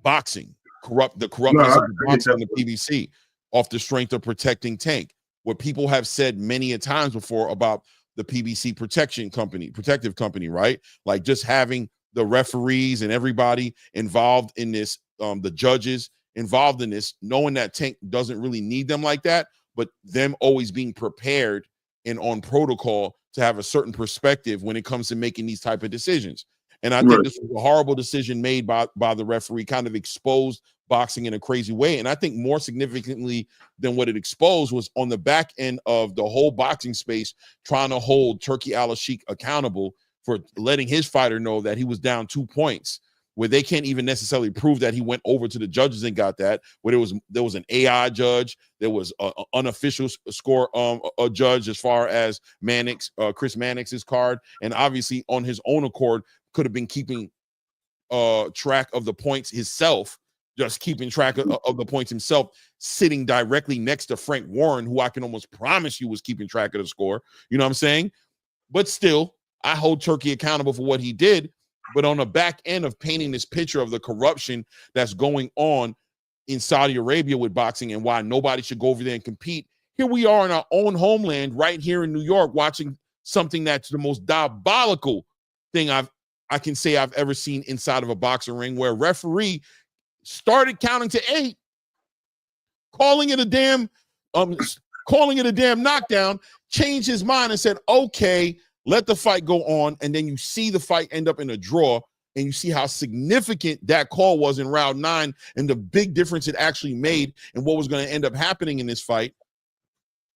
boxing, the corruptness of the boxing on the PBC off the strength of protecting Tank. What people have said many a times before about the PBC protective company, right? Like just having the referees and everybody involved in this, the judges involved in this, knowing that Tank doesn't really need them like that, but them always being prepared and on protocol to have a certain perspective when it comes to making these type of decisions. And I think this was a horrible decision made by the referee, kind of exposed boxing in a crazy way. And I think more significantly than what it exposed was on the back end of the whole boxing space, trying to hold Turki Al-Sheikh accountable for letting his fighter know that he was down 2 points, where they can't even necessarily prove that he went over to the judges and got that, where there was an AI judge, there was an unofficial score a judge as far as Chris Mannix's card, and obviously on his own accord could have been keeping track of the points himself, just keeping track of the points himself, sitting directly next to Frank Warren, who I can almost promise you was keeping track of the score. You know what I'm saying? But still, I hold Turki accountable for what he did. But on the back end of painting this picture of the corruption that's going on in Saudi Arabia with boxing and why nobody should go over there and compete, here we are in our own homeland right here in New York watching something that's the most diabolical thing I can say I've ever seen inside of a boxing ring, where a referee started counting to 8, calling it a damn knockdown, changed his mind and said, okay, let the fight go on. And then you see the fight end up in a draw, and you see how significant that call was in round 9 and the big difference it actually made and what was going to end up happening in this fight.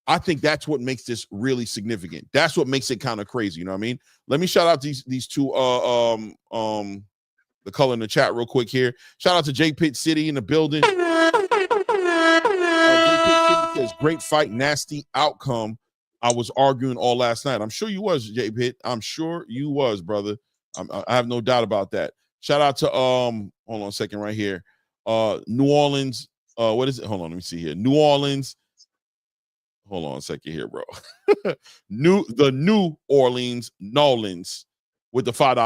I think that's what makes this really significant. That's what makes it kind of crazy. You know what I mean? Let me shout out these two the color in the chat real quick here. Shout out to J Pitt City in the building. J Pitt City says great fight, nasty outcome. I was arguing all last night. I'm sure you was, J Pitt. I'm sure you was, brother. I have no doubt about that. Shout out to hold on a second right here. New Orleans. What is it? Hold on, let me see here. New Orleans. Hold on a second here, bro. the New Orleans Nolans with the $5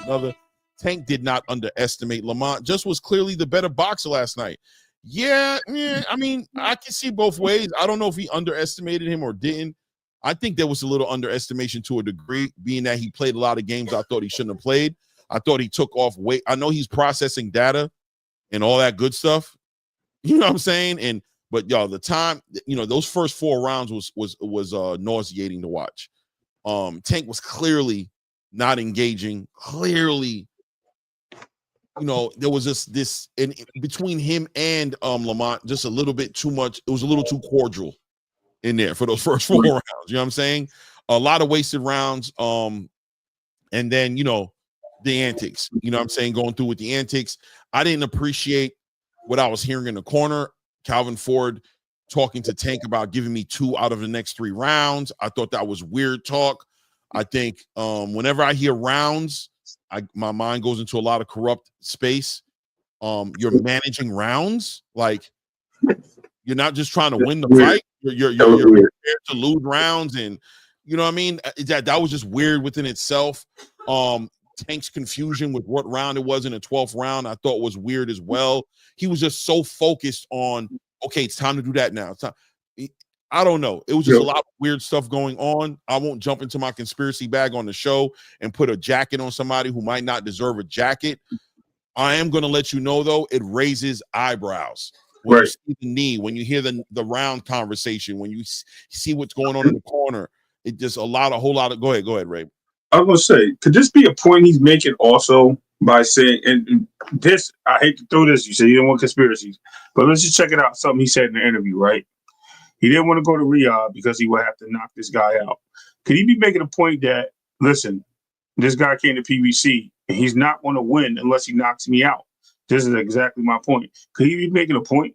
another. Tank did not underestimate Lamont. Just was clearly the better boxer last night. Yeah. I mean, I can see both ways. I don't know if he underestimated him or didn't. I think there was a little underestimation to a degree, being that he played a lot of games I thought he shouldn't have played. I thought he took off weight. I know he's processing data and all that good stuff. You know what I'm saying? But y'all, the time, those first 4 rounds was nauseating to watch. Tank was clearly not engaging. Clearly, there was just this in between him and Lamont, just a little bit too much. It was a little too cordial in there for those first 4 rounds. You know what I'm saying? A lot of wasted rounds. And then, the antics, you know what I'm saying? Going through with the antics. I didn't appreciate what I was hearing in the corner. Calvin Ford talking to Tank about giving me 2 out of the next 3 rounds. I thought that was weird talk. I think whenever I hear rounds, my mind goes into a lot of corrupt space. You're managing rounds. Like, you're not just trying to win the fight. You're prepared to lose rounds. And you know what I mean? That was just weird within itself. Tank's confusion with what round it was in the 12th round, I thought was weird as well. He was just so focused on, okay, it's time to do that now. I don't know. It was just a lot of weird stuff going on. I won't jump into my conspiracy bag on the show and put a jacket on somebody who might not deserve a jacket. I am going to let you know, though, it raises eyebrows. When you see the knee, when you hear the round conversation, when you see what's going on in the corner, it just go ahead, Ray. I was going to say, could this be a point he's making also by saying, and this, I hate to throw this, you say you don't want conspiracies, but let's just check it out. Something he said in the interview, right? He didn't want to go to Riyadh because he would have to knock this guy out. Could he be making a point that, listen, this guy came to PBC and he's not going to win unless he knocks me out? This is exactly my point. Could he be making a point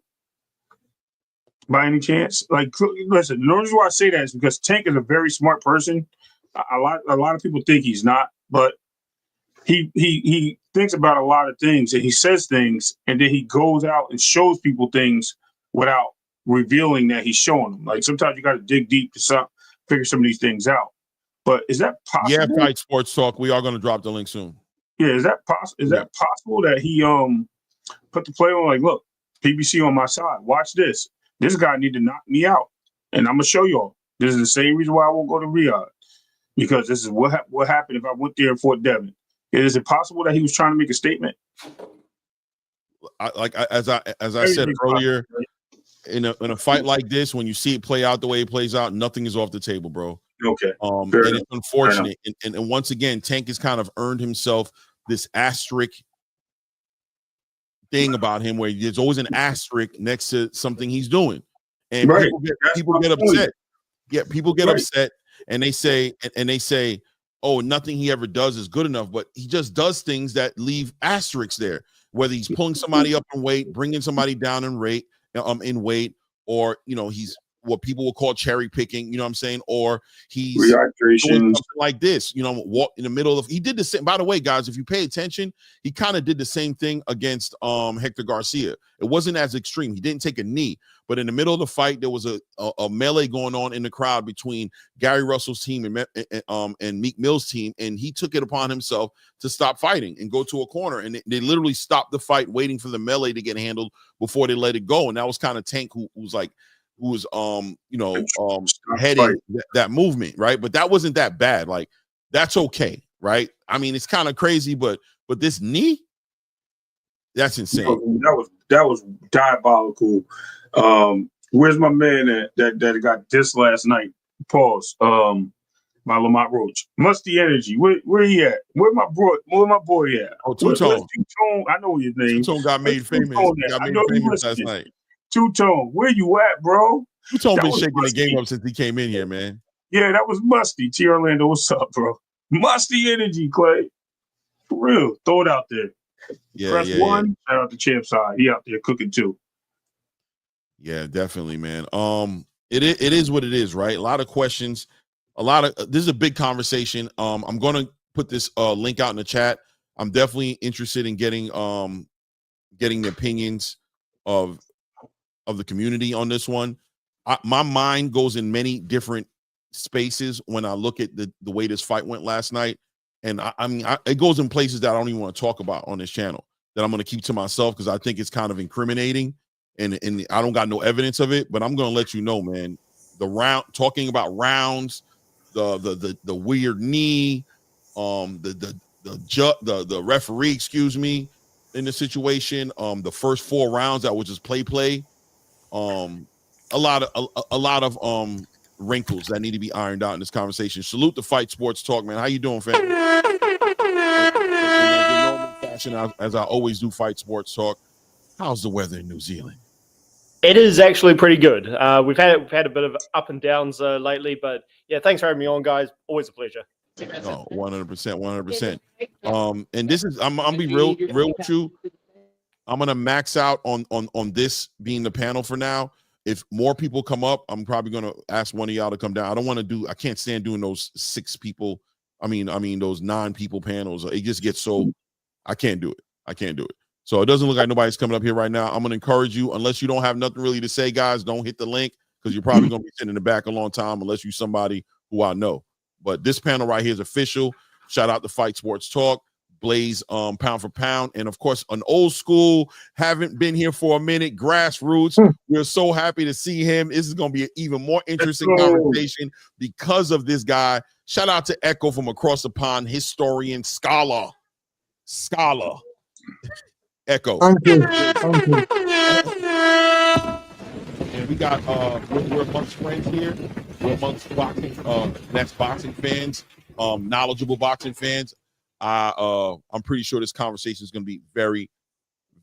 by any chance? Like, listen, the reason why I say that is because Tank is a very smart person. A lot of people think he's not, but he thinks about a lot of things and he says things and then he goes out and shows people things without revealing that he's showing them. Like, sometimes you got to dig deep to figure some of these things out. But is that possible? Yeah, Fight Sports Talk. We are going to drop the link soon. Yeah, is that possible? Is that possible that he put the play on, like, look, PBC on my side. Watch this. This guy need to knock me out, and I'm gonna show y'all. This is the same reason why I won't go to Riyadh, because this is what happened if I went there in Fort Devon. Is it possible that he was trying to make a statement? As I said earlier, in a fight like this, when you see it play out the way it plays out, nothing is off the table, bro. Okay. And it's unfortunate. And once again, Tank has kind of earned himself this asterisk thing about him, where there's always an asterisk next to something he's doing, and people get upset. Yeah, people get upset, and they say, "Oh, nothing he ever does is good enough." But he just does things that leave asterisks there. Whether he's pulling somebody up in weight, bringing somebody down in weight, or he's what people will call cherry picking, you know what I'm saying? Or he's doing something like this, walk in the middle of. He did the same. By the way, guys, if you pay attention, he kind of did the same thing against Hector Garcia. It wasn't as extreme. He didn't take a knee, but in the middle of the fight, there was a melee going on in the crowd between Gary Russell's team and Meek Mill's team, and he took it upon himself to stop fighting and go to a corner, and they literally stopped the fight, waiting for the melee to get handled before they let it go. And that was kind of Tank, who was heading that movement, right? But that wasn't that bad. Like, that's okay, right? I mean, it's kind of crazy, but this knee, that's insane. That was diabolical. Where's my man that got dissed last night? Pause. By Lamont Roach. Musty Energy. Where he at? Where my boy at? Oh, Two-Tone. I know his name. Two-Tone got made famous. Got made famous last night. Two-Tone, where you at, bro? Two-Tone been shaking the game up since he came in here, man. Yeah, that was Musty. T. Orlando, what's up, bro? Musty Energy, Clay. For real. Throw it out there. Press one. Shout out to Champ Side. He out there cooking too. Yeah, definitely, man. It is what it is, right? A lot of questions, this is a big conversation. I'm gonna put this link out in the chat. I'm definitely interested in getting the opinions of the community on this one. My mind goes in many different spaces when I look at the way this fight went last night, and it goes in places that I don't even want to talk about on this channel, that I'm going to keep to myself because I think it's kind of incriminating, and I don't got no evidence of it. But I'm going to let you know, man. Talking about rounds, the weird knee, the referee, excuse me, in the situation, the first 4 rounds that was just play. A lot of wrinkles that need to be ironed out in this conversation. Salute the Fight Sports Talk, man. How you doing, fam? In normal fashion, as I always do, Fight Sports Talk. How's the weather in New Zealand? It is actually pretty good. We've had a bit of up and downs lately, but yeah, thanks for having me on, guys. Always a pleasure. No, 100%. And this is I'm be real with you. I'm gonna max out on this being the panel for now. If more people come up, I'm probably gonna ask one of y'all to come down. I can't stand doing those 6 people. I mean those 9 people panels. It just gets so I can't do it. So it doesn't look like nobody's coming up here right now. I'm gonna encourage you, unless you don't have nothing really to say, guys, don't hit the link because you're probably gonna be sitting in the back a long time unless you're somebody who I know. But this panel right here is official. Shout out to Fight Sports Talk. Blaze pound for pound, and of course an old school, haven't been here for a minute, Grassroots. We're so happy to see him. This is going to be an even more interesting conversation because of this guy. Shout out to Echo from across the pond, historian, scholar Echo. Thank you. And we got we're amongst friends here. We're amongst boxing that's boxing fans, knowledgeable boxing fans. I'm pretty sure this conversation is going to be very,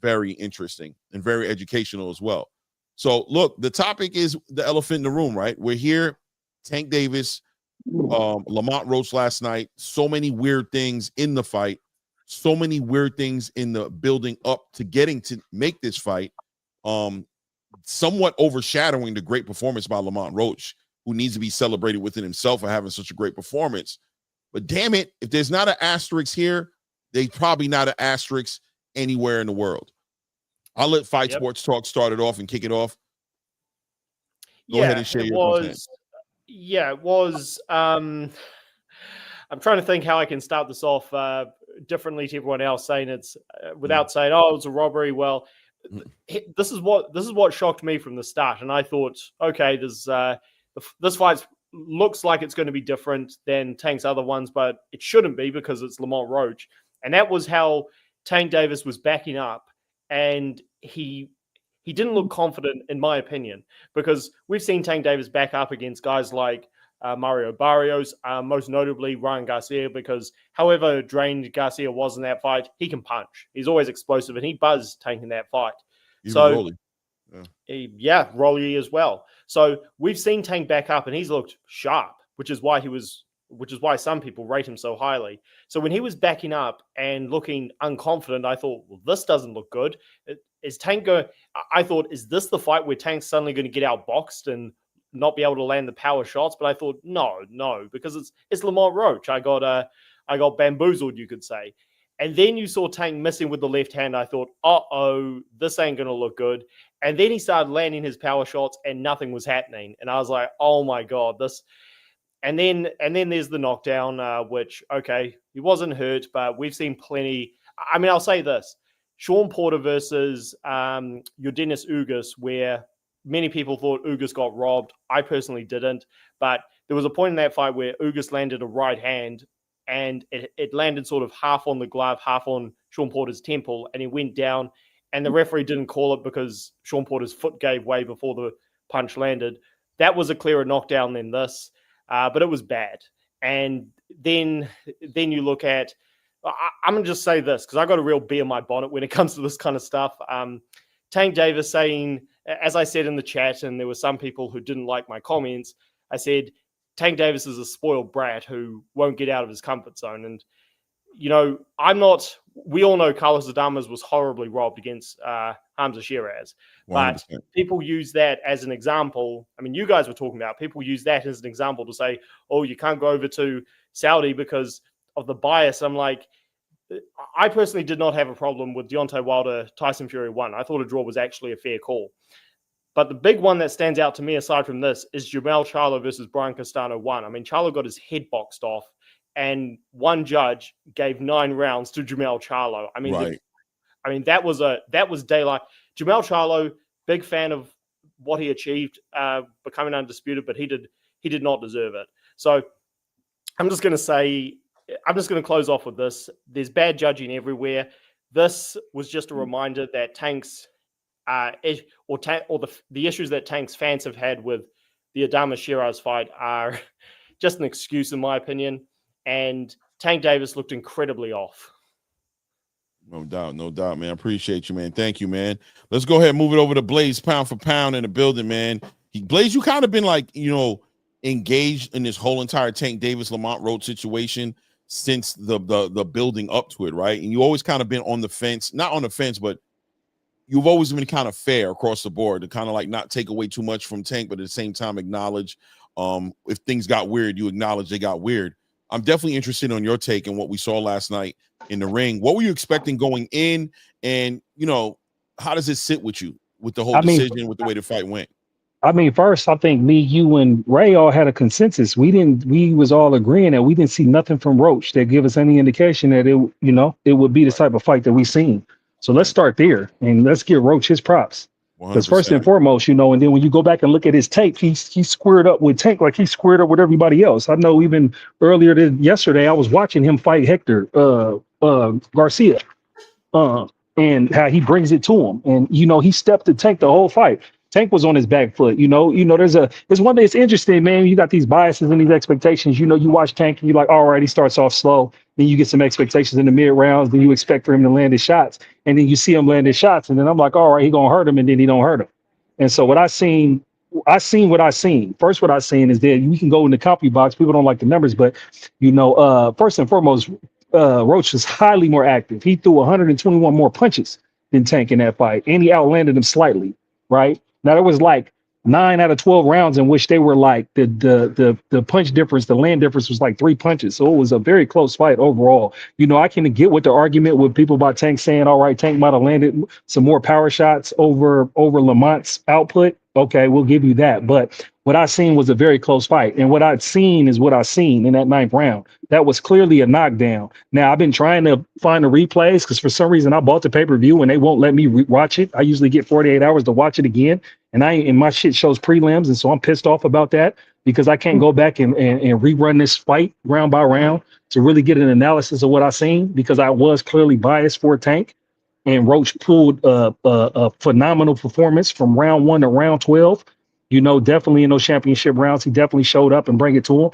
very interesting and very educational as well. So, look, the topic is the elephant in the room, right? We're here. Tank Davis, Lamont Roach last night. So many weird things in the fight. So many weird things in the building up to getting to make this fight. Somewhat overshadowing the great performance by Lamont Roach, who needs to be celebrated within himself for having such a great performance. But damn it, if there's not an asterisk here, there's probably not an asterisk anywhere in the world. I'll let Fight Sports Talk start it off and kick it off. Go ahead and share your content. Yeah, it was. I'm trying to think how I can start this off differently to everyone else, saying it's without saying, "Oh, it was a robbery." Well, this is what shocked me from the start, and I thought, okay, this fight looks like it's going to be different than Tank's other ones, but it shouldn't be because it's Lamont Roach. And that was how Tank Davis was backing up, and he didn't look confident, in my opinion, because we've seen Tank Davis back up against guys like Mario Barrios, most notably Ryan Garcia, because however drained Garcia was in that fight, he can punch. He's always explosive, and he buzzed Tank in that fight. Rolly. Rolly as well. So we've seen Tank back up, and he's looked sharp, which is why some people rate him so highly. So when he was backing up and looking unconfident, I thought, well, this doesn't look good. I thought, is this the fight where Tank's suddenly going to get outboxed and not be able to land the power shots? But I thought, no, because it's Lamont Roach. I got bamboozled, you could say. And then you saw Tank missing with the left hand. I thought, this ain't going to look good. And then he started landing his power shots and nothing was happening. And I was like, oh my God, this. And then there's the knockdown, which, okay, he wasn't hurt, but we've seen plenty. I mean, I'll say this. Sean Porter versus Yordenis Ugas, where many people thought Ugas got robbed. I personally didn't. But there was a point in that fight where Ugas landed a right hand, and it landed sort of half on the glove, half on Sean Porter's temple, and he went down, and the referee didn't call it because Sean Porter's foot gave way before the punch landed. That was a clearer knockdown than this, but it was bad. And then you look at, I'm going to just say this, because I got a real bee in my bonnet when it comes to this kind of stuff. Tank Davis saying, as I said in the chat, and there were some people who didn't like my comments, I said, Tank Davis is a spoiled brat who won't get out of his comfort zone. And, I'm not we all know Carlos Adames was horribly robbed against Hamza Shiraz. 100%. But people use that as an example. I mean, you guys were talking about people use that as an example to say, oh, you can't go over to Saudi because of the bias. I'm like, I personally did not have a problem with Deontay Wilder, Tyson Fury 1. I thought a draw was actually a fair call. But the big one that stands out to me aside from this is Jermell Charlo versus Brian Castano 1. I mean, Charlo got his head boxed off, and one judge gave 9 rounds to Jermell Charlo. I mean, right. that was daylight. Jermell Charlo, big fan of what he achieved, becoming undisputed, but he did not deserve it. So I'm just going to close off with this. There's bad judging everywhere. This was just a reminder that Tank's the issues that Tank's fans have had with the Adames Shiraz fight are just an excuse, in my opinion. And Tank Davis looked incredibly off. No doubt, man. I appreciate you, man. Thank you, man. Let's go ahead and move it over to Blaze, pound for pound in the building, man. Blaze, you kind of been like, engaged in this whole entire Tank Davis Lamont Roach situation since the building up to it, right? And you always kind of been on the fence, not on the fence, but you've always been kind of fair across the board to kind of like not take away too much from Tank, but at the same time acknowledge if things got weird, you acknowledge they got weird. I'm definitely interested on your take and what we saw last night in the ring. What were you expecting going in? And, how does it sit with you with the whole decision, with the way the fight went? I mean, first, I think me, you, and Ray all had a consensus. We was all agreeing that we didn't see nothing from Roach that give us any indication that it would be the type of fight that we seen. So let's start there and let's give Roach his props. Because first and foremost, and then when you go back and look at his tape, he squared up with Tank like he squared up with everybody else. I know even earlier yesterday, I was watching him fight Hector Garcia, and how he brings it to him. And, he stepped to Tank the whole fight. Tank was on his back foot. There's one thing that's interesting, man. You got these biases and these expectations. You watch Tank and you're like, all right, he starts off slow. Then you get some expectations in the mid rounds. Then you expect for him to land his shots. And then you see him land his shots. And then I'm like, all right, he going to hurt him. And then he don't hurt him. And so what I seen what I seen. First, what I seen is that we can go in the copy box. People don't like the numbers, but, first and foremost, Roach is highly more active. He threw 121 more punches than Tank in that fight. And he outlanded him slightly, right? Now, there was like 9 out of 12 rounds in which they were like the punch difference, the land difference was like 3 punches. So it was a very close fight overall. I can get with the argument with people about Tank saying, all right, Tank might have landed some more power shots over Lamont's output. Okay, we'll give you that. But what I seen was a very close fight. And what I'd seen is what I seen in that 9th round. That was clearly a knockdown. Now, I've been trying to find the replays because for some reason I bought the pay-per-view and they won't let me watch it. I usually get 48 hours to watch it again. And my shit shows prelims. And so I'm pissed off about that because I can't go back and rerun this fight round by round to really get an analysis of what I seen because I was clearly biased for Tank. And Roach pulled a phenomenal performance from round 1 to round 12. Definitely in those championship rounds, he definitely showed up and bring it to him.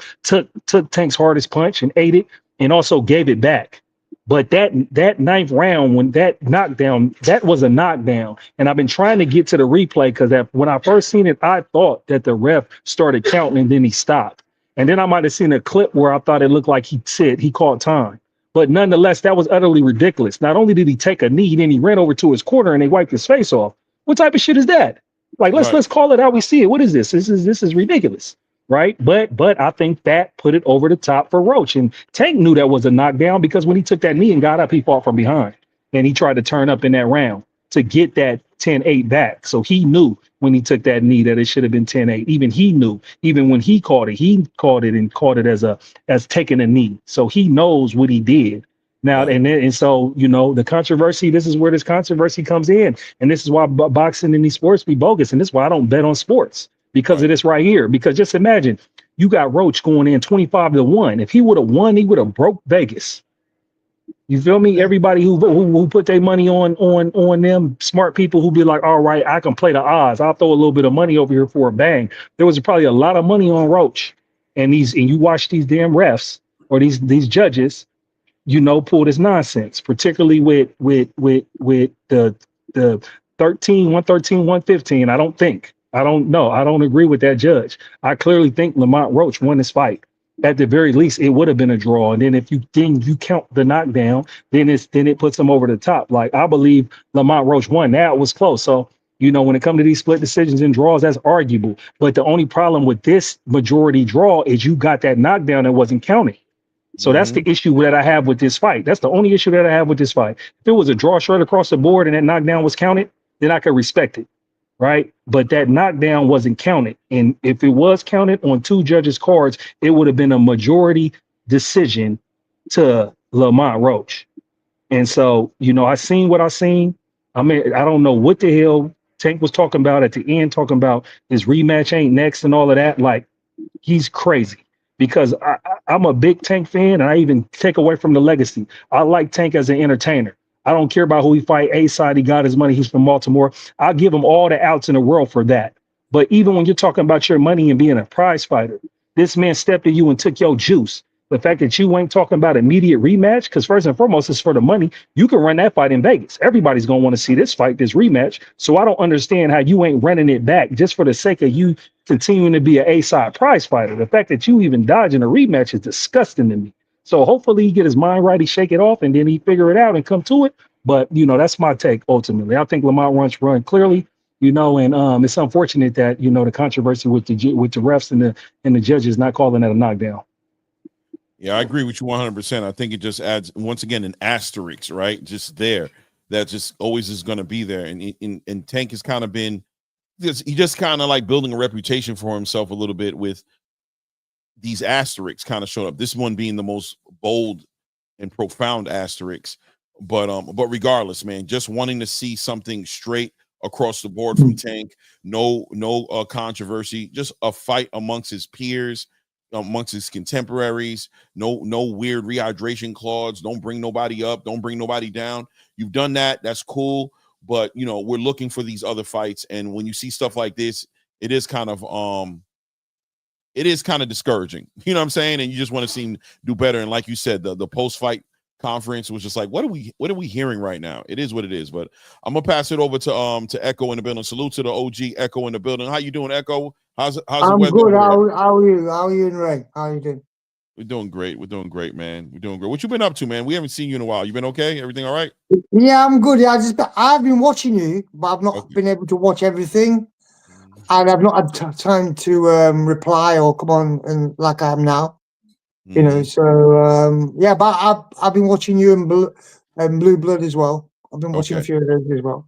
Took Tank's hardest punch and ate it, and also gave it back. But that 9th round, when that knockdown, that was a knockdown. And I've been trying to get to the replay because when I first seen it, I thought that the ref started counting and then he stopped. And then I might have seen a clip where I thought it looked like he said he called time. But nonetheless, that was utterly ridiculous. Not only did he take a knee, then he ran over to his corner and they wiped his face off. What type of shit is that? Like, let's call it how we see it. What is this? This is ridiculous, right? But I think that put it over the top for Roach. And Tank knew that was a knockdown because when he took that knee and got up, he fought from behind. And he tried to turn up in that round to get that 10-8 back. So he knew when he took that knee that it should have been 10-8. Even he knew, even when he caught it as taking a knee. So he knows what he did. Now, and so, the controversy, this is where this controversy comes in. And this is why boxing and these sports be bogus. And this is why I don't bet on sports because of this right here. Because just imagine you got Roach going in 25-1. If he would have won, he would have broke Vegas. You feel me? Everybody who put their money on them, smart people who be like, all right, I can play the odds. I'll throw a little bit of money over here for a bang. There was probably a lot of money on Roach. And you watch these damn refs or these judges, pull this nonsense, particularly with the 113, 115. I don't know. I don't agree with that judge. I clearly think Lamont Roach won this fight. At the very least, it would have been a draw. And then if you count the knockdown, then it puts him over the top. Like I believe Lamont Roach won. Now it was close. So when it comes to these split decisions and draws, that's arguable. But the only problem with this majority draw is you got that knockdown that wasn't counted. So that's the issue that I have with this fight. That's the only issue that I have with this fight. If it was a draw straight across the board and that knockdown was counted, then I could respect it. Right. But that knockdown wasn't counted. And if it was counted on two judges' cards, it would have been a majority decision to Lamont Roach. And so, I seen what I seen. I mean, I don't know what the hell Tank was talking about at the end, talking about his rematch ain't next and all of that. Like, he's crazy. Because I'm a big Tank fan, and I even take away from the legacy. I like Tank as an entertainer. I don't care about who he fight. A-side, he got his money. He's from Baltimore. I'll give him all the outs in the world for that. But even when you're talking about your money and being a prize fighter, this man stepped to you and took your juice. The fact that you ain't talking about immediate rematch, because first and foremost, it's for the money. You can run that fight in Vegas. Everybody's going to want to see this fight, this rematch. So I don't understand how you ain't running it back just for the sake of you continuing to be an A-side prize fighter. The fact that you even dodging a rematch is disgusting to me. So hopefully he get his mind right, he shake it off, and then he figure it out and come to it. But, that's my take ultimately. I think Lamont Roach run clearly, and it's unfortunate that, the controversy with the refs and the judges not calling that a knockdown. Yeah, I agree with you 100%. I think it just adds, once again, an asterisk, right? Just there. That just always is going to be there. And Tank has kind of been, he just kind of like building a reputation for himself a little bit with these asterisks kind of showing up. This one being the most bold and profound asterisk. But regardless, man, just wanting to see something straight across the board from Tank. No controversy, just a fight amongst his peers, amongst his contemporaries. No weird rehydration clause. Don't bring nobody up. Don't bring nobody down. You've done that. That's cool. But we're looking for these other fights. And when you see stuff like this, it is kind of discouraging. You know what I'm saying? And you just want to see him do better. And like you said, the post-fight conference was just like, what are we hearing right now? It is what it is. But I'm gonna pass it over to Echo in the building. Salute to the OG Echo in the building. How you doing, Echo? How's I'm the weather? good. How are you? How are you and Ray? How are you doing? We're doing great, man. We're doing great. What you been up to, man? We haven't seen you in a while. You been okay? Everything all right? Yeah, I'm good. Yeah, I've been watching you, but I've not been able to watch everything, and I've not had time to reply or come on and like I am now. So yeah, but I've been watching you and Blue Blood as well. I've been watching a few of those as well.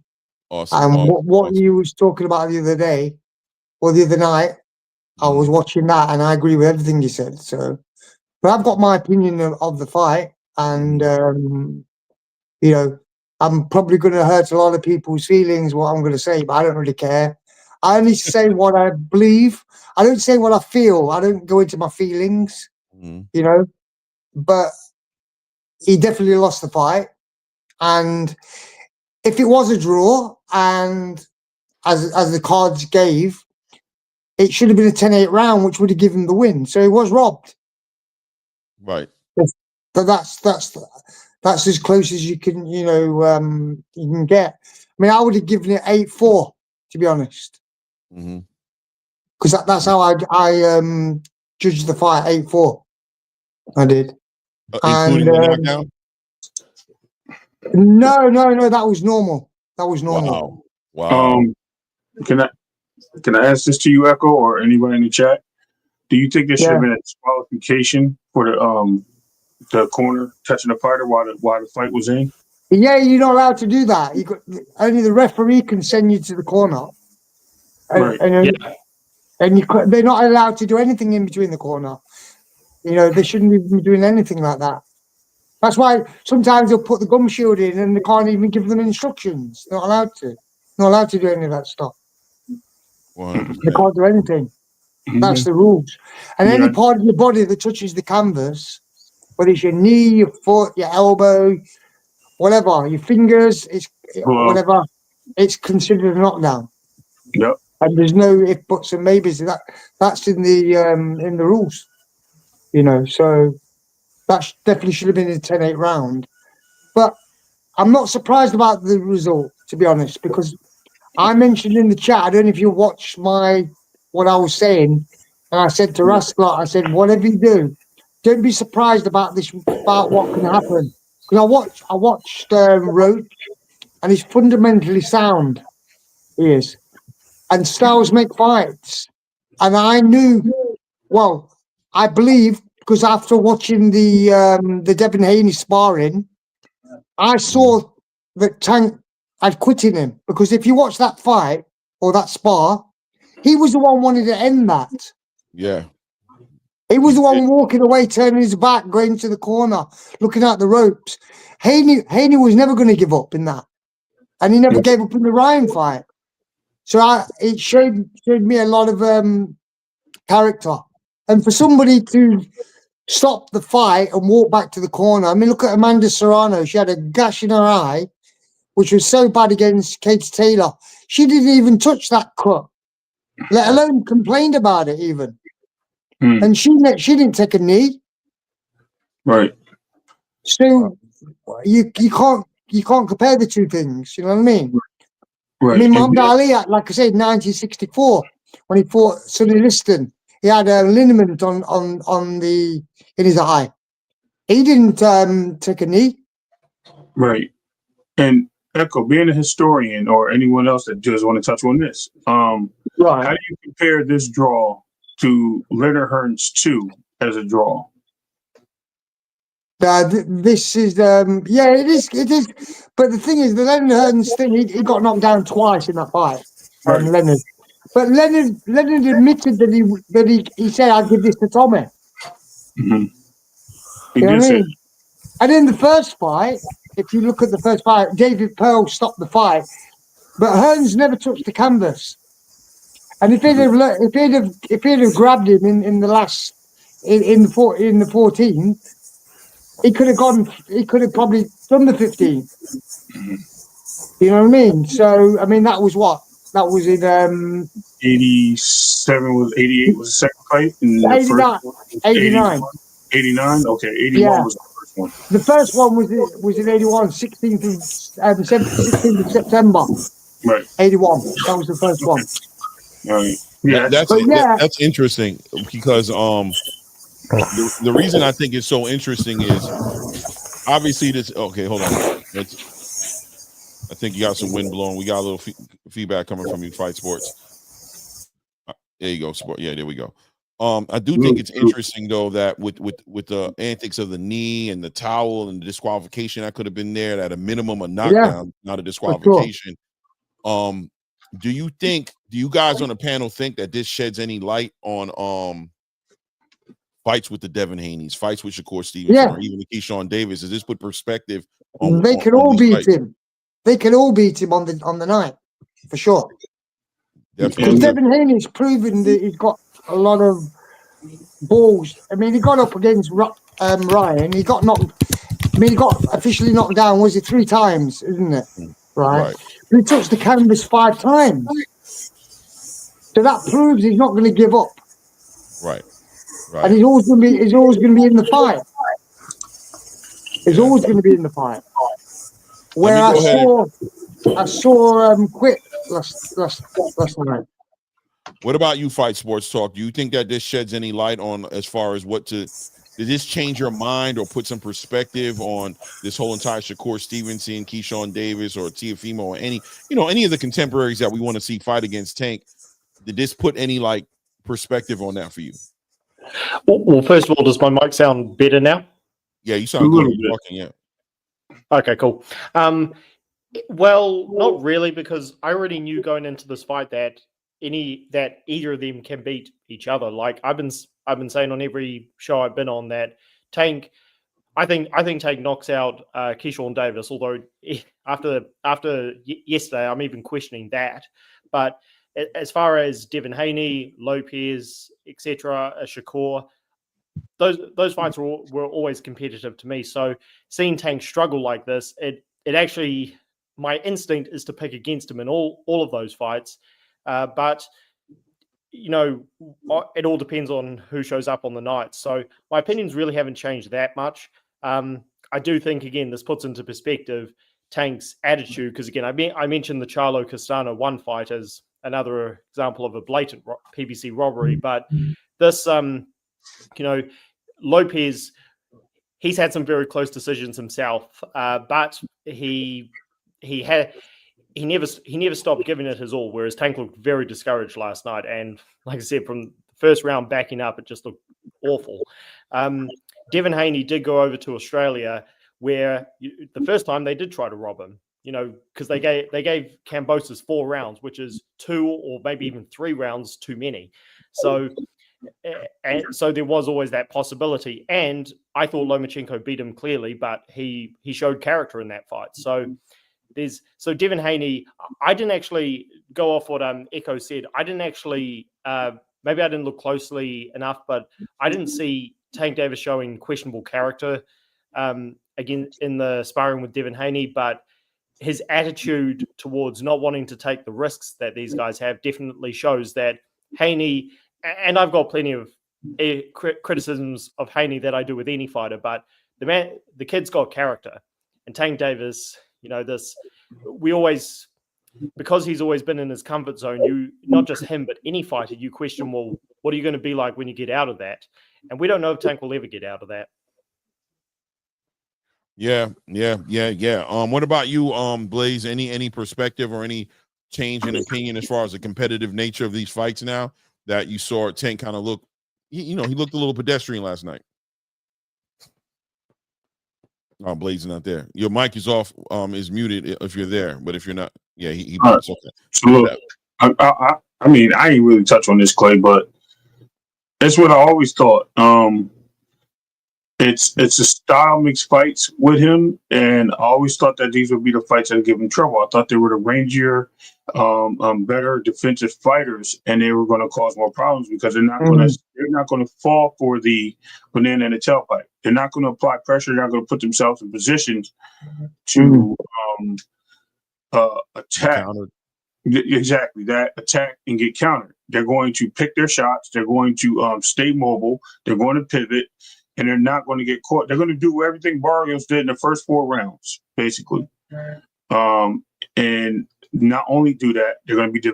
Awesome. And what you was talking about the other day or the other night, I was watching that, and I agree with everything you said. So, but I've got my opinion of the fight, and I'm probably going to hurt a lot of people's feelings. What I'm going to say, but I don't really care. I only say what I believe. I don't say what I feel. I don't go into my feelings. But he definitely lost the fight. And if it was a draw, and as the cards gave, it should have been a 10-8 round, which would have given him the win. So he was robbed. Right. But that's as close as you can, you can get. I mean, I would have given it 8-4, to be honest. Because that's how I judged the fight, 8-4. I did. Including the knockdown? No, that was normal. Wow. Can I ask this to you, Echo, or anybody in the chat? Do you think there should have been a disqualification for the corner touching the fighter while the fight was in? Yeah, you're not allowed to do that. Only the referee can send you to the corner. Right. And they're not allowed to do anything in between the corner. They shouldn't even be doing anything like that. That's why sometimes they'll put the gum shield in and they can't even give them instructions. They're not allowed to. Not allowed to do any of that stuff. 100%. They can't do anything. That's the rules. And any part of your body that touches the canvas, whether it's your knee, your foot, your elbow, whatever, your fingers, whatever, it's considered a knockdown. Yep. And there's no if, buts, and maybes. That's in the rules. So that definitely should have been a 10-8 round. But I'm not surprised about the result, to be honest, because I mentioned in the chat, I don't know if you watched what I was saying, and I said to Rascal, I said, whatever you do, don't be surprised about what can happen. Because I watched Roach, and he's fundamentally sound. He is, and Styles make fights, and I knew. Well, I believe because after watching the Devin Haney sparring, I saw that Tank had quitting him, because if you watch that fight or that spar, he was the one wanting to end that. Yeah. He was the one walking away, turning his back, going to the corner, looking at the ropes. Haney was never going to give up in that, and he never gave up in the Ryan fight. So it showed me a lot of character, and for somebody to stop the fight and walk back to the corner. I mean, look at Amanda Serrano. She had a gash in her eye, which was so bad against Katie Taylor. She didn't even touch that cut, let alone complained about it even. And she didn't take a knee. Right. So you can't compare the two things. You know what I mean? Right. I mean, Muhammad Ali, like I said, 1964, when he fought Sonny Liston, he had a liniment in his eye. He didn't take a knee. Right. And Echo, being a historian or anyone else that just want to touch on this, Right. How do you compare this draw to Leonard Hearns 2 as a draw? This is it is. But the thing is, the Leonard Hearns thing, he got knocked down twice in that fight. Right. Leonard. But Leonard admitted that he said, "I'll give this to Tommy." Mm-hmm. You know what I mean? And in the first fight, if you look at the first fight, David Pearl stopped the fight, but Hearns never touched the canvas. And if he'd have grabbed him in the last in the 14th, he could have probably done the 15th. You know what I mean? So I mean that was in 87 was 88 was the second fight, and 89. 89. Okay, 81 was the first one. The first one was in 81, 16th of September. Right. 81. That was the first one. Right. Yeah, that's interesting, because the reason I think it's so interesting is obviously this. Okay, hold on. I think you got some wind blowing. We got a little feedback coming from you, Fight Sports. There you go, Sport. Yeah, there we go. I do think it's interesting though that with the antics of the knee and the towel and the disqualification that could have been there, at a minimum a knockdown, not a disqualification. Sure. Do you guys on the panel think that this sheds any light on fights with the Devin Haneys, fights with Shakur Stevenson, or even Keyshawn Davis? Does this put perspective on they could all beat him? They could all beat him on the night, for sure. Because Devin Haney's proven that he's got a lot of balls. I mean, he got up against Ryan. He got officially knocked down. Was it 3 times? Isn't it? Right. He touched the canvas 5 times. So that proves he's not going to give up. Right. And he's always going to be in the fight. He's always going to be in the fight. Where I saw quit last night. What about you, Fight Sports Talk? Do you think that this sheds any light on as far as did this change your mind or put some perspective on this whole entire Shakur Stevenson, Keyshawn Davis, or Teofimo, or any of the contemporaries that we want to see fight against Tank? Did this put any perspective on that for you? Well, first of all, does my mic sound better now? Yeah, you sound good. Talking, yeah. Okay, cool. Well, not really, because I already knew going into this fight that either of them can beat each other. Like I've been saying on every show I've been on, that Tank, I think Tank knocks out Keyshawn Davis. Although after yesterday, I'm even questioning that. But as far as Devin Haney, Lopez, etc., Shakur, those fights were always competitive to me. So seeing Tank struggle like this, it actually, my instinct is to pick against him in all of those fights. But it all depends on who shows up on the night. So my opinions really haven't changed that much. I do think, again, this puts into perspective Tank's attitude, because again, I mentioned the Charlo Castano 1 fight as another example of a blatant PBC robbery, but this Lopez, he's had some very close decisions himself, but he never stopped giving it his all. Whereas Tank looked very discouraged last night, and like I said, from the first round backing up, it just looked awful. Devin Haney did go over to Australia, where the first time they did try to rob him. Because they gave Kambosos 4 rounds, which is 2 or maybe even 3 rounds too many. So there was always that possibility. And I thought Lomachenko beat him clearly, but he showed character in that fight. So Devin Haney, I didn't actually go off what Echo said. I didn't actually maybe I didn't look closely enough, but I didn't see Tank Davis showing questionable character again in the sparring with Devin Haney, but his attitude towards not wanting to take the risks that these guys have definitely shows that Haney, and I've got plenty of criticisms of Haney that I do with any fighter, but the kid's got character. And Tank Davis, because he's always been in his comfort zone, not just him, but any fighter, you question, well, what are you going to be like when you get out of that? And we don't know if Tank will ever get out of that. Yeah. What about you, Blaze? Any perspective or any change in opinion as far as the competitive nature of these fights now that you saw Tank kind of look, he looked a little pedestrian last night. Oh, Blaze is not there. Your mic is off, is muted if you're there, but if you're not, yeah, he okay. So look, I mean, I ain't really touch on this, Clay, but that's what I always thought. It's a style mixed fights with him, and I always thought that these would be the fights that give him trouble. I thought they were the rangier, better defensive fighters, and they were going to cause more problems because they're not going to fall for the banana and the tailpipe. They're not going to apply pressure. They're not going to put themselves in positions to attack. Exactly, that attack and get countered. They're going to pick their shots. They're going to stay mobile. They're going to pivot. And they're not going to get caught. They're going to do everything Barrios did in the first 4 rounds, basically. And not only do that, they're going to be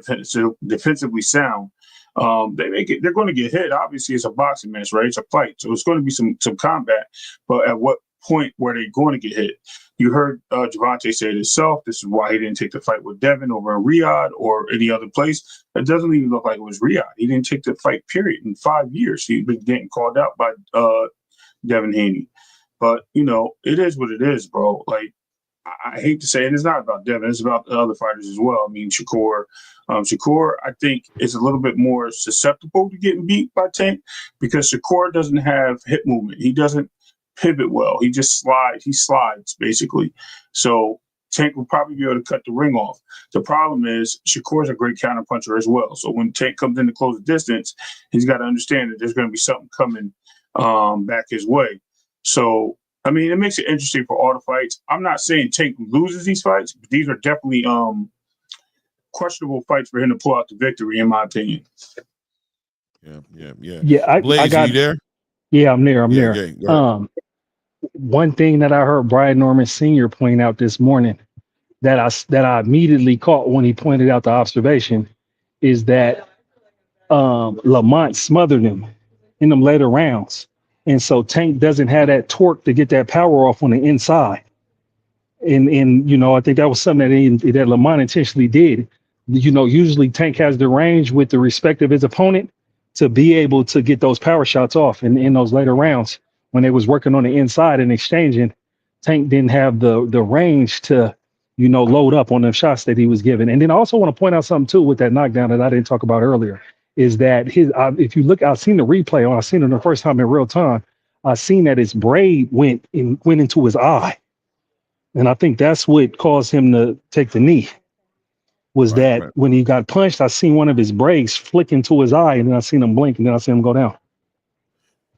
defensively sound. They're going to get hit. Obviously, it's a boxing match, right? It's a fight, so it's going to be some combat. But at what point were they going to get hit? You heard Gervonta say it himself. This is why he didn't take the fight with Devin over in Riyadh or any other place. It doesn't even look like it was Riyadh. He didn't take the fight, period. In 5 years, he's been getting called out by Devin Haney. But, it is what it is, bro. Like, I hate to say it, it's not about Devin. It's about the other fighters as well. I mean, Shakur, I think, is a little bit more susceptible to getting beat by Tank because Shakur doesn't have hip movement. He doesn't pivot well. He just slides. He slides, basically. So Tank will probably be able to cut the ring off. The problem is Shakur's a great counterpuncher as well. So when Tank comes in to close the distance, he's got to understand that there's going to be something coming back his way. So, I mean, it makes it interesting for all the fights. I'm not saying Tank loses these fights, but these are definitely questionable fights for him to pull out the victory, in my opinion. Yeah. Yeah, Blaze, are you there? Yeah, I'm there. Okay, one thing that I heard Brian Norman Sr. point out this morning that I immediately caught when he pointed out the observation is that Lamont smothered him in them later rounds. And so Tank doesn't have that torque to get that power off on the inside. And I think that was something that Lamont intentionally did. Usually Tank has the range with the respect of his opponent to be able to get those power shots off. And in those later rounds, when they was working on the inside and exchanging, Tank didn't have the range to, load up on the shots that he was given. And then I also want to point out something too with that knockdown that I didn't talk about earlier, is that if you look, I've seen the replay on, I've seen it the first time in real time. I seen that his braid went into his eye. And I think that's what caused him to take the knee. Right. When he got punched, I seen one of his braids flick into his eye, and then I seen him blink, and then I seen him go down.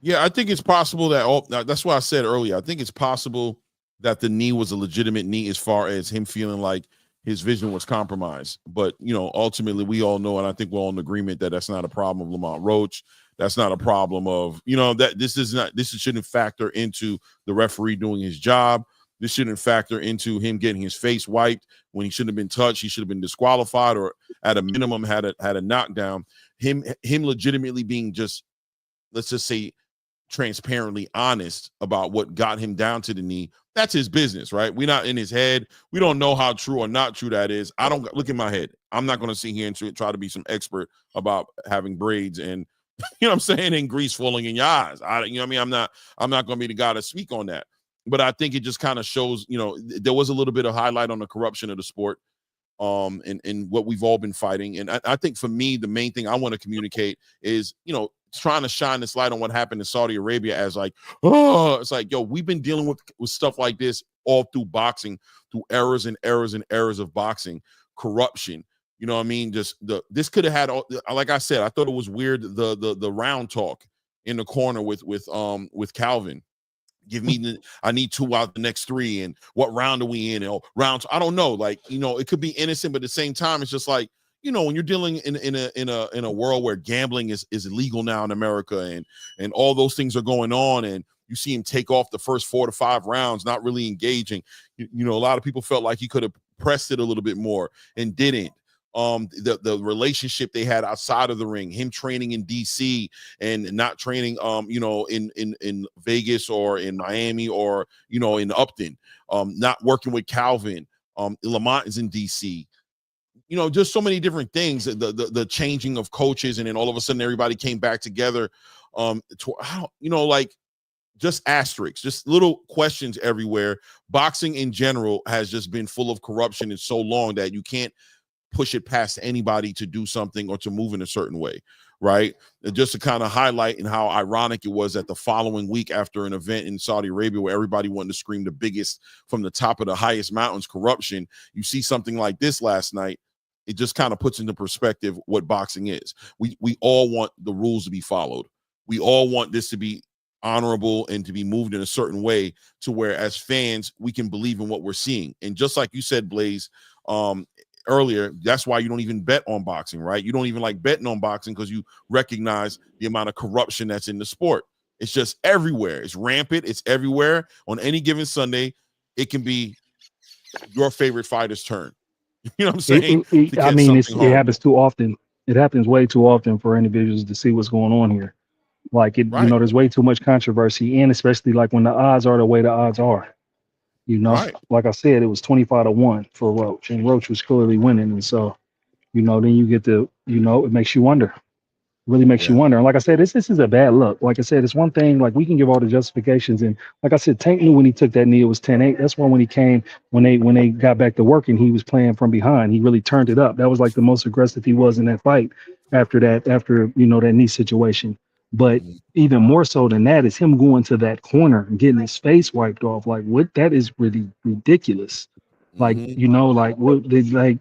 Yeah, I think it's possible that's why I said earlier. I think it's possible that the knee was a legitimate knee as far as him feeling like his vision was compromised. But, ultimately we all know, and I think we're all in agreement that that's not a problem of Lamont Roach. That's not a problem of, that this shouldn't factor into the referee doing his job. This shouldn't factor into him getting his face wiped when he shouldn't have been touched. He should have been disqualified or at a minimum had a knockdown. Him legitimately being just, let's just say, transparently honest about what got him down to the knee, that's his business, right? We're not in his head. We don't know how true or not true that is. I don't look in my head. I'm not going to sit here and try to be some expert about having braids and, you know what I'm saying, and grease falling in your eyes. You know what I mean? I'm not going to be the guy to speak on that. But I think it just kind of shows, you know, there was a little bit of highlight on the corruption of the sport, and what we've all been fighting. And I think for me, the main thing I want to communicate is, you know, trying to shine this light on what happened in Saudi Arabia as like, oh, it's like, yo, we've been dealing with stuff like this all through boxing, through errors and errors and errors of boxing, corruption. You know what I mean? Just this could have had, like I said, I thought it was weird, the round talk in the corner with Calvin. Give me I need 2 out the next 3, and what round are we in? And rounds, I don't know. Like, you know, it could be innocent, but at the same time, it's just like, you know, when you're dealing in a world where gambling is illegal now in America, and all those things are going on, and you see him take off the first 4 to 5 rounds, not really engaging. You know, a lot of people felt like he could have pressed it a little bit more and didn't. The relationship they had outside of the ring, him training in DC and not training, you know, in Vegas or in Miami or, you know, in Upton, not working with Calvin, Lamont is in DC, you know, just so many different things, the changing of coaches. And then all of a sudden everybody came back together. You know, like, just asterisks, just little questions everywhere. Boxing in general has just been full of corruption in so long that you can't push it past anybody to do something or to move in a certain way, right? And just to kind of highlight and how ironic it was that the following week after an event in Saudi Arabia where everybody wanted to scream the biggest from the top of the highest mountains corruption, you see something like this last night. It just kind of puts into perspective what boxing is. We all want the rules to be followed. We all want this to be honorable and to be moved in a certain way to where as fans we can believe in what we're seeing. And just like you said, Blaze, earlier, that's why you don't even bet on boxing, right? You don't even like betting on boxing because you recognize the amount of corruption that's in the sport. It's just everywhere. It's rampant. It's everywhere. On any given Sunday, it can be your favorite fighter's turn. You know what I'm saying? I mean, it happens too often. It happens way too often for individuals to see what's going on here. Like, it, right. You know, there's way too much controversy, and especially like when the odds are the way the odds are. You know, right. Like I said, it was 25-1 for Roach, and Roach was clearly winning. And so, you know, then you get to, you know, it makes you wonder. Really makes you wonder. And like I said, this is a bad look. Like I said, it's one thing, like, we can give all the justifications. And like I said, Tank knew when he took that knee, it was 10-8. That's why when he came, when they got back to working, he was playing from behind. He really turned it up. That was like the most aggressive he was in that fight after, you know, that knee situation. But even more so than that is him going to that corner and getting his face wiped off. Like, what? That is really ridiculous. Like, you know, like, what they like,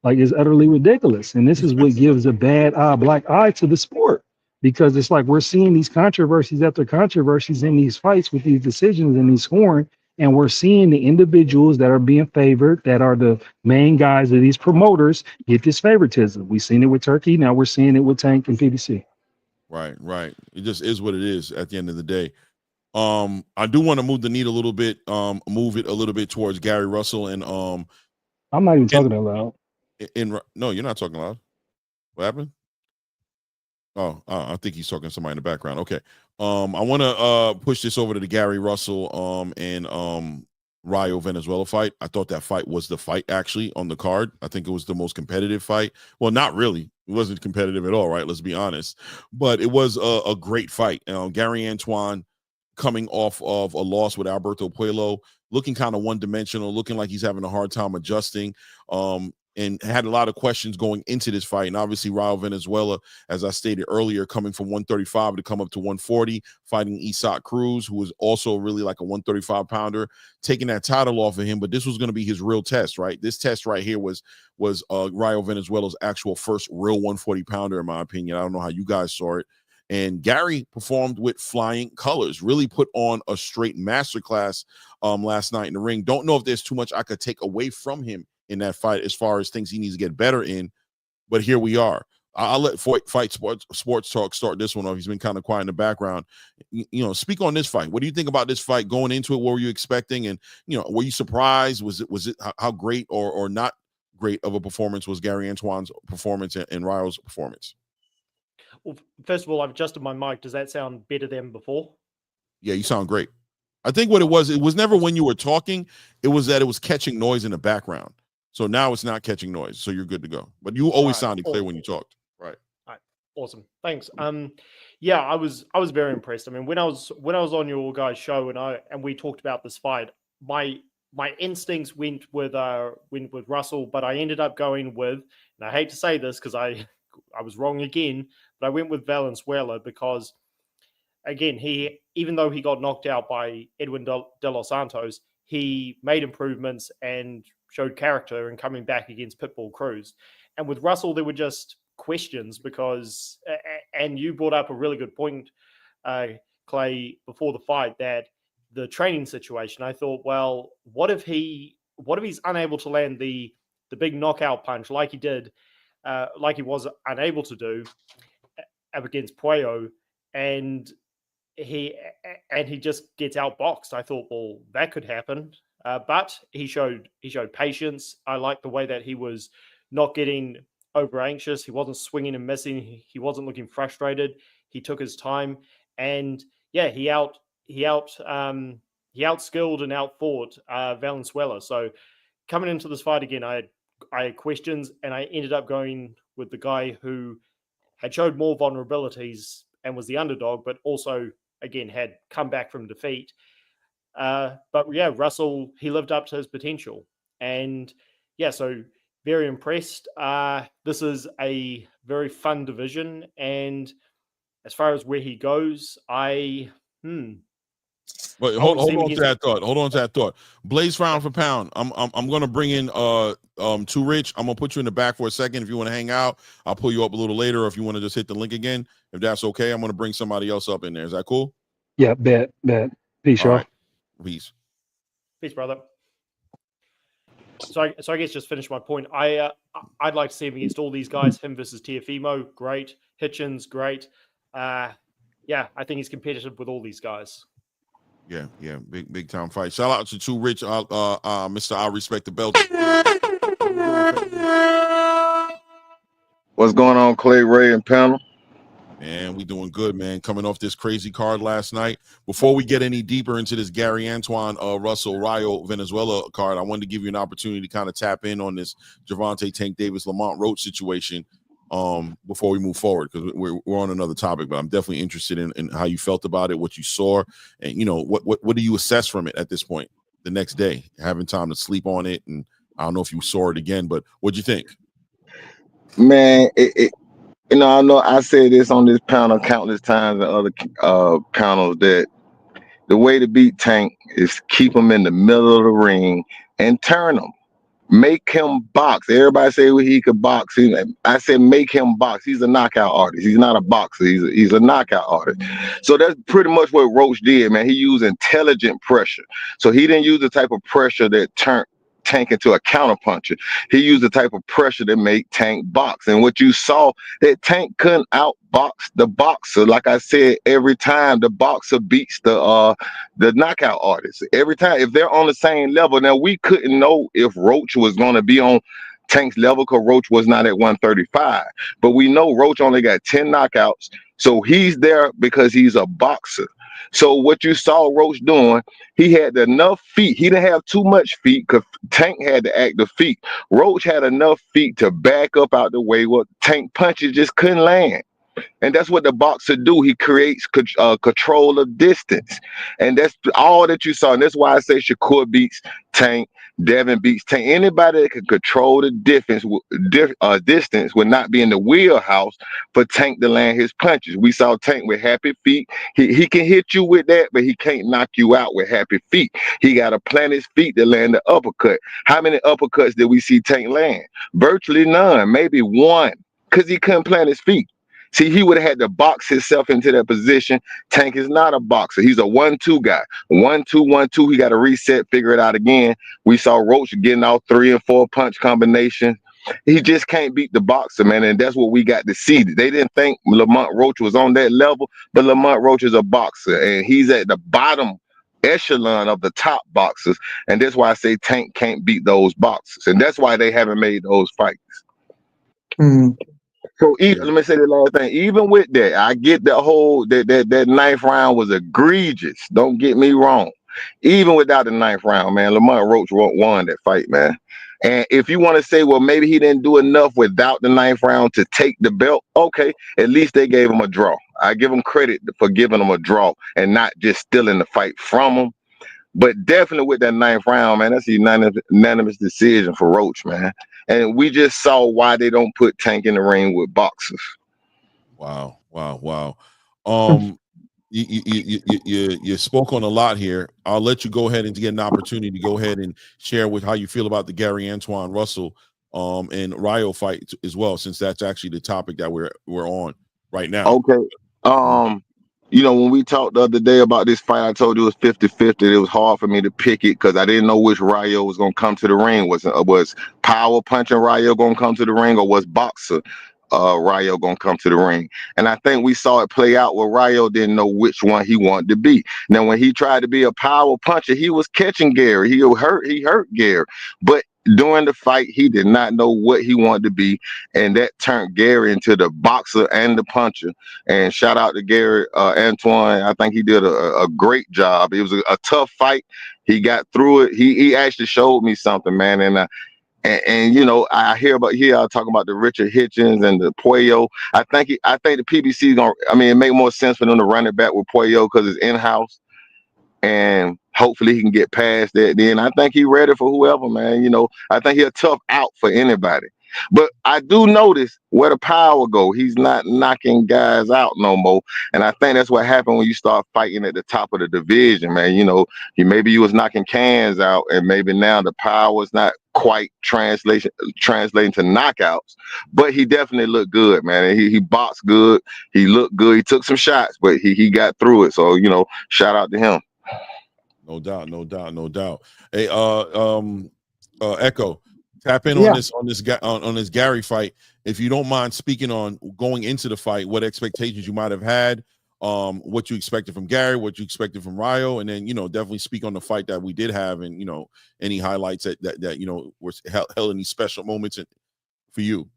like, it's utterly ridiculous. And this is what gives a black eye to the sport, because it's like we're seeing these controversies after controversies in these fights with these decisions and these scoring, and we're seeing the individuals that are being favored, that are the main guys of these promoters, get this favoritism. We've seen it with Turkey. Now we're seeing it with Tank and PBC. Right. It just is what it is at the end of the day. I do want to move the need a little bit, move it a little bit towards Gary Russell and I'm not even talking that loud. No, you're not talking loud. What happened? Oh, I think he's talking to somebody in the background. Okay. I want to push this over to the Gary Russell and Rayo Valenzuela fight. I thought that fight was the fight actually on the card. I think it was the most competitive fight. Well, not really. It wasn't competitive at all, right? Let's be honest. But it was a great fight. Gary Antoine coming off of a loss with Alberto Puello, looking kind of one-dimensional, looking like he's having a hard time adjusting, and had a lot of questions going into this fight. And obviously, Rayo Valenzuela, as I stated earlier, coming from 135 to come up to 140, fighting Isaac Cruz, who was also really like a 135-pounder, taking that title off of him. But this was going to be his real test, right? This test right here was Rayo Valenzuela's actual first real 140-pounder, in my opinion. I don't know how you guys saw it. And Gary performed with flying colors, really put on a straight masterclass last night in the ring. Don't know if there's too much I could take away from him in that fight as far as things he needs to get better in. But here we are. I'll let Fight Sports Talk start this one off. He's been kind of quiet in the background. You know, speak on this fight. What do you think about this fight going into it? What were you expecting? And, you know, were you surprised? Was it how great or not great of a performance was Gary Antoine's performance and Rayo's performance? Well, first of all, I've adjusted my mic. Does that sound better than before? Yeah, you sound great. I think what it was never when you were talking, it was that it was catching noise in the background. So now it's not catching noise, so you're good to go. But you always sounded clear when you talked. Right. All right. Awesome. Thanks. Yeah, I was very impressed. I mean, when I was on your guys' show and we talked about this fight, my instincts went with Russell, but I ended up going with, and I hate to say this because I was wrong again, but I went with Valenzuela because, again, even though he got knocked out by Edwin de los Santos, he made improvements and showed character in coming back against Pitbull Cruz. And with Russell, there were just questions because, and you brought up a really good point, Clay, before the fight, that the training situation. I thought, well, what if he's unable to land the big knockout punch like he did, like he was unable to do against Puello, and he just gets outboxed. I thought, well, that could happen, but he showed patience. I liked the way that he was not getting over anxious. He wasn't swinging and missing. He wasn't looking frustrated. He took his time, and yeah, he outskilled and outfought Valenzuela. So coming into this fight again, I had questions, and I ended up going with the guy who had showed more vulnerabilities and was the underdog, but also, again, had come back from defeat. But yeah, Russell, he lived up to his potential. And yeah, so very impressed. This is a very fun division. And as far as where he goes, But hold on to that thought. Hold on to that thought. Blaze round for pound. I'm gonna bring in Too Rich. I'm gonna put you in the back for a second. If you want to hang out, I'll pull you up a little later. Or if you want to just hit the link again, if that's okay, I'm gonna bring somebody else up in there. Is that cool? Yeah, bet. Peace, y'all. Right. Peace, brother. So I guess just finish my point. I'd like to see him against all these guys. Him versus Teofimo, great. Hitchens, great. Yeah, I think he's competitive with all these guys. Yeah, big time fight. Shout out to Too Rich, Mr. I Respect the Belt. What's going on, Clay, Ray, and panel? Man, we doing good, man. Coming off this crazy card last night. Before we get any deeper into this Gary Antoine, Russell Rayo Venezuela card, I wanted to give you an opportunity to kind of tap in on this Gervonta Tank Davis Lamont Roach situation before we move forward, because we're on another topic, but I'm definitely interested in how you felt about it, what you saw, and what do you assess from it at this point, the next day, having time to sleep on it, and I don't know if you saw it again, but what'd you think? Man, I know I said this on this panel countless times and other panels, that the way to beat Tank is keep him in the middle of the ring and turn him. Make him box. Everybody say he could box. I said make him box. He's a knockout artist. He's not a boxer. He's a knockout artist. So that's pretty much what Roach did, man. He used intelligent pressure. So he didn't use the type of pressure that turned Tank into a counterpuncher. He used the type of pressure that made Tank box. And what you saw, that Tank couldn't outbox the boxer. Like I said, every time the boxer beats the knockout artist. Every time, if they're on the same level. Now, we couldn't know if Roach was going to be on Tank's level because Roach was not at 135. But we know Roach only got 10 knockouts. So he's there because he's a boxer. So what you saw Roach doing, he had enough feet. He didn't have too much feet because Tank had the active feet. Roach had enough feet to back up out the way what Tank punches just couldn't land. And that's what the boxer do. He creates control of distance. And that's all that you saw. And that's why I say Shakur beats Tank, Devin beats Tank. Anybody that can control the distance would not be in the wheelhouse for Tank to land his punches. We saw Tank with happy feet. He can hit you with that, but he can't knock you out with happy feet. He got to plant his feet to land the uppercut. How many uppercuts did we see Tank land? Virtually none, maybe one, because he couldn't plant his feet. See, he would have had to box himself into that position. Tank is not a boxer. He's a 1-2 guy. 1-2, 1-2. He got to reset, figure it out again. We saw Roach getting out 3 and 4 punch combinations. He just can't beat the boxer, man. And that's what we got to see. They didn't think Lamont Roach was on that level, but Lamont Roach is a boxer, and he's at the bottom echelon of the top boxers. And that's why I say Tank can't beat those boxers. And that's why they haven't made those fights. So let me say the last thing. Even with that, I get the whole that ninth round was egregious. Don't get me wrong. Even without the ninth round, man, Lamont Roach won that fight, man. And if you want to say, well, maybe he didn't do enough without the ninth round to take the belt, okay, at least they gave him a draw. I give him credit for giving him a draw and not just stealing the fight from him. But definitely with that ninth round, man, that's a unanimous decision for Roach, man. And we just saw why they don't put Tank in the ring with boxers. Wow. You spoke on a lot here. I'll let you go ahead and get an opportunity to go ahead and share with how you feel about the Gary Antoine Russell and Rayo fight as well, since that's actually the topic that we're on right now. Okay. When we talked the other day about this fight, I told you it was 50-50. It was hard for me to pick it because I didn't know which Rayo was going to come to the ring. Was power punching Rayo going to come to the ring, or was boxer Rayo going to come to the ring? And I think we saw it play out where Rayo didn't know which one he wanted to be. Now, when he tried to be a power puncher, he was catching Gary. He hurt Gary. But during the fight, he did not know what he wanted to be, and that turned Gary into the boxer and the puncher. And shout out to Gary Antoine. I think he did a great job. It was a tough fight. He got through it. He actually showed me something, man. And I hear y'all talking about the Richard Hitchens and the Puello. I think the PBC is gonna. I mean, it make more sense for them to run it back with Puello because it's in house. And hopefully he can get past that. Then I think he's ready for whoever, man. I think he's a tough out for anybody. But I do notice where the power go. He's not knocking guys out no more. And I think that's what happened when you start fighting at the top of the division, man. Maybe you was knocking cans out, and maybe now the power is not quite translating to knockouts. But he definitely looked good, man. He boxed good. He looked good. He took some shots, but he got through it. So, shout out to him. No doubt. Hey, Echo, tap in on this Gary fight. If you don't mind speaking on going into the fight, what expectations you might have had, what you expected from Gary, what you expected from Rayo, and then definitely speak on the fight that we did have, and any highlights that were held any special moments for you.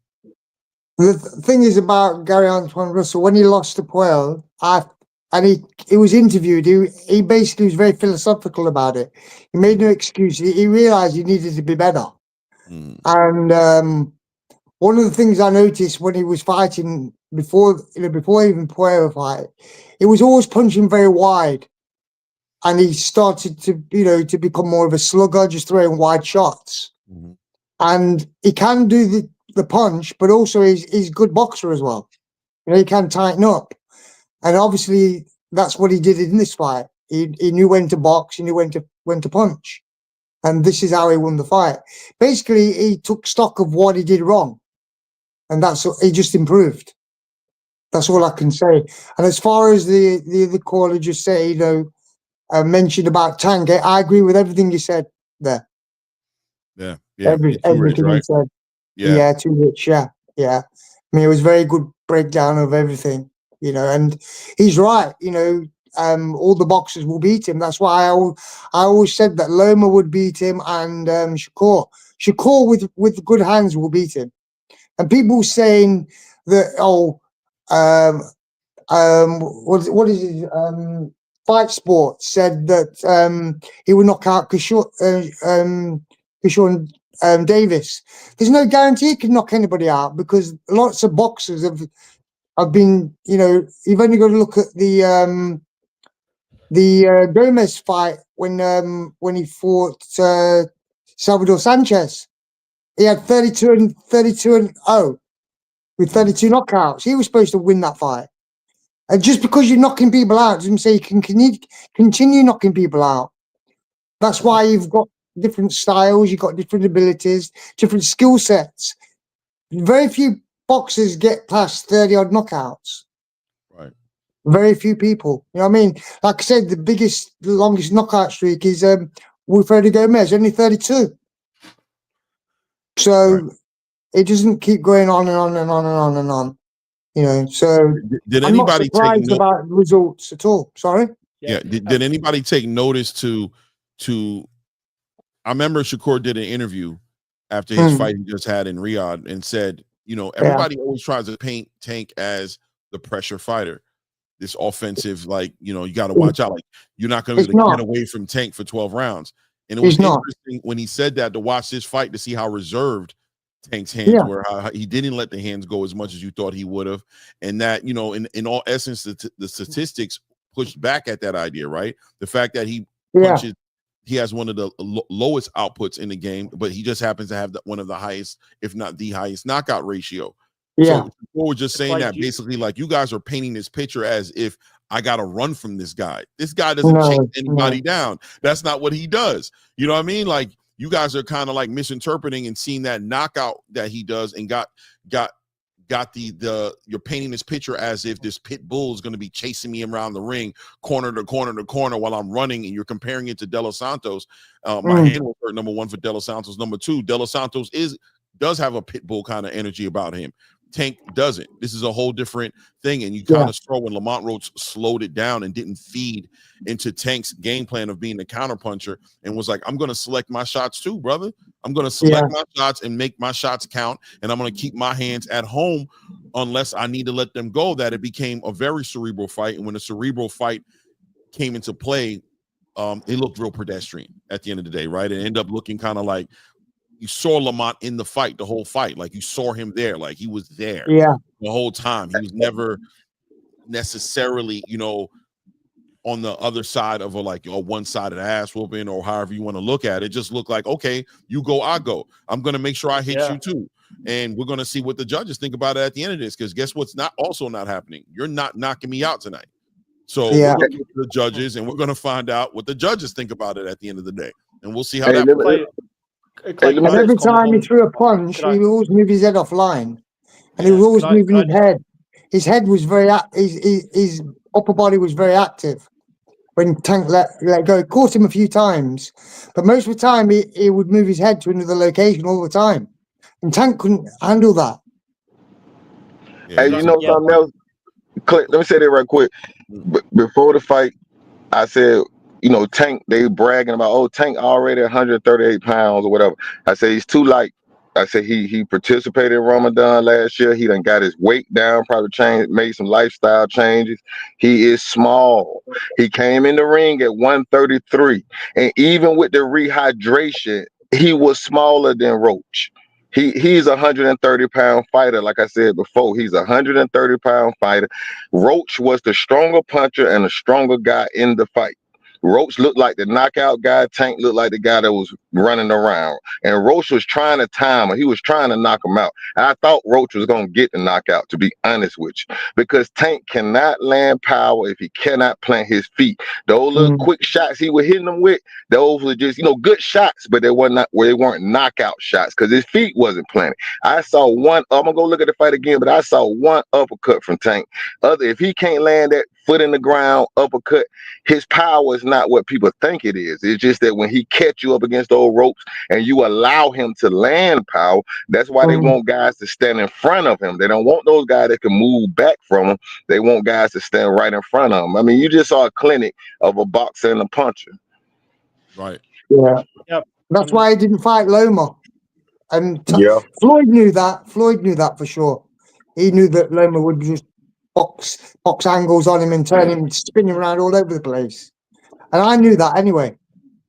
The thing is about Gary Antoine Russell, when he lost to Puello, and he was interviewed, he basically was very philosophical about it. He made no excuse. He realized he needed to be better. And one of the things I noticed when he was fighting before even Puello fight, he was always punching very wide, and he started to become more of a slugger, just throwing wide shots. And he can do the punch, but also he's a good boxer as well. He can tighten up. And obviously, that's what he did in this fight. He knew when to box, he knew when to punch. And this is how he won the fight. Basically, he took stock of what he did wrong. And he just improved. That's all I can say. And as far as the other caller just said, mentioned about Tank, I agree with everything you said there. Yeah. Everything Rich, right? you said. Yeah, too rich. Yeah. I mean, it was a very good breakdown of everything. And he's right. All the boxers will beat him. That's why I always said that Loma would beat him, and Shakur with good hands will beat him. And people saying that what is it? Fight Sport said that he would knock out Kishore Davis. There's no guarantee he can knock anybody out, because lots of boxers have been, you've only got to look at the Gomez fight when he fought Salvador Sanchez. He had 32 and 0 with 32 knockouts. He was supposed to win that fight. And just because you're knocking people out doesn't say you can continue knocking people out. That's why you've got different styles, you've got different abilities, different skill sets. Very few boxers get past 30-odd knockouts. Right. Very few people. You know what I mean? Like I said, the longest knockout streak is Wilfredo Gomez, only 32. So it doesn't keep going on and on and on and on and on. So did I'm not anybody surprised about the results at all. Sorry? Yeah. Did anybody take notice to I remember Shakur did an interview after his fight he just had in Riyadh and said everybody always tries to paint Tank as the pressure fighter, this offensive, like, you got to watch out. Like, you're not going to get away from Tank for 12 rounds. And it was interesting when he said that, to watch this fight, to see how reserved Tank's hands were, how he didn't let the hands go as much as you thought he would have. And that, in all essence, the statistics pushed back at that idea, right? The fact that he punches, he has one of the lowest outputs in the game, but he just happens to have one of the highest, if not the highest, knockout ratio. So we're just saying that basically, like, you guys are painting this picture as if I got to run from this guy. This guy doesn't chase anybody down. That's not what he does. You know what I mean? Like, you guys are kind of like misinterpreting and seeing that knockout that he does, and got you're painting this picture as if this pit bull is going to be chasing me around the ring, corner to corner to corner, while I'm running, and you're comparing it to De Los Santos. My hand was hurt, number one, for De Los Santos. Number two, De Los Santos does have a pit bull kind of energy about him. Tank doesn't. This is a whole different thing, and you kind of saw when Lamont Roach slowed it down and didn't feed into Tank's game plan of being the counterpuncher, and was like, I'm going to select my shots too, brother. I'm going to select my shots and make my shots count, and I'm going to keep my hands at home unless I need to let them go. That it became a very cerebral fight, and when the cerebral fight came into play, it looked real pedestrian at the end of the day, right? It ended up looking kind of like you saw Lamont in the fight, the whole fight. Like, you saw him there, like he was there the whole time. He was never necessarily, on the other side of a one-sided ass whooping, or however you want to look at it. Just looked like, okay, you go, I go. I'm going to make sure I hit you too. And we're going to see what the judges think about it at the end of this, because guess what's also not happening? You're not knocking me out tonight. So we're going to get to the judges, and we're going to find out what the judges think about it at the end of the day. And we'll see how that plays. And every time he threw a punch, he would always move his head offline, and he was always moving his head. His head was his upper body was very active when Tank let go. It caught him a few times, but most of the time he would move his head to another location all the time, and Tank couldn't handle that. Hey, something else? Clint, let me say that right quick. Before the fight, I said, Tank, they bragging about, oh, Tank already 138 pounds or whatever. I said he's too light. I said he participated in Ramadan last year. He done got his weight down, probably made some lifestyle changes. He is small. He came in the ring at 133. And even with the rehydration, he was smaller than Roach. He's a 130-pound fighter. Like I said before, he's a 130-pound fighter. Roach was the stronger puncher and the stronger guy in the fight. Roach looked like the knockout guy. Tank looked like the guy that was running around. And Roach was trying to time him. He was trying to knock him out. I thought Roach was going to get the knockout, to be honest with you, because Tank cannot land power if he cannot plant his feet. Those little quick shots he was hitting them with, those were just, good shots, but they weren't knockout shots because his feet wasn't planted. I saw one, I'm going to go look at the fight again, but I saw one uppercut from Tank. If he can't land that foot in the ground uppercut, his power is not what people think it is. It's just that when he catch you up against those ropes and you allow him to land power, that's why they want guys to stand in front of him. They don't want those guys that can move back from him. They want guys to stand right in front of him. I mean, you just saw a clinic of a boxer and a puncher. Right. Yeah. Yep. That's why he didn't fight Loma. And Floyd knew that. Floyd knew that for sure. He knew that Loma would just box angles on him and turn him spinning around all over the place. And I knew that anyway.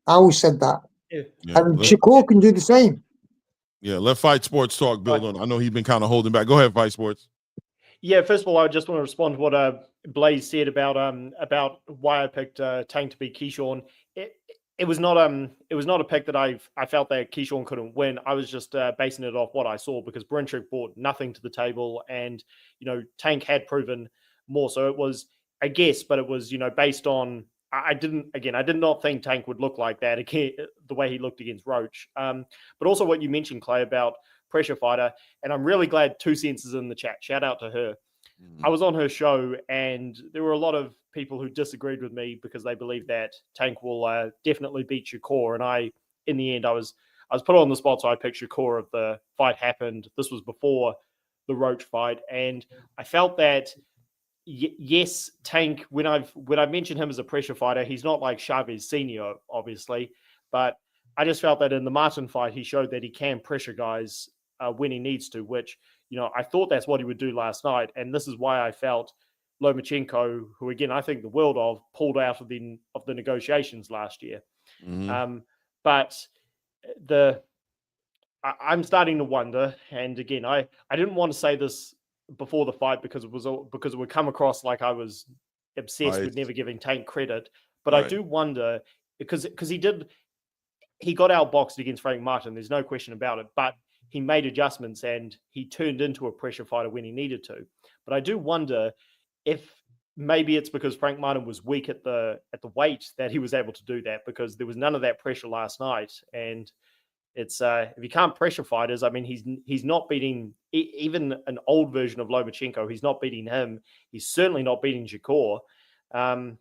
I always said that. Yeah. And Shakur can do the same. Yeah, let Fight Sports talk, build on. I know he's been kind of holding back. Go ahead, Fight Sports. Yeah, first of all, I just want to respond to what Blaze said about why I picked Tank to beat Keyshawn. It was not a pick that I felt that Keyshawn couldn't win. I was just basing it off what I saw, because Brintrick brought nothing to the table, and Tank had proven more. So it was a guess, but it was based on I did not think Tank would look like that again, the way he looked against Roach. But also what you mentioned, Clay, about pressure fighter, and I'm really glad 2 Cents is in the chat. Shout out to her. I was on her show, and there were a lot of people who disagreed with me because they believe that Tank will definitely beat Shakur. And in the end, I was put on the spot, so I picked Shakur. If the fight happened, this was before the Roach fight, and I felt that yes, Tank. When I've mentioned him as a pressure fighter, he's not like Chavez Senior, obviously, but I just felt that in the Martin fight, he showed that he can pressure guys when he needs to, which I thought that's what he would do last night. And this is why I felt Lomachenko, who again I think the world of, pulled out of the negotiations last year. But I'm starting to wonder, and again, I didn't want to say this before the fight because it would come across like I was obsessed with never giving Tank credit. But I do wonder because he got outboxed against Frank Martin. There's no question about it. But he made adjustments and he turned into a pressure fighter when he needed to. But I do wonder if maybe it's because Frank Martin was weak at the weight that he was able to do that, because there was none of that pressure last night. And it's if you can't pressure fighters, I mean, he's not beating even an old version of Lomachenko. He's not beating him. He's certainly not beating Shakur. And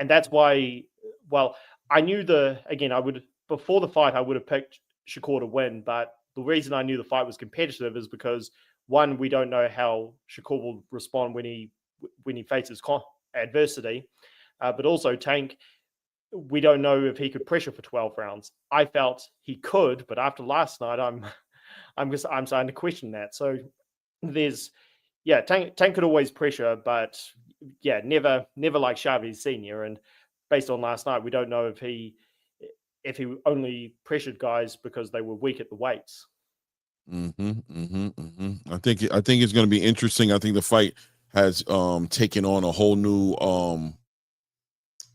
that's why, well, I knew before the fight, I would have picked Shakur to win. But the reason I knew the fight was competitive is because, one, we don't know how Shakur will respond when he faces adversity. But also Tank, we don't know if he could pressure for 12 rounds. I felt he could, but after last night, I'm starting to question that. So Tank could always pressure, but never like Chavez Senior. And based on last night, we don't know if he only pressured guys because they were weak at the weights. I think it's going to be interesting. I think the fight has taken on a whole new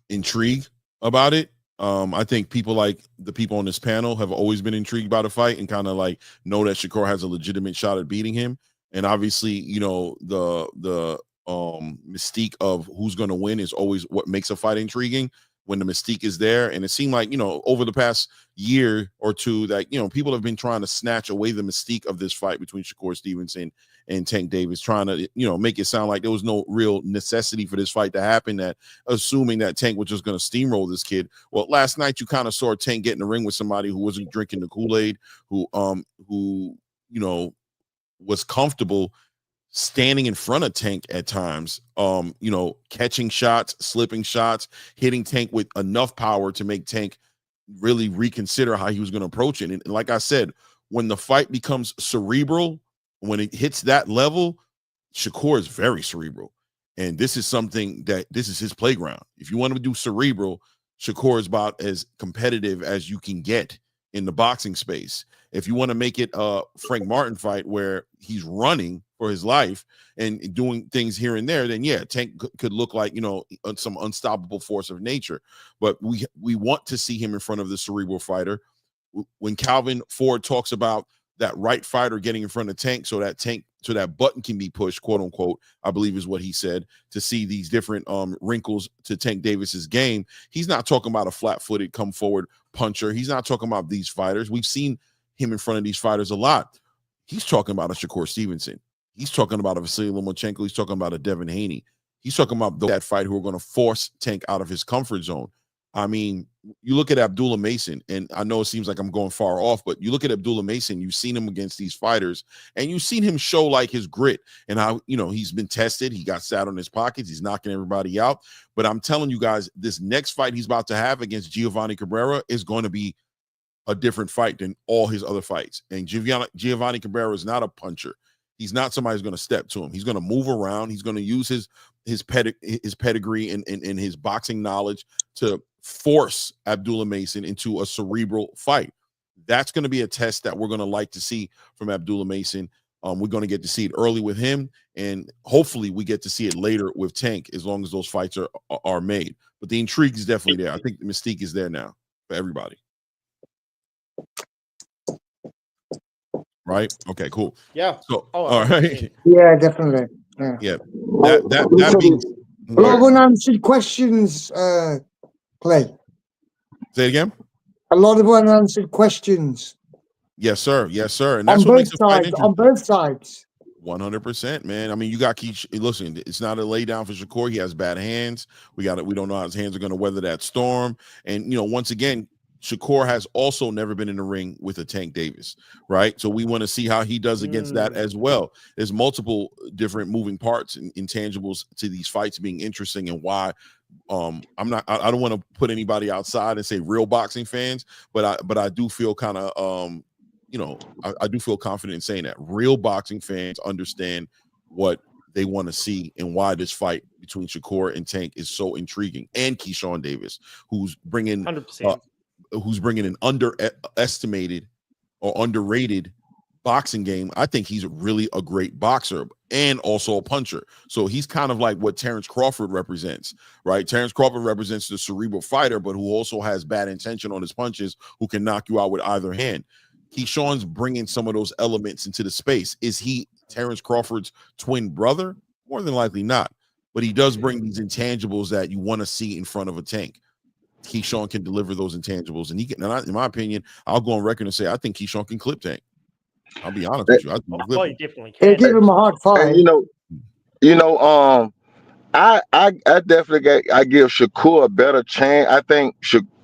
intrigue about it. I think people like the people on this panel have always been intrigued by the fight and kind of like know that Shakur has a legitimate shot at beating him. And obviously, the mystique of who's going to win is always what makes a fight intriguing, when the mystique is there. And it seemed like, over the past year or two that, people have been trying to snatch away the mystique of this fight between Shakur Stevenson and Tank Davis, trying to, make it sound like there was no real necessity for this fight to happen, that assuming that Tank was just going to steamroll this kid. Well, last night you kind of saw Tank get in the ring with somebody who wasn't drinking the Kool-Aid, who was comfortable standing in front of Tank at times, catching shots, slipping shots, hitting Tank with enough power to make Tank really reconsider how he was going to approach it. And like I said, when the fight becomes cerebral, when it hits that level, Shakur is very cerebral. And this is his playground. If you want to do cerebral, Shakur is about as competitive as you can get in the boxing space. If you want to make it a Frank Martin fight where he's running for his life and doing things here and there, then Tank could look like, some unstoppable force of nature. But we want to see him in front of the cerebral fighter. When Calvin Ford talks about that right fighter getting in front of Tank so that button can be pushed, quote unquote, I believe is what he said, to see these different wrinkles to Tank Davis's game, he's not talking about a flat-footed come forward puncher. He's not talking about these fighters. We've seen him in front of these fighters a lot. He's talking about a Shakur Stevenson. He's talking about a Vasily Lomachenko. He's talking about a Devin Haney. He's talking about that fight who are going to force Tank out of his comfort zone. I mean, you look at Abdullah Mason, and I know it seems like I'm going far off, but you look at Abdullah Mason, you've seen him against these fighters, and you've seen him show like his grit and how, he's been tested. He got sat on his pockets. He's knocking everybody out. But I'm telling you guys, this next fight he's about to have against Giovanni Cabrera is going to be a different fight than all his other fights. And Giovanni Cabrera is not a puncher. He's not somebody who's going to step to him. He's going to move around. He's going to use his pedigree and his boxing knowledge to force Abdullah Mason into a cerebral fight. That's going to be a test that we're going to like to see from Abdullah Mason. We're going to get to see it early with him, and hopefully we get to see it later with Tank, as long as those fights are made. But the intrigue is definitely there. I think the mystique is there now for everybody. Right? Okay, cool. Yeah. So, all right. Yeah, definitely. Yeah. That means a lot of unanswered questions, Clay. Say it again. A lot of unanswered questions. Yes, sir. Yes, sir. And that's on what both makes the fight sides. interesting. On both sides. 100%, man. I mean, you got Keith. Listen, it's not a lay down for Shakur. He has bad hands. We don't know how his hands are going to weather that storm. And once again, Shakur has also never been in the ring with a Tank Davis, right? So we want to see how he does against that as well. There's multiple different moving parts and intangibles to these fights being interesting, and why I don't want to put anybody outside and say real boxing fans, but I do feel kind of I do feel confident in saying that real boxing fans understand what they want to see and why this fight between Shakur and Tank is so intriguing. And Keyshawn Davis, who's bringing 100%. An underestimated or underrated boxing game. I think he's really a great boxer and also a puncher. So he's kind of like what Terrence Crawford represents, right? Terrence Crawford represents the cerebral fighter, but who also has bad intention on his punches, who can knock you out with either hand. Keyshawn's bringing some of those elements into the space. Is he Terrence Crawford's twin brother? More than likely not. But he does bring these intangibles that you want to see in front of a Tank. Keyshawn can deliver those intangibles, and he can. And in my opinion, I'll go on record and say I think Keyshawn can clip Tank. I'll be honest with you. I think he Oh, he definitely He'll can. give him a hard fight. And I definitely I give Shakur a better chance. I think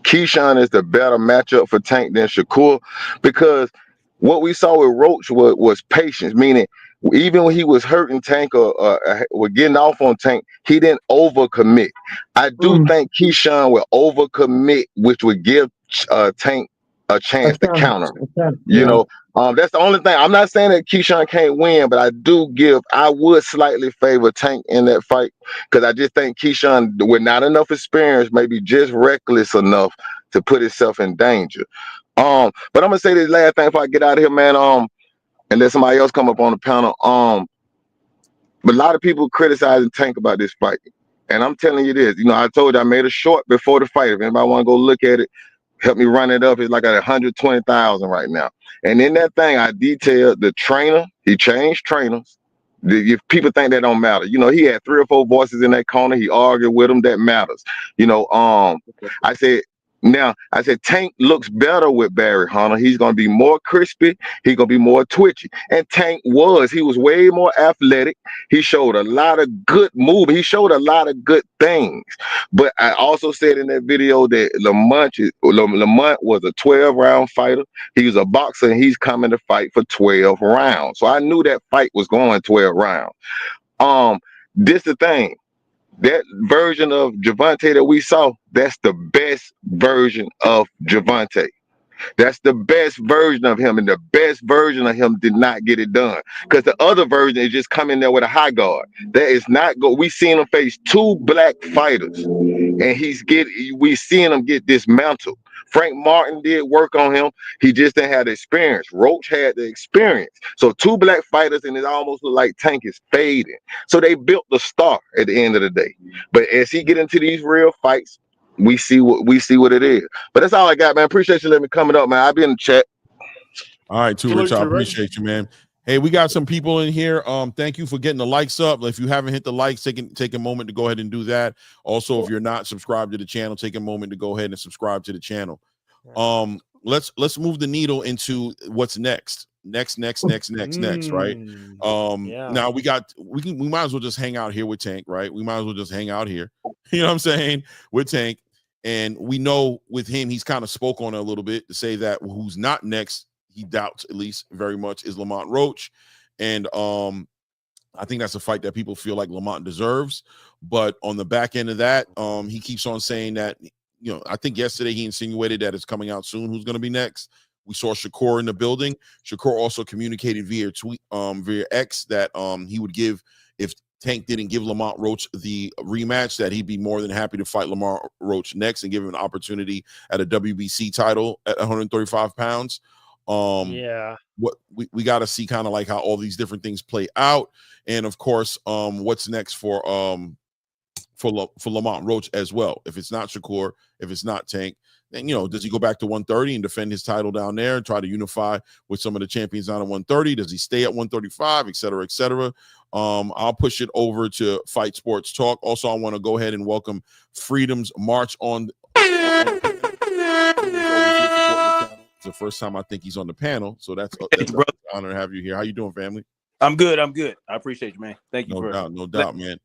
Keyshawn is the better matchup for Tank than Shakur, because what we saw with Roach was patience, meaning even when he was hurting Tank or getting off on Tank, he didn't overcommit. I do think Keyshawn will overcommit, which would give Tank a chance to counter. That's the only thing. I'm not saying that Keyshawn can't win, but I would slightly favor Tank in that fight, because I just think Keyshawn, with not enough experience, maybe just reckless enough to put himself in danger. But I'm gonna say this last thing before I get out of here, man. And let somebody else come up on the panel. But a lot of people criticizing Tank about this fight, and I'm telling you this. I told you I made a short before the fight. If anybody want to go look at it, help me run it up. It's like at 120,000 right now. And in that thing, I detailed the trainer. He changed trainers. If people think that don't matter, he had 3 or 4 voices in that corner. He argued with them. That matters. I said Tank looks better with Barry Hunter. He's gonna be more crispy. He's gonna be more twitchy. And Tank he was way more athletic. He showed a lot of good movement. He showed a lot of good things. But I also said in that video that Lamont was a 12-round fighter. He was a boxer, and he's coming to fight for 12 rounds. So I knew that fight was going 12 rounds. This the thing. That version of Gervonta that we saw, that's the best version of Gervonta. That's the best version of him, and the best version of him did not get it done, because the other version is just coming there with a high guard. That is not good. We seen him face 2 black fighters, and we seen him get dismantled. Frank Martin did work on him. He just didn't have the experience. Roach had the experience. So 2 black fighters, and it almost looked like Tank is fading. So they built the star at the end of the day. But as he get into these real fights, we see what it is. But that's all I got, man. Appreciate you letting me come up, man. I'll be in the chat. All right, too, Rich. I appreciate you, man. Hey, we got some people in here. Thank you for getting the likes up. If you haven't hit the likes, take a moment to go ahead and do that. Also, if you're not subscribed to the channel, take a moment to go ahead and subscribe to the channel. Let's move the needle into what's next. Next, right? Now we might as well just hang out here with Tank, right? We might as well just hang out here. You know what I'm saying? With Tank. And we know with him, he's kind of spoke on it a little bit to say that who's not next, he doubts at least very much, is Lamont Roach. And I think that's a fight that people feel like Lamont deserves. But on the back end of that, he keeps on saying that, I think yesterday he insinuated that it's coming out soon who's going to be next. We saw Shakur in the building. Shakur also communicated via tweet, via X, that he would give, if Tank didn't give Lamont Roach the rematch, that he'd be more than happy to fight Lamont Roach next and give him an opportunity at a WBC title at 135 pounds. What we got to see kind of like how all these different things play out, and of course, what's next for Lamont Roach as well. If it's not Shakur, if it's not Tank, then does he go back to 130 and defend his title down there and try to unify with some of the champions down at 130? Does he stay at 135, et cetera, et cetera? I'll push it over to Fight Sports Talk. Also, I want to go ahead and welcome Freedom's March on. It's the first time I think he's on the panel, so that's an honor to have you here. How you doing, family? I'm good. I appreciate you, man. Thank you. No doubt, man.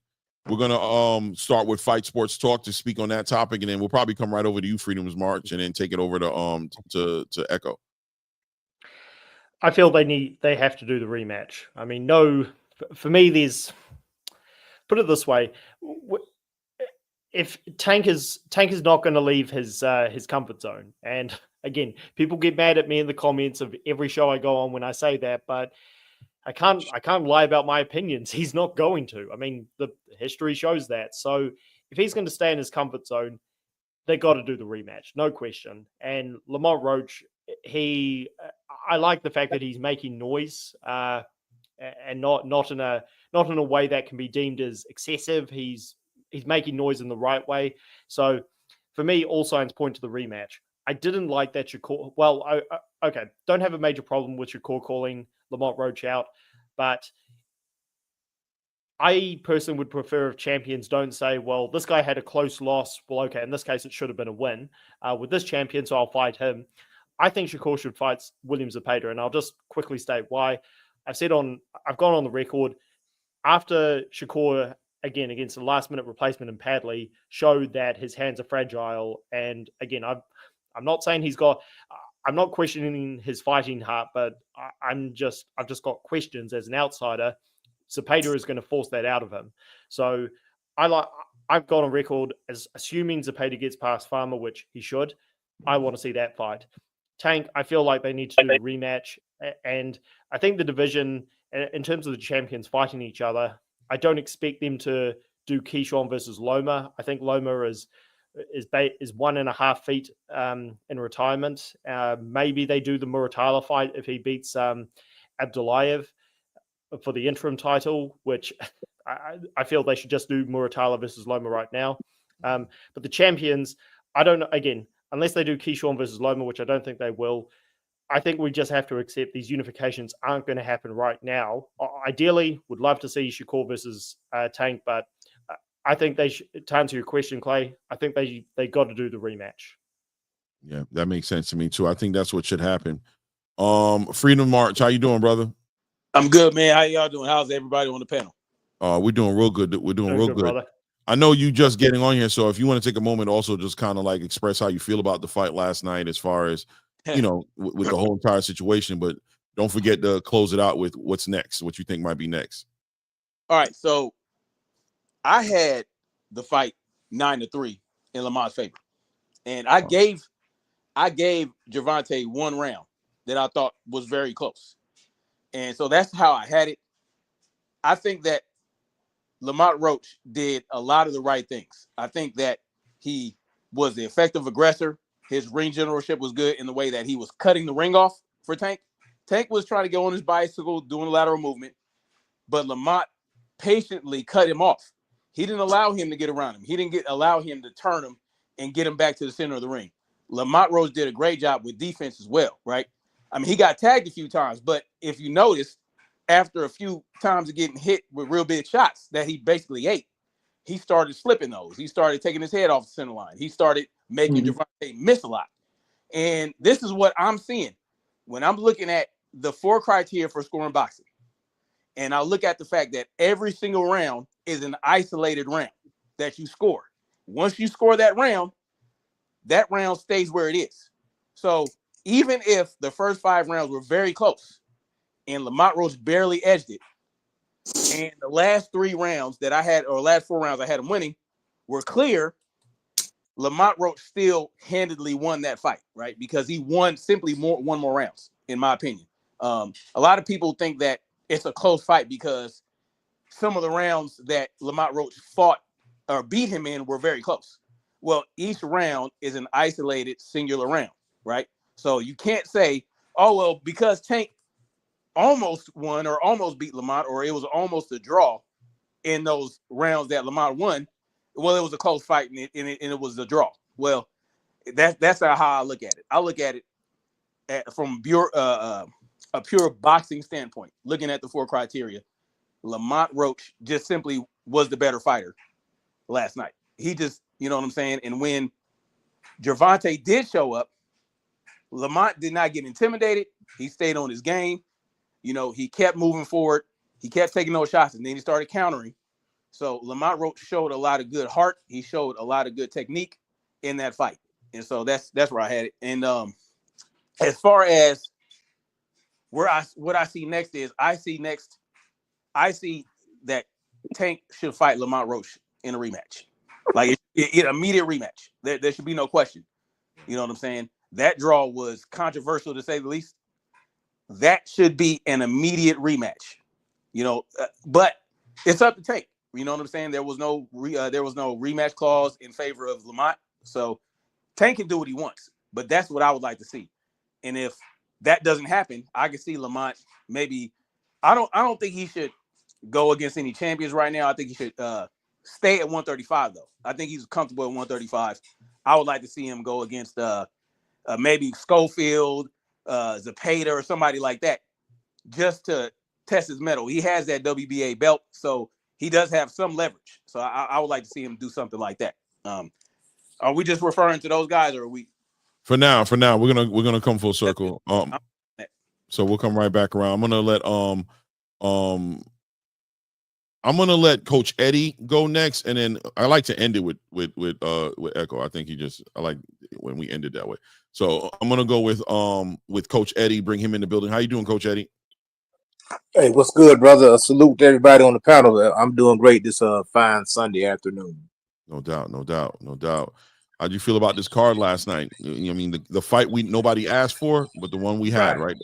We're gonna start with Fight Sports Talk to speak on that topic, and then we'll probably come right over to you, Freedom's March, and then take it over to Echo. I feel they have to do the rematch. I mean, for me, put it this way: if Tank is not going to leave his comfort zone, and again, people get mad at me in the comments of every show I go on when I say that, but I can't lie about my opinions. He's not going to. I mean, the history shows that. So if he's going to stay in his comfort zone, they got to do the rematch, no question. And Lamont Roach, I like the fact that he's making noise, and not in a way that can be deemed as excessive. He's making noise in the right way. So for me, all signs point to the rematch. I didn't like that Shakur. Well, okay, don't have a major problem with Shakur calling Lamont Roach out, but I personally would prefer if champions don't say, well, this guy had a close loss. Well, okay, in this case, it should have been a win with this champion, so I'll fight him. I think Shakur should fight William Zepeda, and I'll just quickly state why. I've gone on the record after Shakur, again, against the last-minute replacement in Padley, showed that his hands are fragile. And again, I'm not saying I'm not questioning his fighting heart, but I've just got questions as an outsider. Zepeda is going to force that out of him. So I've gone on record as assuming Zepeda gets past Farmer, which he should. I want to see that fight. Tank, I feel like they need to do a rematch. And I think the division, in terms of the champions fighting each other, I don't expect them to do Keyshawn versus Loma. I think Loma is 1.5 feet in retirement. Maybe they do the Muratala fight if he beats Abdullayev for the interim title, which I feel they should just do Muratala versus Loma right now. But the champions, I don't know, again, unless they do Keyshawn versus Loma, which I don't think they will, I think we just have to accept these unifications aren't going to happen right now. Ideally, would love to see Shakur versus Tank, but I think to answer your question, Clay, I think they got to do the rematch. Yeah, that makes sense to me too. I think that's what should happen. Freedom March, how you doing, brother? I'm good, man. How y'all doing? How's everybody on the panel? We're doing real good. We're doing real good. Brother. I know you just getting on here, so if you want to take a moment, also just kind of like express how you feel about the fight last night, as far as with the whole entire situation. But don't forget to close it out with what's next, what you think might be next. All right, so I had the fight 9-3 in Lamont's favor, and I gave Gervonta one round that I thought was very close. And so that's how I had it. I think that Lamont Roach did a lot of the right things. I think that he was the effective aggressor. His ring generalship was good in the way that he was cutting the ring off for Tank. Tank was trying to go on his bicycle, doing a lateral movement, but Lamont patiently cut him off. He didn't allow him to get around him. He didn't allow him to turn him and get him back to the center of the ring. Lamont Roach did a great job with defense as well, right? I mean, he got tagged a few times, but if you notice, after a few times of getting hit with real big shots that he basically ate, he started slipping those. He started taking his head off the center line. He started making Gervonta miss a lot. And this is what I'm seeing when I'm looking at the 4 criteria for scoring boxing. And I look at the fact that every single round is an isolated round that you score. Once you score that round stays where it is. So even if the first 5 rounds were very close and Lamont Roach barely edged it, and the last 3 rounds that I had, or last 4 rounds I had him winning, were clear, Lamont Roach still handedly won that fight, right? Because he won won more rounds, in my opinion. A lot of people think that it's a close fight because some of the rounds that Lamont Roach fought or beat him in were very close. Well, each round is an isolated singular round, right? So you can't say, oh, well, because Tank almost won or almost beat Lamont, or it was almost a draw in those rounds that Lamont won. Well, it was a close fight and it was a draw. Well, that's how I look at it. I look at it from a pure boxing standpoint, looking at the 4 criteria. Lamont Roach just simply was the better fighter last night. He just, you know what I'm saying? And when Gervonta did show up, Lamont did not get intimidated. He stayed on his game. You know, he kept moving forward. He kept taking those shots, and then he started countering. So Lamont Roach showed a lot of good heart. He showed a lot of good technique in that fight. And so that's where I had it. And as far as what I see next is, I see that Tank should fight Lamont Roach in a rematch. Like an immediate rematch. There should be no question. You know what I'm saying? That draw was controversial to say the least. That should be an immediate rematch, but it's up to Tank. You know what I'm saying? There was no rematch clause in favor of Lamont, so Tank can do what he wants. But that's what I would like to see. And if that doesn't happen, I can see Lamont maybe. I don't think he should go against any champions right now. I think he should stay at 135 though. I think he's comfortable at 135. I would like to see him go against maybe Schofield, Zapata, or somebody like that, just to test his mettle. He has that WBA belt, so he does have some leverage. So I would like to see him do something like that. Are we just referring to those guys, or are we? For now, we're gonna come full circle. So we'll come right back around. I'm gonna let Coach Eddie go next, and then I like to end it with Echo. I think I like when we end it that way. So I'm gonna go with Coach Eddie. Bring him in the building. How you doing, Coach Eddie? Hey, what's good, brother? A salute to everybody on the panel. I'm doing great this fine Sunday afternoon. No doubt. How'd you feel about this card last night? I mean, the fight nobody asked for, but the one we had, right?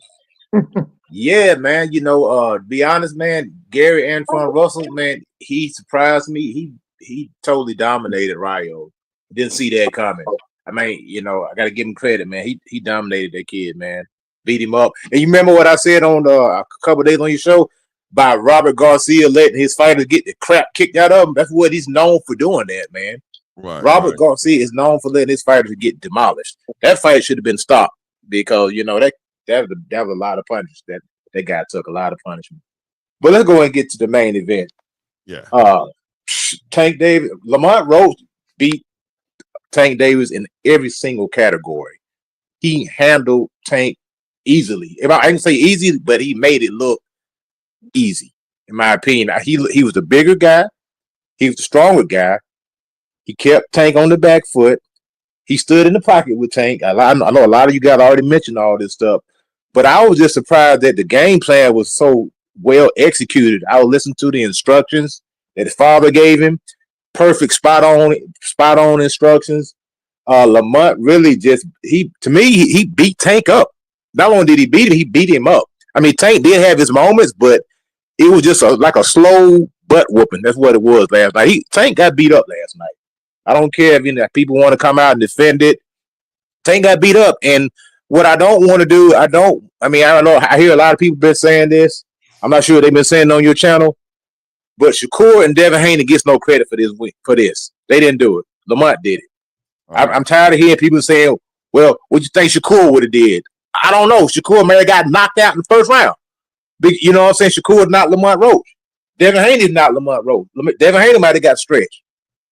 Yeah, man. To be honest, man, Gary Antoine Russell, man, he surprised me. He totally dominated Rayo. Didn't see that coming. I mean, I got to give him credit, man. He dominated that kid, man. Beat him up. And you remember what I said on a couple of days on your show about Robert Garcia letting his fighters get the crap kicked out of him? That's what he's known for doing, that, man. Right. Robert Garcia is known for letting his fighters get demolished. That fight should have been stopped because that was a lot of punishment. That guy took a lot of punishment. But let's go and get to the main event. Yeah. Tank Davis, Lamont Roach beat Tank Davis in every single category. He handled Tank easily. I can say easy, but he made it look easy, in my opinion. He was the bigger guy. He was the stronger guy. He kept Tank on the back foot. He stood in the pocket with Tank. I know a lot of you guys already mentioned all this stuff, but I was just surprised that the game plan was so well executed. I was listening to the instructions that his father gave him. Perfect, spot on instructions. Lamont really he beat Tank up. Not only did he beat him, he beat him up. I mean, Tank did have his moments, but it was just like a slow butt whooping. That's what it was last night. Tank got beat up last night. I don't care if people want to come out and defend it. Tank got beat up. And what I don't want to do, I don't know. I hear a lot of people been saying this. I'm not sure they've been saying it on your channel. But Shakur and Devin Haney gets no credit for this. They didn't do it. Lamont did it. Right. I'm tired of hearing people saying, well, what you think Shakur would have did? I don't know. Shakur may have got knocked out in the first round. You know what I'm saying? Shakur is not Lamont Roach. Devin Haney is not Lamont Roach. Devin Haney might have got stretched.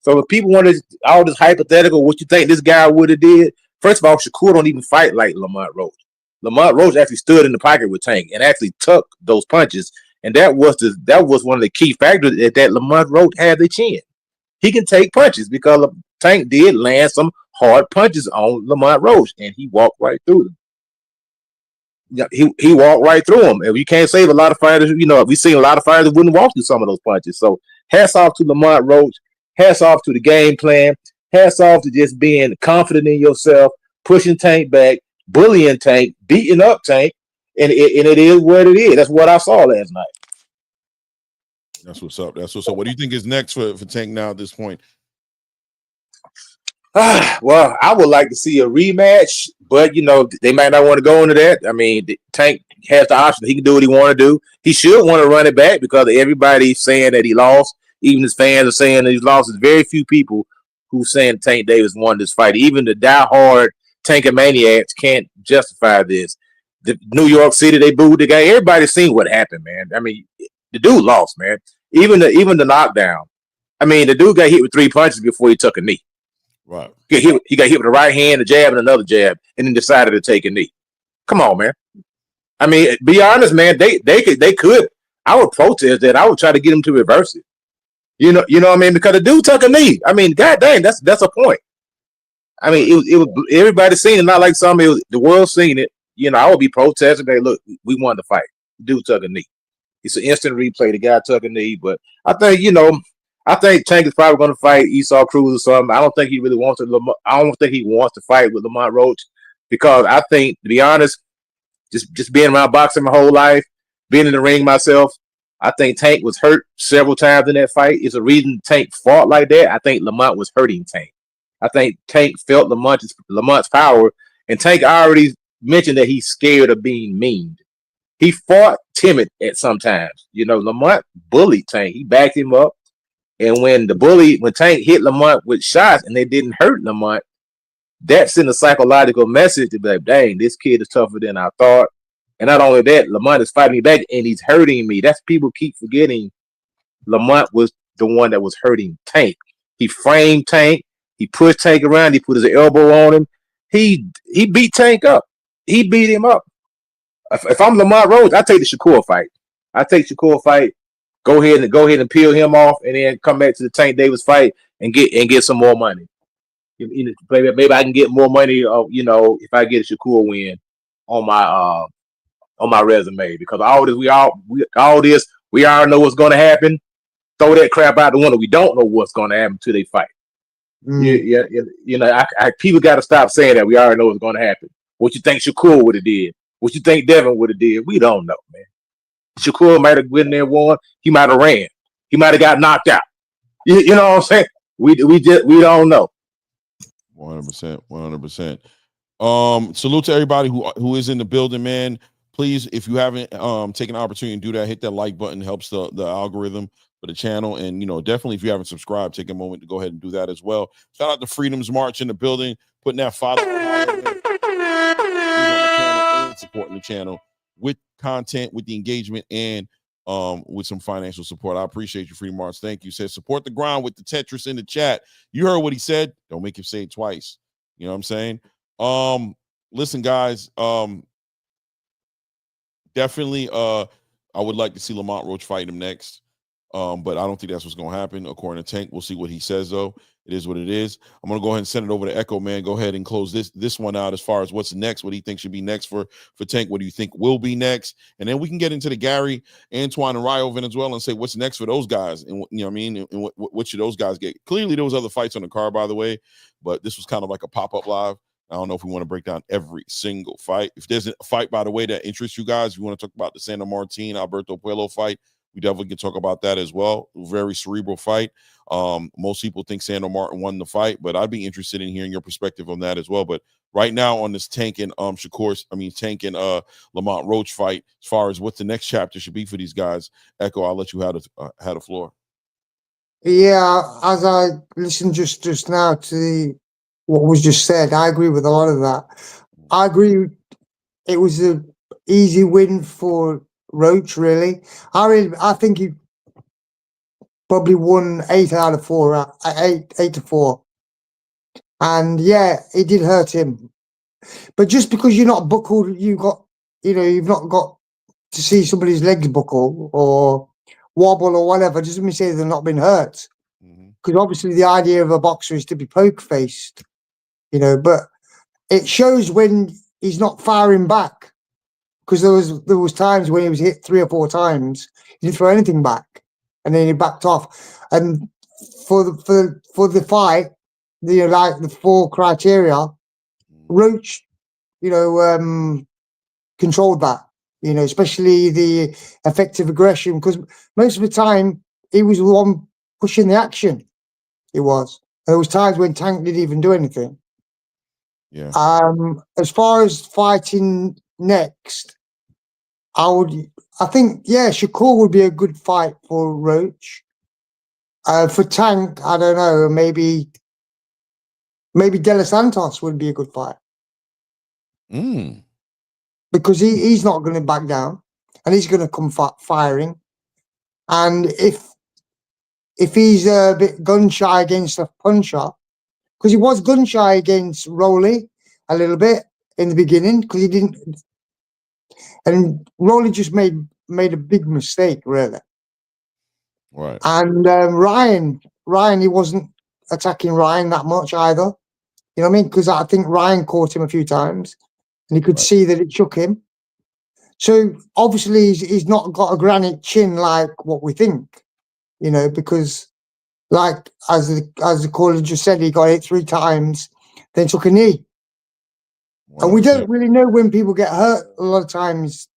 So if people want all this hypothetical, what you think this guy would have did? First of all, Shakur don't even fight like Lamont Roach. Lamont Roach actually stood in the pocket with Tank and actually took those punches. And that was one of the key factors that Lamont Roach had the chin. He can take punches because Tank did land some hard punches on Lamont Roach, and he walked right through them. Yeah, he walked right through them. And you can't save a lot of fighters. We've seen a lot of fighters that wouldn't walk through some of those punches. So hats off to Lamont Roach. Hats off to the game plan. Hats off to just being confident in yourself, pushing Tank back, bullying Tank, beating up Tank, and it is what it is. That's what I saw last night. That's what's up. What do you think is next for Tank now at this point? Well, I would like to see a rematch, but they might not want to go into that. I mean, Tank has the option. He can do what he want to do. He should want to run it back because everybody's saying that he lost. Even his fans are saying that he's lost. There's very few people who saying Tank Davis won this fight. Even the diehard Tankamaniacs can't justify this. The New York City, they booed the guy. Everybody's seen what happened, man. I mean, the dude lost, man. Even the knockdown. I mean, the dude got hit with 3 punches before he took a knee. Right. He got hit with a right hand, a jab, and another jab, and then decided to take a knee. Come on, man. I mean, be honest, man. They could. I would protest that. I would try to get him to reverse it. You know what I mean? Because the dude took a knee. I mean, god dang, that's a point. I mean, it was everybody seen it, not like the world seen it. I would be protesting. Hey, look, we won the fight. The dude took a knee. It's an instant replay. The guy took a knee, but I think Tank is probably going to fight Esau Cruz or something. I don't think he really wants to. I don't think he wants to fight with Lamont Roach. because I think, to be honest, just being around boxing my whole life, being in the ring myself, I think Tank was hurt several times in that fight. It's a reason Tank fought like that. I think Lamont was hurting Tank. I think Tank felt Lamont's power, and Tank already mentioned that he's scared of being mean. He fought timid at sometimes. Lamont bullied Tank. He backed him up. And when Tank hit Lamont with shots and they didn't hurt Lamont, that sent a psychological message to be like, dang, this kid is tougher than I thought. And not only that, Lamont is fighting me back and he's hurting me. That's people keep forgetting Lamont was the one that was hurting Tank. He framed Tank. He pushed Tank around. He put his elbow on him. He beat Tank up. He beat him up. If I'm Lamont Roach, I take the Shakur fight. Go ahead and peel him off, and then come back to the Tank Davis fight and get some more money. Maybe I can get more money. If I get a Shakur win on my resume, because we already know what's going to happen. Throw that crap out the window. We don't know what's going to happen until they fight. People got to stop saying that. We already know what's going to happen. What you think Shakur would have did? What you think Devin would have did? We don't know, man. Shakur might have went there and won. He might have ran. He might have got knocked out. You know what I'm saying? We don't know. 100%. Salute to everybody who is in the building, man. Please, if you haven't taken the opportunity to do that, hit that like button. Helps the algorithm for the channel. And definitely, if you haven't subscribed, take a moment to go ahead and do that as well. Shout out to Freedom's March in the building, putting that follow on the channel and supporting the channel with content, with the engagement, and with some financial support. I appreciate you, Freedom March. Thank you. Says support the grind with the Tetris in the chat. You heard what he said. Don't make him say it twice. You know what I'm saying? Listen, guys. Definitely, I would like to see Lamont Roach fight him next. But I don't think that's what's going to happen. According to Tank, we'll see what he says, though. It is what it is. I'm going to go ahead and send it over to Echo, man. Go ahead and close this one out as far as what's next, what he thinks should be next for Tank. What do you think will be next? And then we can get into the Gary, Antoine, and Rayo Venezuela and say what's next for those guys. And, you know what I mean? And what should those guys get? Clearly, there was other fights on the card, by the way, but this was kind of like a pop-up live. I don't know if we want to break down every single fight. If there's a fight, by the way, that interests you guys, if you want to talk about the Santa Martin, Alberto Puello fight, we definitely can talk about that as well. Very cerebral fight. Most people think Sandor Martin won the fight, but I'd be interested in hearing your perspective on that as well. But right now on this Tank and Tank and Lamont Roach fight, as far as what the next chapter should be for these guys, Echo, I'll let you have the floor. Yeah, as I listened just now to what was just said, I agree with a lot of that. I agree it was an easy win for Roach, really. I think he probably won 8 out of 4, 8 to 4. And yeah, it did hurt him. But just because you're not buckled, you've not got to see somebody's legs buckle or wobble or whatever, doesn't mean say they've not been hurt. Because obviously the idea of a boxer is to be poke-faced, but it shows when he's not firing back. Because there was times when he was hit 3 or 4 times, he didn't throw anything back, and then he backed off. And for the fight, like the 4 criteria, Roach, controlled that. Especially the effective aggression, because most of the time he was the one pushing the action. He was. There was times when Tank didn't even do anything. Yeah. As far as fighting next, I think Shakur would be a good fight for Roach. For Tank, I don't know, maybe De Los Santos would be a good fight. Because he's not going to back down, and he's going to come firing. And if he's a bit gun shy against a puncher, because he was gun shy against Rowley a little bit in the beginning, because he didn't. And Rowley just made a big mistake, really. Right. And Ryan, he wasn't attacking Ryan that much either. You know what I mean? Because I think Ryan caught him a few times, and he could see that it shook him. So obviously he's not got a granite chin like what we think, because like as the caller just said, he got hit 3 times, then took a knee. And we don't really know when people get hurt a lot of times,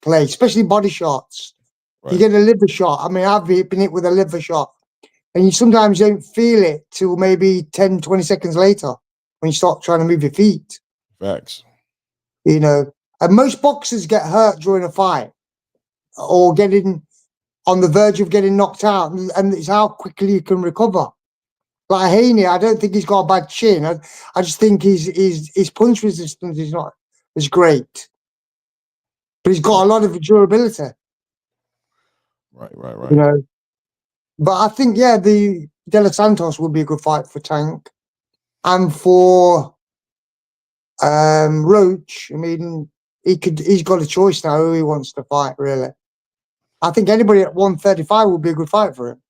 Clay, especially body shots. Right. You get a liver shot. I mean, I've been hit with a liver shot. And you sometimes don't feel it till maybe 10, 20 seconds later when you start trying to move your feet. Facts. You know, and most boxers get hurt during a fight or getting on the verge of getting knocked out, and it's how quickly you can recover. Like Haney, I don't think he's got a bad chin. I just think his punch resistance is not as great, but he's got a lot of durability. Right. You know, but I think the De Los Santos would be a good fight for Tank, and for Roach. I mean, he's got a choice now who he wants to fight. Really, I think anybody at 135 would be a good fight for him.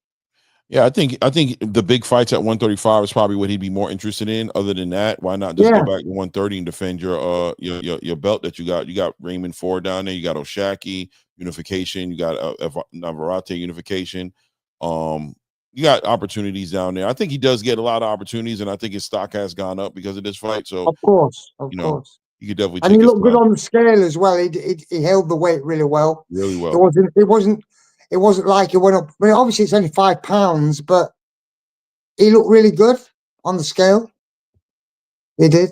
Yeah, I think the big fights at 135 is probably what he'd be more interested in. Other than that, why not just go back to 130 and defend your belt that you got? You got Raymond Ford down there. You got Oshaki unification. You got Navarrete unification. You got opportunities down there. I think he does get a lot of opportunities, and I think his stock has gone up because of this fight. So of course, you could definitely. And he looked good on the scale as well. He held the weight really well. Really well. It wasn't like it went up. I mean, obviously it's only 5 pounds, but he looked really good on the scale. He did.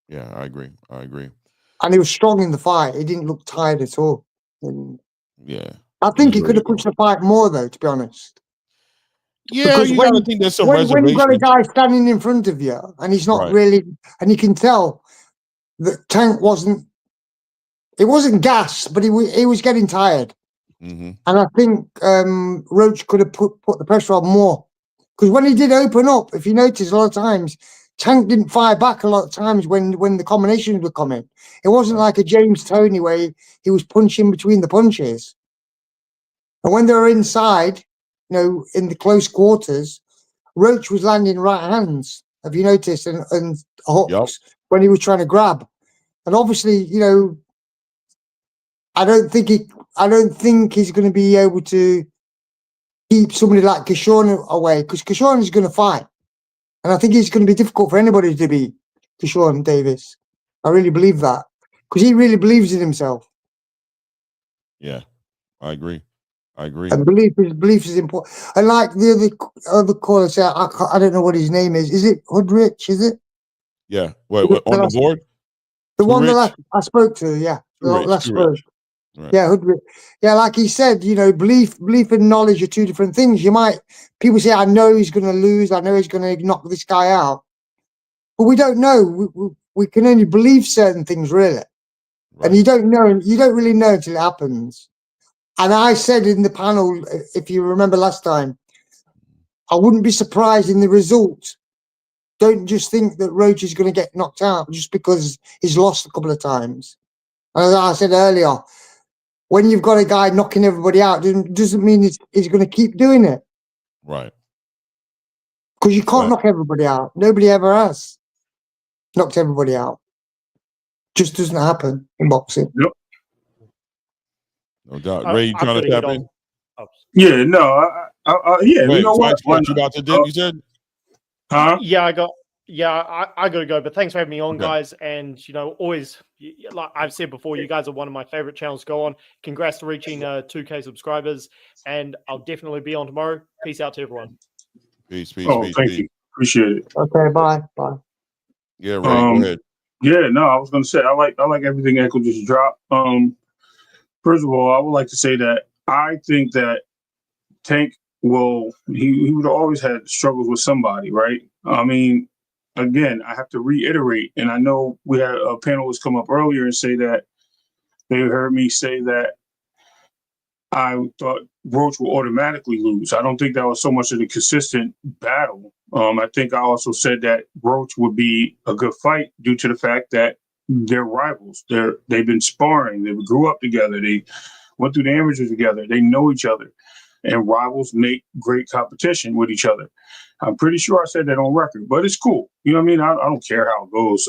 Yeah, I agree. And he was strong in the fight. He didn't look tired at all. And I think he could have pushed the fight more, though, to be honest. Yeah, because you got to think there's some reservation. When you've got a guy standing in front of you and he's not really, and you can tell that Tank wasn't gassed, but he was getting tired. Mm-hmm. And I think Roach could have put the pressure on more. Because when he did open up, if you notice, a lot of times, Tank didn't fire back a lot of times when the combinations were coming. It wasn't like a James Toney where he was punching between the punches. And when they were inside, in the close quarters, Roach was landing right hands. Have you noticed? And hooks when he was trying to grab. And obviously, I don't think he's going to be able to keep somebody like Kishon away, because Kishon is going to fight. And I think it's going to be difficult for anybody to beat Kishon Davis. I really believe that, because he really believes in himself. Yeah, I agree. And belief is important. And like the other caller said, I don't know what his name is. Is it Hoodrich? Is it? Yeah. What on the board? The one that I spoke to. Yeah. Last spoke. Right. Yeah, Hoodrich. Yeah, like he said, belief and knowledge are two different things. People say, I know he's going to lose. I know he's going to knock this guy out. But we don't know. We can only believe certain things, really. Right. And you don't really know until it happens. And I said in the panel, if you remember last time, I wouldn't be surprised in the result. Don't just think that Roach is going to get knocked out just because he's lost a couple of times. And as I said earlier, when you've got a guy knocking everybody out, doesn't mean he's going to keep doing it. Right. Because you can't knock everybody out. Nobody ever has knocked everybody out. Just doesn't happen in boxing. Nope. No doubt. Ray, you trying to tap in? Yeah, no. Yeah, Wait, you know what? You about to dip, you said? Huh? Yeah, I got to go. But thanks for having me on, guys. And, always, like I've said before, you guys are one of my favorite channels to go on. Congrats to reaching 2K subscribers. And I'll definitely be on tomorrow. Peace out to everyone. Peace. Thank you. Appreciate it. Okay, bye. Yeah, Ray, go ahead. Yeah, no, I was going to say, I like everything Echo just dropped. First of all, I would like to say that I think that Tank he would always had struggles with somebody, right? I mean, again, I have to reiterate, and I know we had a panelist come up earlier and say that they heard me say that I thought Roach will automatically lose. I don't think that was so much of a consistent battle. I think I also said that Roach would be a good fight due to the fact that they're rivals. They've been sparring. They grew up together. They went through the amateurs together. They know each other. And rivals make great competition with each other. I'm pretty sure I said that on record, but it's cool. You know what I mean? I don't care how it goes.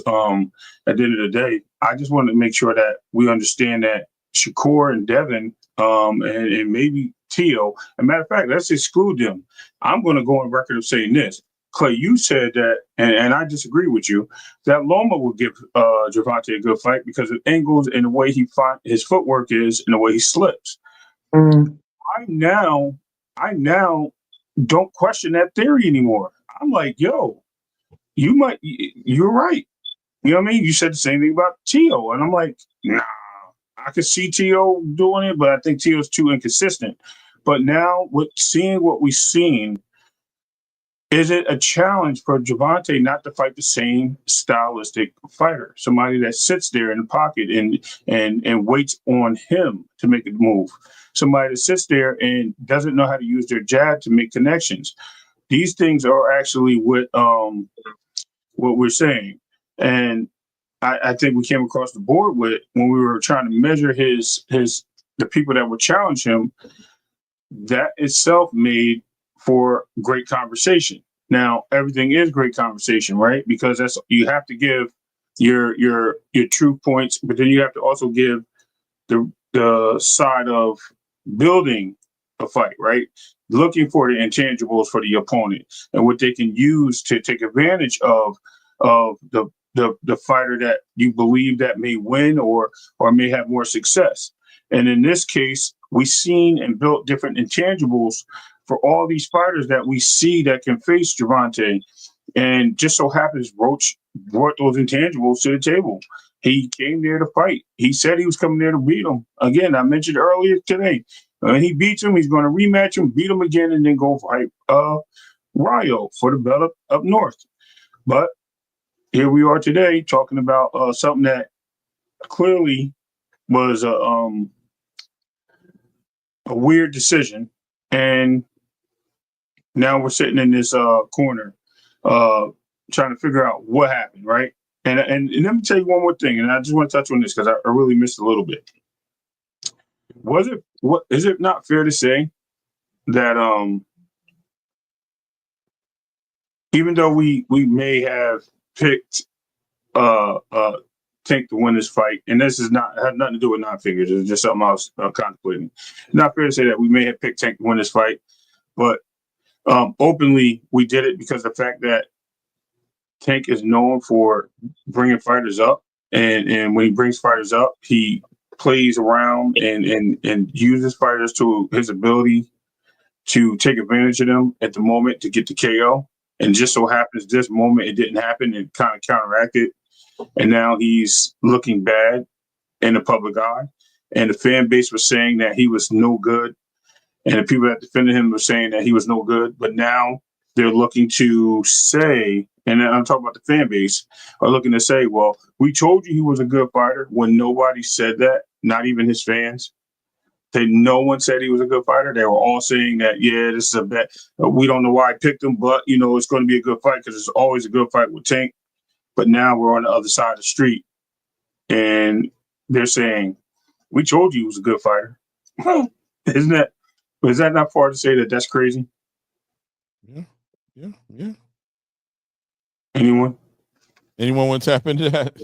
At the end of the day, I just wanted to make sure that we understand that Shakur and Devin and maybe Tio, as a matter of fact, let's exclude them. I'm going to go on record of saying this. Clay, you said that, and I disagree with you, that Loma would give Gervonta a good fight because of angles and the way his footwork is and the way he slips. Mm. I now don't question that theory anymore. I'm like, yo, you're right. You know what I mean? You said the same thing about T.O. And I'm like, nah, I could see T.O. doing it, but I think T.O.'s too inconsistent. But now with seeing what we've seen, is it a challenge for Gervonta not to fight the same stylistic fighter? Somebody that sits there in the pocket and waits on him to make a move. Somebody that sits there and doesn't know how to use their jab to make connections. These things are actually what we're saying. And I think we came across the board with when we were trying to measure the people that would challenge him. That itself made for great conversation. Now everything is great conversation, right? Because you have to give your true points, but then you have to also give the side of building a fight, right? Looking for the intangibles for the opponent and what they can use to take advantage of the fighter that you believe that may win or may have more success. And in this case, we've seen and built different intangibles for all these fighters that we see that can face Gervonta. And just so happens Roach brought those intangibles to the table. He came there to fight. He said he was coming there to beat him. Again, I mentioned earlier today, when he beats him, he's going to rematch him, beat him again, and then go fight Ryo for the belt up north. But here we are today talking about something that clearly was a weird decision. And now we're sitting in this corner trying to figure out what happened, right? And let me tell you one more thing, and I just want to touch on this because I really missed a little bit. Is it not fair to say that even though we may have picked Tank to win this fight, and this has nothing to do with non-figures, it's just something I was contemplating. It's not fair to say that we may have picked Tank to win this fight, but openly we did it because of the fact that Tank is known for bringing fighters up, and when he brings fighters up, he plays around and uses fighters to his ability to take advantage of them at the moment to get the KO. And just so happens this moment it didn't happen and kind of counteracted, and now he's looking bad in the public eye. And the fan base was saying that he was no good, and the people that defended him were saying that he was no good. But now they're looking to say, and I'm talking about the fan base, are looking to say, well, we told you he was a good fighter when nobody said that, not even his fans. No one said he was a good fighter. They were all saying that, yeah, this is a bet. We don't know why I picked him, but, it's going to be a good fight because it's always a good fight with Tank. But now we're on the other side of the street, and they're saying, we told you he was a good fighter. Is that not far to say that that's crazy? Yeah. Anyone want to tap into that?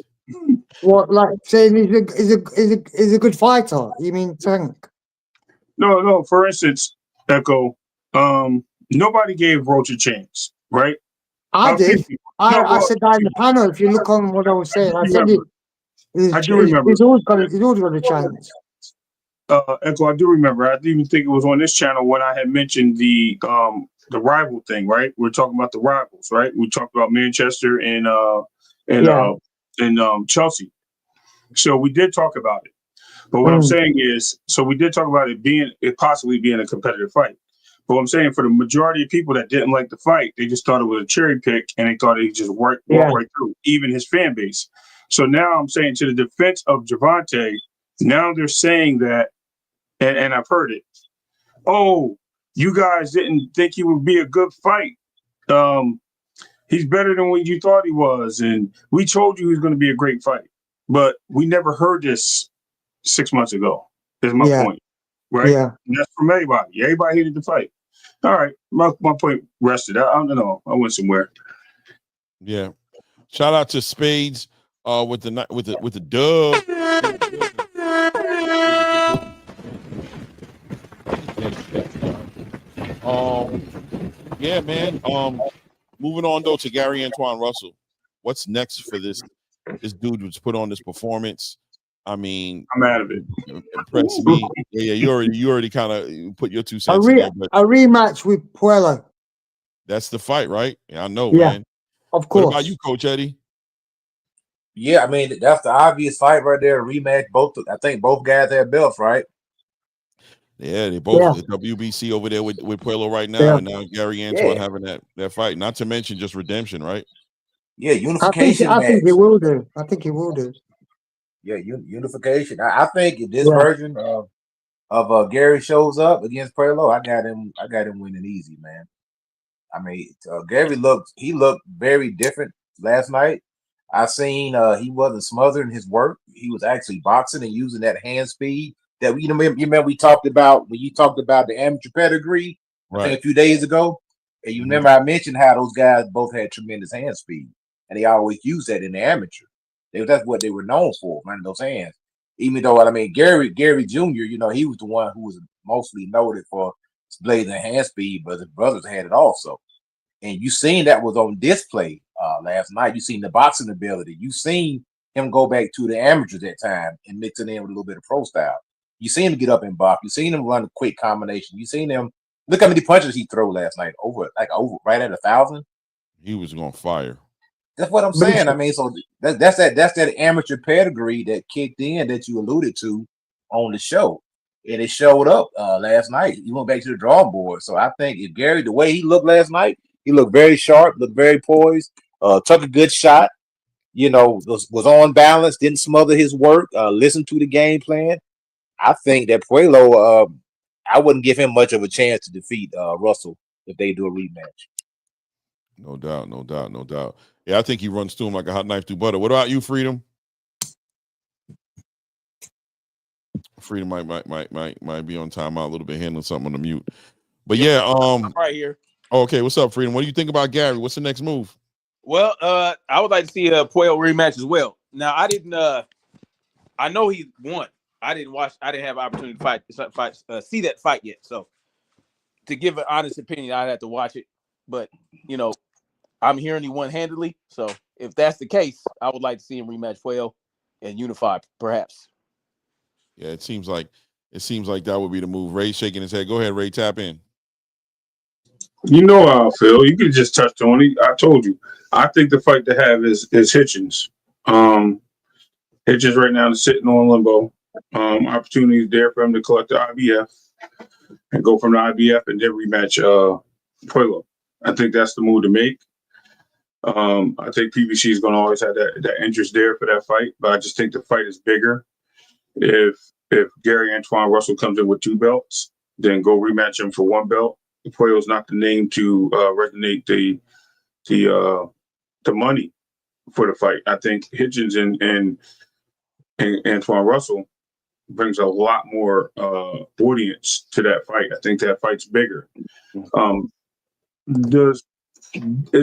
What, like saying he's a good fighter? You mean Tank? No. For instance, Echo, nobody gave Roach a chance, right? I did. I said that in the panel. If you look on what I was saying, I said I do remember. He's always got a chance. Echo, I do remember. I didn't even think it was on this channel when I had mentioned the rival thing, right? We're talking about the rivals, right? We talked about Manchester and Chelsea. So we did talk about it. But what I'm saying is, so we did talk about it possibly being a competitive fight. But what I'm saying, for the majority of people that didn't like the fight, they just thought it was a cherry pick and they thought it just walk right through, even his fan base. So now I'm saying, to the defense of Gervonta, now they're saying that, and I've heard it, oh, you guys didn't think he would be a good fight. He's better than what you thought he was. And we told you he was going to be a great fight. But we never heard this 6 months ago, is my point. Right? Yeah. And that's from everybody. Everybody hated the fight. All right. My point rested. I don't know. I went somewhere. Yeah. Shout out to Spades with the dub. Yeah, man. moving on though to Gary Antoine Russell. What's next for this dude who's put on this performance? I mean, I'm out of it. Impressed me. Yeah, you already kind of put your 2 A, cents in there, but a rematch with Puello. that's the fight, right? Yeah, I know, Yeah, man. of What course. about you, Coach Eddie? Yeah, I mean that's the obvious fight right there. Rematch. I think both guys have belts, right? Yeah, they both Yeah. the WBC over there with Puello right now, Yeah. and now Gary Antoine Yeah, having that fight. Not to mention just redemption, right? yeah. Unification I think he match. will do. I think he will do. Yeah, unification. I think if this Yeah. version of Gary shows up against Puello, I got him winning easy, man. I mean, Gary looked very different last night. I seen he wasn't smothering his work. He was actually boxing and using that hand speed that you remember we talked about when you talked about the amateur pedigree, I think Right. a few days ago. And you remember I mentioned how those guys both had tremendous hand speed, and they always used that in the amateur. That's what they were known for, running those hands. Even though I mean Gary Jr., he was the one who was mostly noted for blazing hand speed, but his brothers had it also. And you seen that was on display last night. You seen the boxing ability. You seen him go back to the amateurs that time and mix it in with a little bit of pro style. You seen him get up and box. You seen him run a quick combination. You seen him look how many punches he threw last night. Over right at 1,000. He was going fire. That's what I'm saying. I mean, so that's that amateur pedigree that kicked in that you alluded to on the show. And it showed up last night. He went back to the drawing board. So I think if Gary, the way he looked last night, he looked very sharp, looked very poised, took a good shot, was on balance, didn't smother his work, listened to the game plan. I think that Puello, I wouldn't give him much of a chance to defeat Russell if they do a rematch. No doubt, no doubt, no doubt. Yeah, I think he runs through him like a hot knife through butter. What about you, Freedom? Freedom might be on timeout a little bit, handling something on the mute. But yeah, I'm right here. Okay, what's up, Freedom? What do you think about Gary? What's the next move? Well, I would like to see a Puello rematch as well. Now, I didn't. I know he won. I didn't watch. I didn't have an opportunity to see that fight yet. So, to give an honest opinion, I'd have to watch it. But I'm hearing he won handily. So, if that's the case, I would like to see him rematch Puello and unify, perhaps. Yeah, it seems like that would be the move. Ray shaking his head. Go ahead, Ray. Tap in. You know how I feel. You could just touch on it. I told you. I think the fight to have is Hitchens. Hitchens right now is sitting on limbo. Opportunity is there for him to collect the IBF and go from the IBF and then rematch Puello. I think that's the move to make. I think PBC is going to always have that interest there for that fight, but I just think the fight is bigger. If Gary Antoine Russell comes in with 2 belts, then go rematch him for 1 belt. Puello's not the name to resonate the money for the fight. I think Hitchens and Antoine Russell brings a lot more audience to that fight. I think that fight's bigger. Is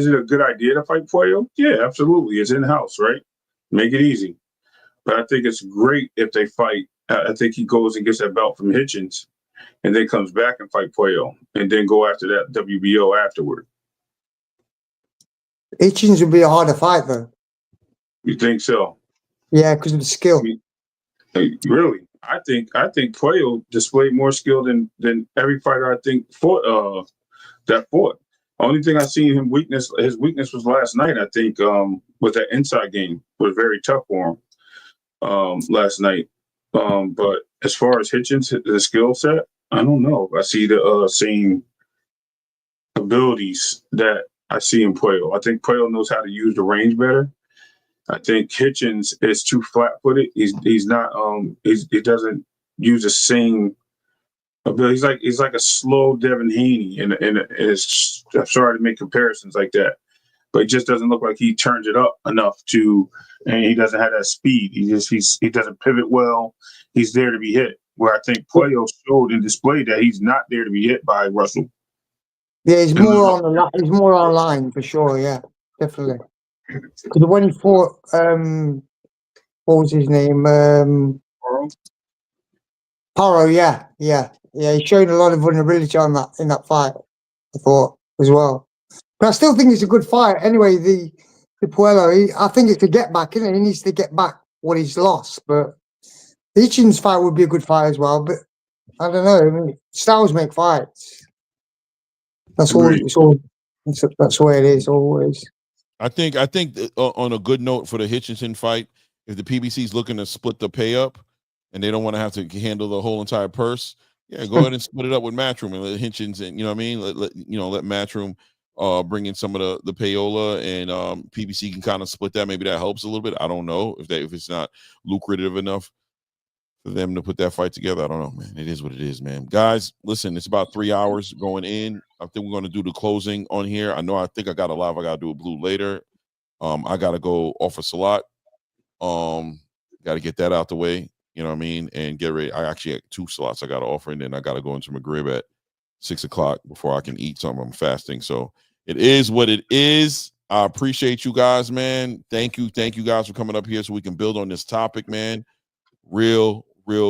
it a good idea to fight Puello? Yeah, absolutely. It's in house, right? Make it easy. But I think it's great if they fight. I think he goes and gets that belt from Hitchens, and then comes back and fight Puello, and then go after that WBO afterward. Hitchens would be a harder fight, though. You think so? Yeah, because of the skill. Really? I think Puello displayed more skill than every fighter I think fought. Only thing I seen his weakness was last night. I think with that inside game was very tough for him last night. But as far as Hitchens, the skill set, I don't know. I see the same abilities that I see in Puello. I think Puello knows how to use the range better. I think Hitchens is too flat-footed. He's not. He doesn't use the same ability. He's like a slow Devin Haney, and it's. I'm sorry to make comparisons like that, but it just doesn't look like he turns it up enough to, and he doesn't have that speed. He doesn't pivot well. He's there to be hit. Where I think Puello showed and displayed that he's not there to be hit by Russell. Yeah, he's more on the line. He's more online for sure. Yeah, definitely. Because when he fought, what was his name? Paro. Yeah. He showed a lot of vulnerability in that fight. I thought as well. But I still think it's a good fight. Anyway, the Puello, I think it's a get back, isn't it? He needs to get back what he's lost. But the Hitchens fight would be a good fight as well. But I don't know. I mean, styles make fights. That's all. Agreed. It's all. That's the way it is always. I think on a good note for the Hitchinson fight, if the PBC is looking to split the pay up and they don't want to have to handle the whole entire purse, yeah, go ahead and split it up with Matchroom and let Hitchins and let Matchroom bring in some of the payola and PBC can kind of split that. Maybe that helps a little bit. I don't know if it's not lucrative enough for them to put that fight together. I don't know, man. It is what it is, man. Guys, listen, it's about 3 hours going in. I think we're going to do the closing on here. I think I got a live. I got to do a blue later. I got to go off a Salat. Got to get that out the way. You know what I mean? And get ready. I actually had 2 slots I got to offer, and then I got to go into McGrib at 6 o'clock before I can eat something. I'm fasting. So it is what it is. I appreciate you guys, man. Thank you guys for coming up here so we can build on this topic, man. Real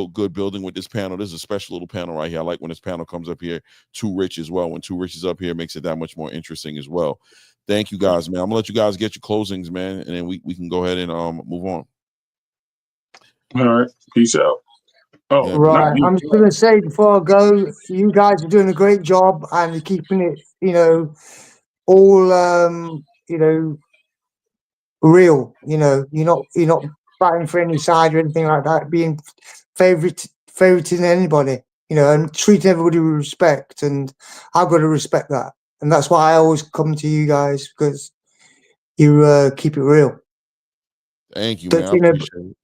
good building with this panel. This is a special little panel right here. I like when this panel comes up here. Too Rich as well. When Too Rich is up here, it makes it that much more interesting as well. Thank you guys, man. I'm gonna let you guys get your closings, man, and then we can go ahead and move on. All right. Peace out. Oh, Yeah. Right. I'm just going to say before I go, you guys are doing a great job and you're keeping it, all, real. You're not fighting for any side or anything like that. Being favoriting anybody, and treating everybody with respect. And I've got to respect that. And that's why I always come to you guys, because you keep it real. Thank you, But, man. I appreciate it.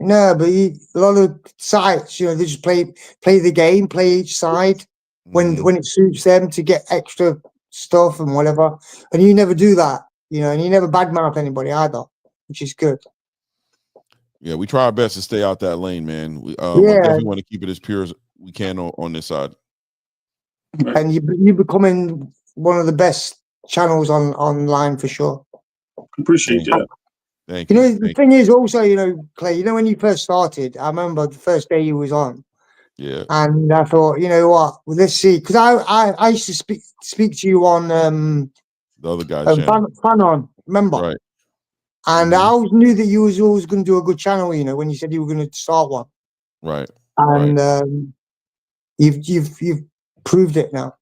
No, but a lot of sites, they just play the game, play each side when it suits them to get extra stuff and whatever. And you never do that, and you never badmouth anybody either, which is good. Yeah, we try our best to stay out that lane, man. We definitely want to keep it as pure as we can on this side. And you becoming one of the best channels online for sure. Appreciate that. Thank you. The thing is also, Clay, when you first started, I remember the first day you was on. Yeah. And I thought, you know what? Well, let's see, because I used to speak to you on the other guy's channel. Fanon, remember? Right. And I always knew that you was always going to do a good channel, when you said you were going to start one. Right. And you've proved it now.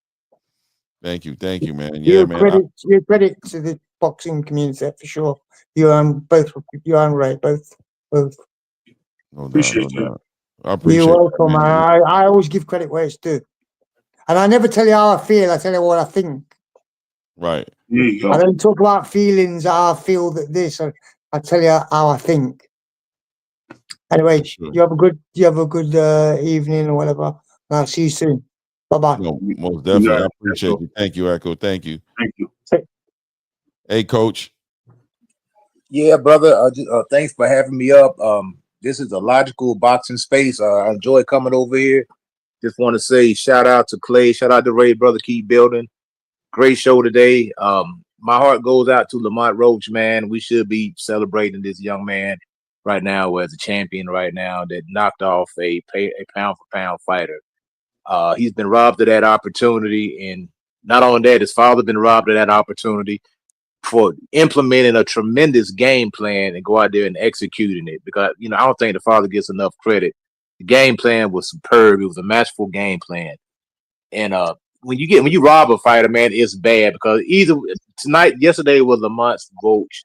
Thank you, man. Yeah, man. Your credit to the boxing community for sure. You and Ray both. No, appreciate that. I appreciate. You're welcome, man. I always give credit where it's due, and I never tell you how I feel. I tell you what I think. Right. There you go. I don't talk about feelings. I feel that this. I tell you how I think. Anyway, sure. you have a good evening or whatever. And I'll see you soon. Bye-bye. No, most definitely. I appreciate you. Thank you, Echo. Thank you. Thank you. Hey, Coach. Yeah, brother. Thanks for having me up. This is a logical boxing space. I enjoy coming over here. Just want to say shout out to Clay. Shout out to Ray, brother. Keep building. Great show today. My heart goes out to Lamont Roach, man. We should be celebrating this young man right now as a champion right now that knocked off a pound-for-pound fighter. He's been robbed of that opportunity, and not only that, his father been robbed of that opportunity for implementing a tremendous game plan and go out there and executing it. Because I don't think the father gets enough credit. The game plan was superb. It was a masterful game plan. And when you rob a fighter, man, it's bad because yesterday was Lamont's Roach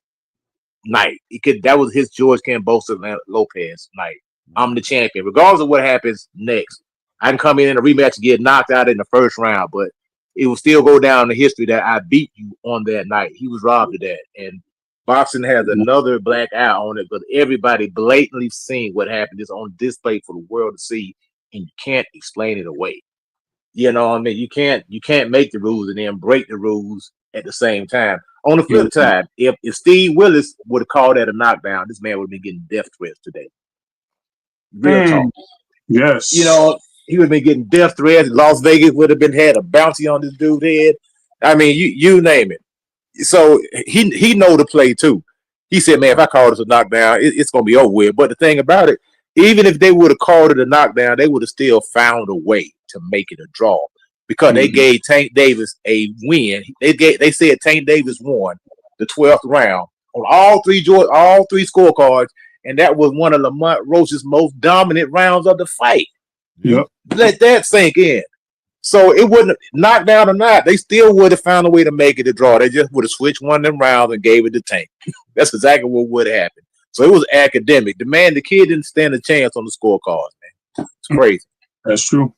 night. That was his George Cambosa Lopez night. I'm the champion, regardless of what happens next. I can come in a rematch and get knocked out in the first round, but it will still go down in history that I beat you on that night. He was robbed of that. And boxing has another black eye on it, but everybody blatantly seeing what happened is on display for the world to see, and you can't explain it away. You know what I mean? You can't make the rules and then break the rules at the same time. On the flip side, if Steve Willis would have called that a knockdown, this man would have been getting death threats today. Real talk. Yes. He would have been getting death threats. Las Vegas would have had a bounty on this dude's head. I mean, you name it. So he know the play too. He said, man, if I call this a knockdown, it's going to be over with. But the thing about it, even if they would have called it a knockdown, they would have still found a way to make it a draw. because they gave Tank Davis a win. They said Tank Davis won the 12th round on all three scorecards, and that was one of Lamont Roach's most dominant rounds of the fight. Yep. Let that sink in. So it wouldn't knock down or not. They still would have found a way to make it a draw. They just would have switched one of them rounds and gave it to Tank. That's exactly what would have happened. So it was academic. The kid didn't stand a chance on the scorecards, man. It's crazy. That's true.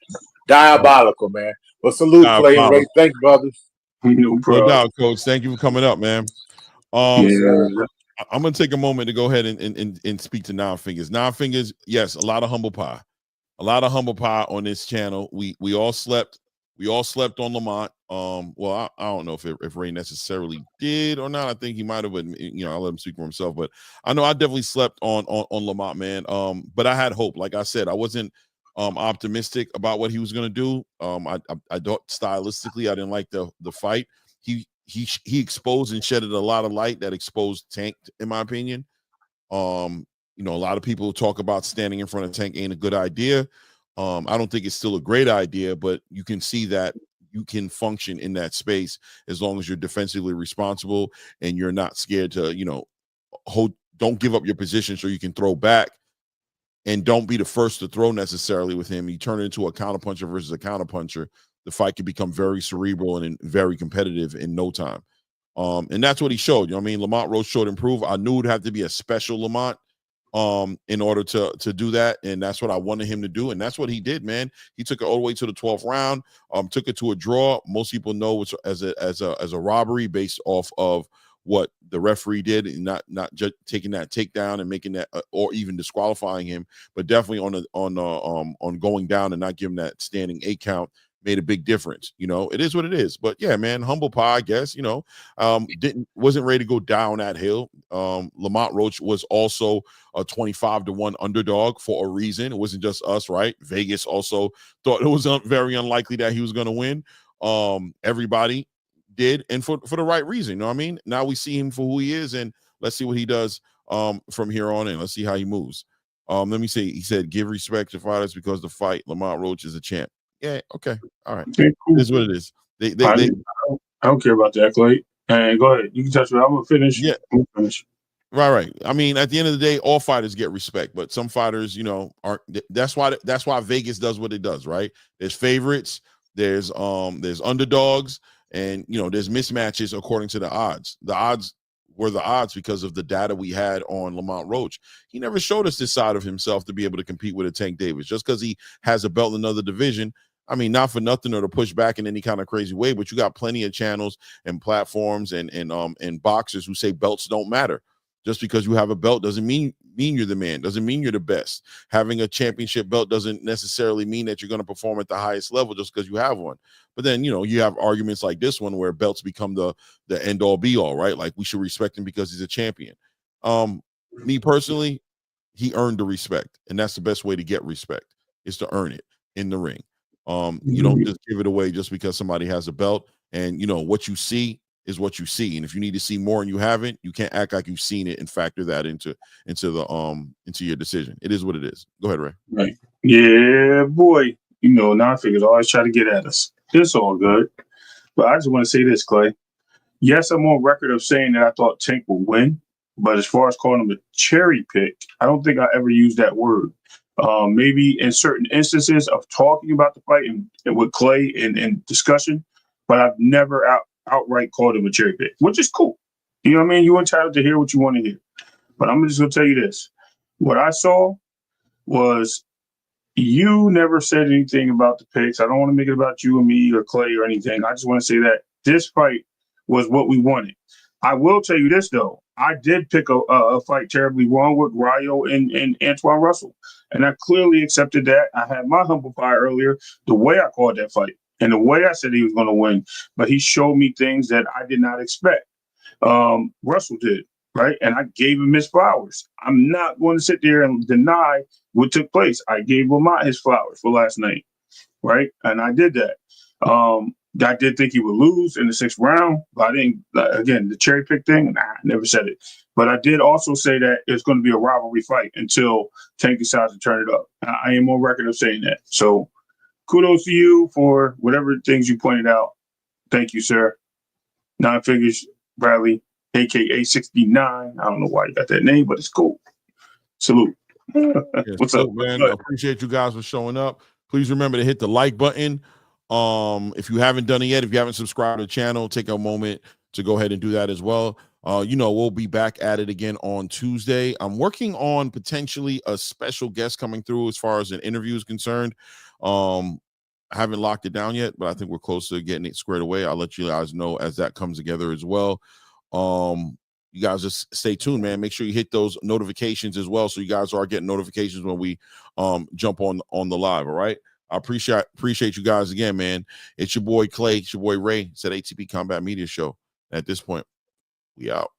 Diabolical, man. Well, salute, Clay and Ray. Thank you, brothers. No No doubt, Coach. Thank you for coming up, man. Yeah. I'm gonna take a moment to go ahead and speak to Nine Fingers. Nine Fingers, yes, a lot of humble pie. A lot of humble pie on this channel. We all slept on Lamont. Well, I don't know if Ray necessarily did or not. I think he might have, but I'll let him speak for himself. But I know I definitely slept on Lamont, man. But I had hope. Like I said, I wasn't optimistic about what he was gonna do. I thought stylistically, I didn't like the fight. He exposed and shedded a lot of light that exposed Tank, in my opinion. A lot of people talk about standing in front of Tank ain't a good idea. I don't think it's still a great idea, but you can see that you can function in that space as long as you're defensively responsible and you're not scared to, don't give up your position so you can throw back, and don't be the first to throw necessarily with him. You turn it into a counterpuncher versus a counterpuncher. The fight can become very cerebral and very competitive in no time. And that's what he showed. Lamont Roach showed improve. I knew it'd have to be a special Lamont in order to do that, and that's what I wanted him to do, and that's what he did, man. He took it all the way to the 12th round, took it to a draw. Most people know it's as a robbery based off of what the referee did, and not just taking that takedown and making that or even disqualifying him, but definitely on going down and not giving that standing 8 count made a big difference. It is what it is. But yeah, man, humble pie, I guess. Wasn't ready to go down that hill. Lamont Roach was also a 25-1 underdog for a reason. It wasn't just us, right? Vegas also thought it was very unlikely that he was going to win. Everybody did, and for the right reason. You know what I mean? Now we see him for who he is, and let's see what he does from here on in. Let's see how he moves. Let me see. He said, give respect to fighters because the fight, Lamont Roach is a champ. Yeah, okay. All right. Okay, cool. This is what it is. I don't care about that, Clay. And go ahead. You can touch it. I'm gonna finish. Yeah. I'm gonna finish. Right. I mean, at the end of the day, all fighters get respect, but some fighters, aren't. That's why Vegas does what it does, right? There's favorites, there's underdogs, and there's mismatches according to the odds. The odds were the odds because of the data we had on Lamont Roach. He never showed us this side of himself to be able to compete with a Tank Davis. Just because he has a belt in another division, I mean, not for nothing or to push back in any kind of crazy way, but you got plenty of channels and platforms and boxers who say belts don't matter. Just because you have a belt doesn't mean you're the man, doesn't mean you're the best. Having a championship belt doesn't necessarily mean that you're going to perform at the highest level just because you have one. But then, you have arguments like this one where belts become the end all be all, right? Like we should respect him because he's a champion. Me personally, he earned the respect, and that's the best way to get respect is to earn it in the ring. You don't just give it away just because somebody has a belt, and what you see is what you see. And if you need to see more and you haven't, you can't act like you've seen it and factor that into your decision. It is what it is. Go ahead, Ray. Right. Yeah, boy. Nine Fingers always try to get at us. It's all good. But I just want to say this, Clay. Yes, I'm on record of saying that I thought Tank would win. But as far as calling him a cherry pick, I don't think I ever used that word. Maybe in certain instances of talking about the fight and with Clay in discussion, but I've never outright called him a cherry pick, which is cool. You know what I mean? You're entitled to hear what you want to hear. But I'm just going to tell you this. What I saw was you never said anything about the picks. I don't want to make it about you and me or Clay or anything. I just want to say that this fight was what we wanted. I will tell you this, though. I did pick a fight terribly wrong with Rayo and Antoine Russell. And I clearly accepted that. I had my humble pie earlier, the way I called that fight and the way I said he was going to win. But he showed me things that I did not expect. Russell did, right? And I gave him his flowers. I'm not going to sit there and deny what took place. I gave Lamont his flowers for last night, right? And I did that. I did think he would lose in the 6th round, but I didn't. Again, the cherry pick thing, I never said it. But I did also say that it's going to be a rivalry fight until Tank decides to turn it up. I am on record of saying that. So kudos to you for whatever things you pointed out. Thank you, sir. Nine Figures Bradley, aka 69. I don't know why you got that name, but it's cool. Salute. What's up, man? I appreciate you guys for showing up. Please remember to hit the like button. If you haven't done it yet, if you haven't subscribed to the channel, take a moment to go ahead and do that as well. We'll be back at it again on Tuesday. I'm working on potentially a special guest coming through as far as an interview is concerned. I haven't locked it down yet, but I think we're close to getting it squared away. I'll let you guys know as that comes together as well. You guys just stay tuned, man. Make sure you hit those notifications as well, so you guys are getting notifications when we jump on the live. All right. I appreciate you guys again, man. It's your boy Clay. It's your boy Ray. It's at ATP Combat Media Show. At this point, we out.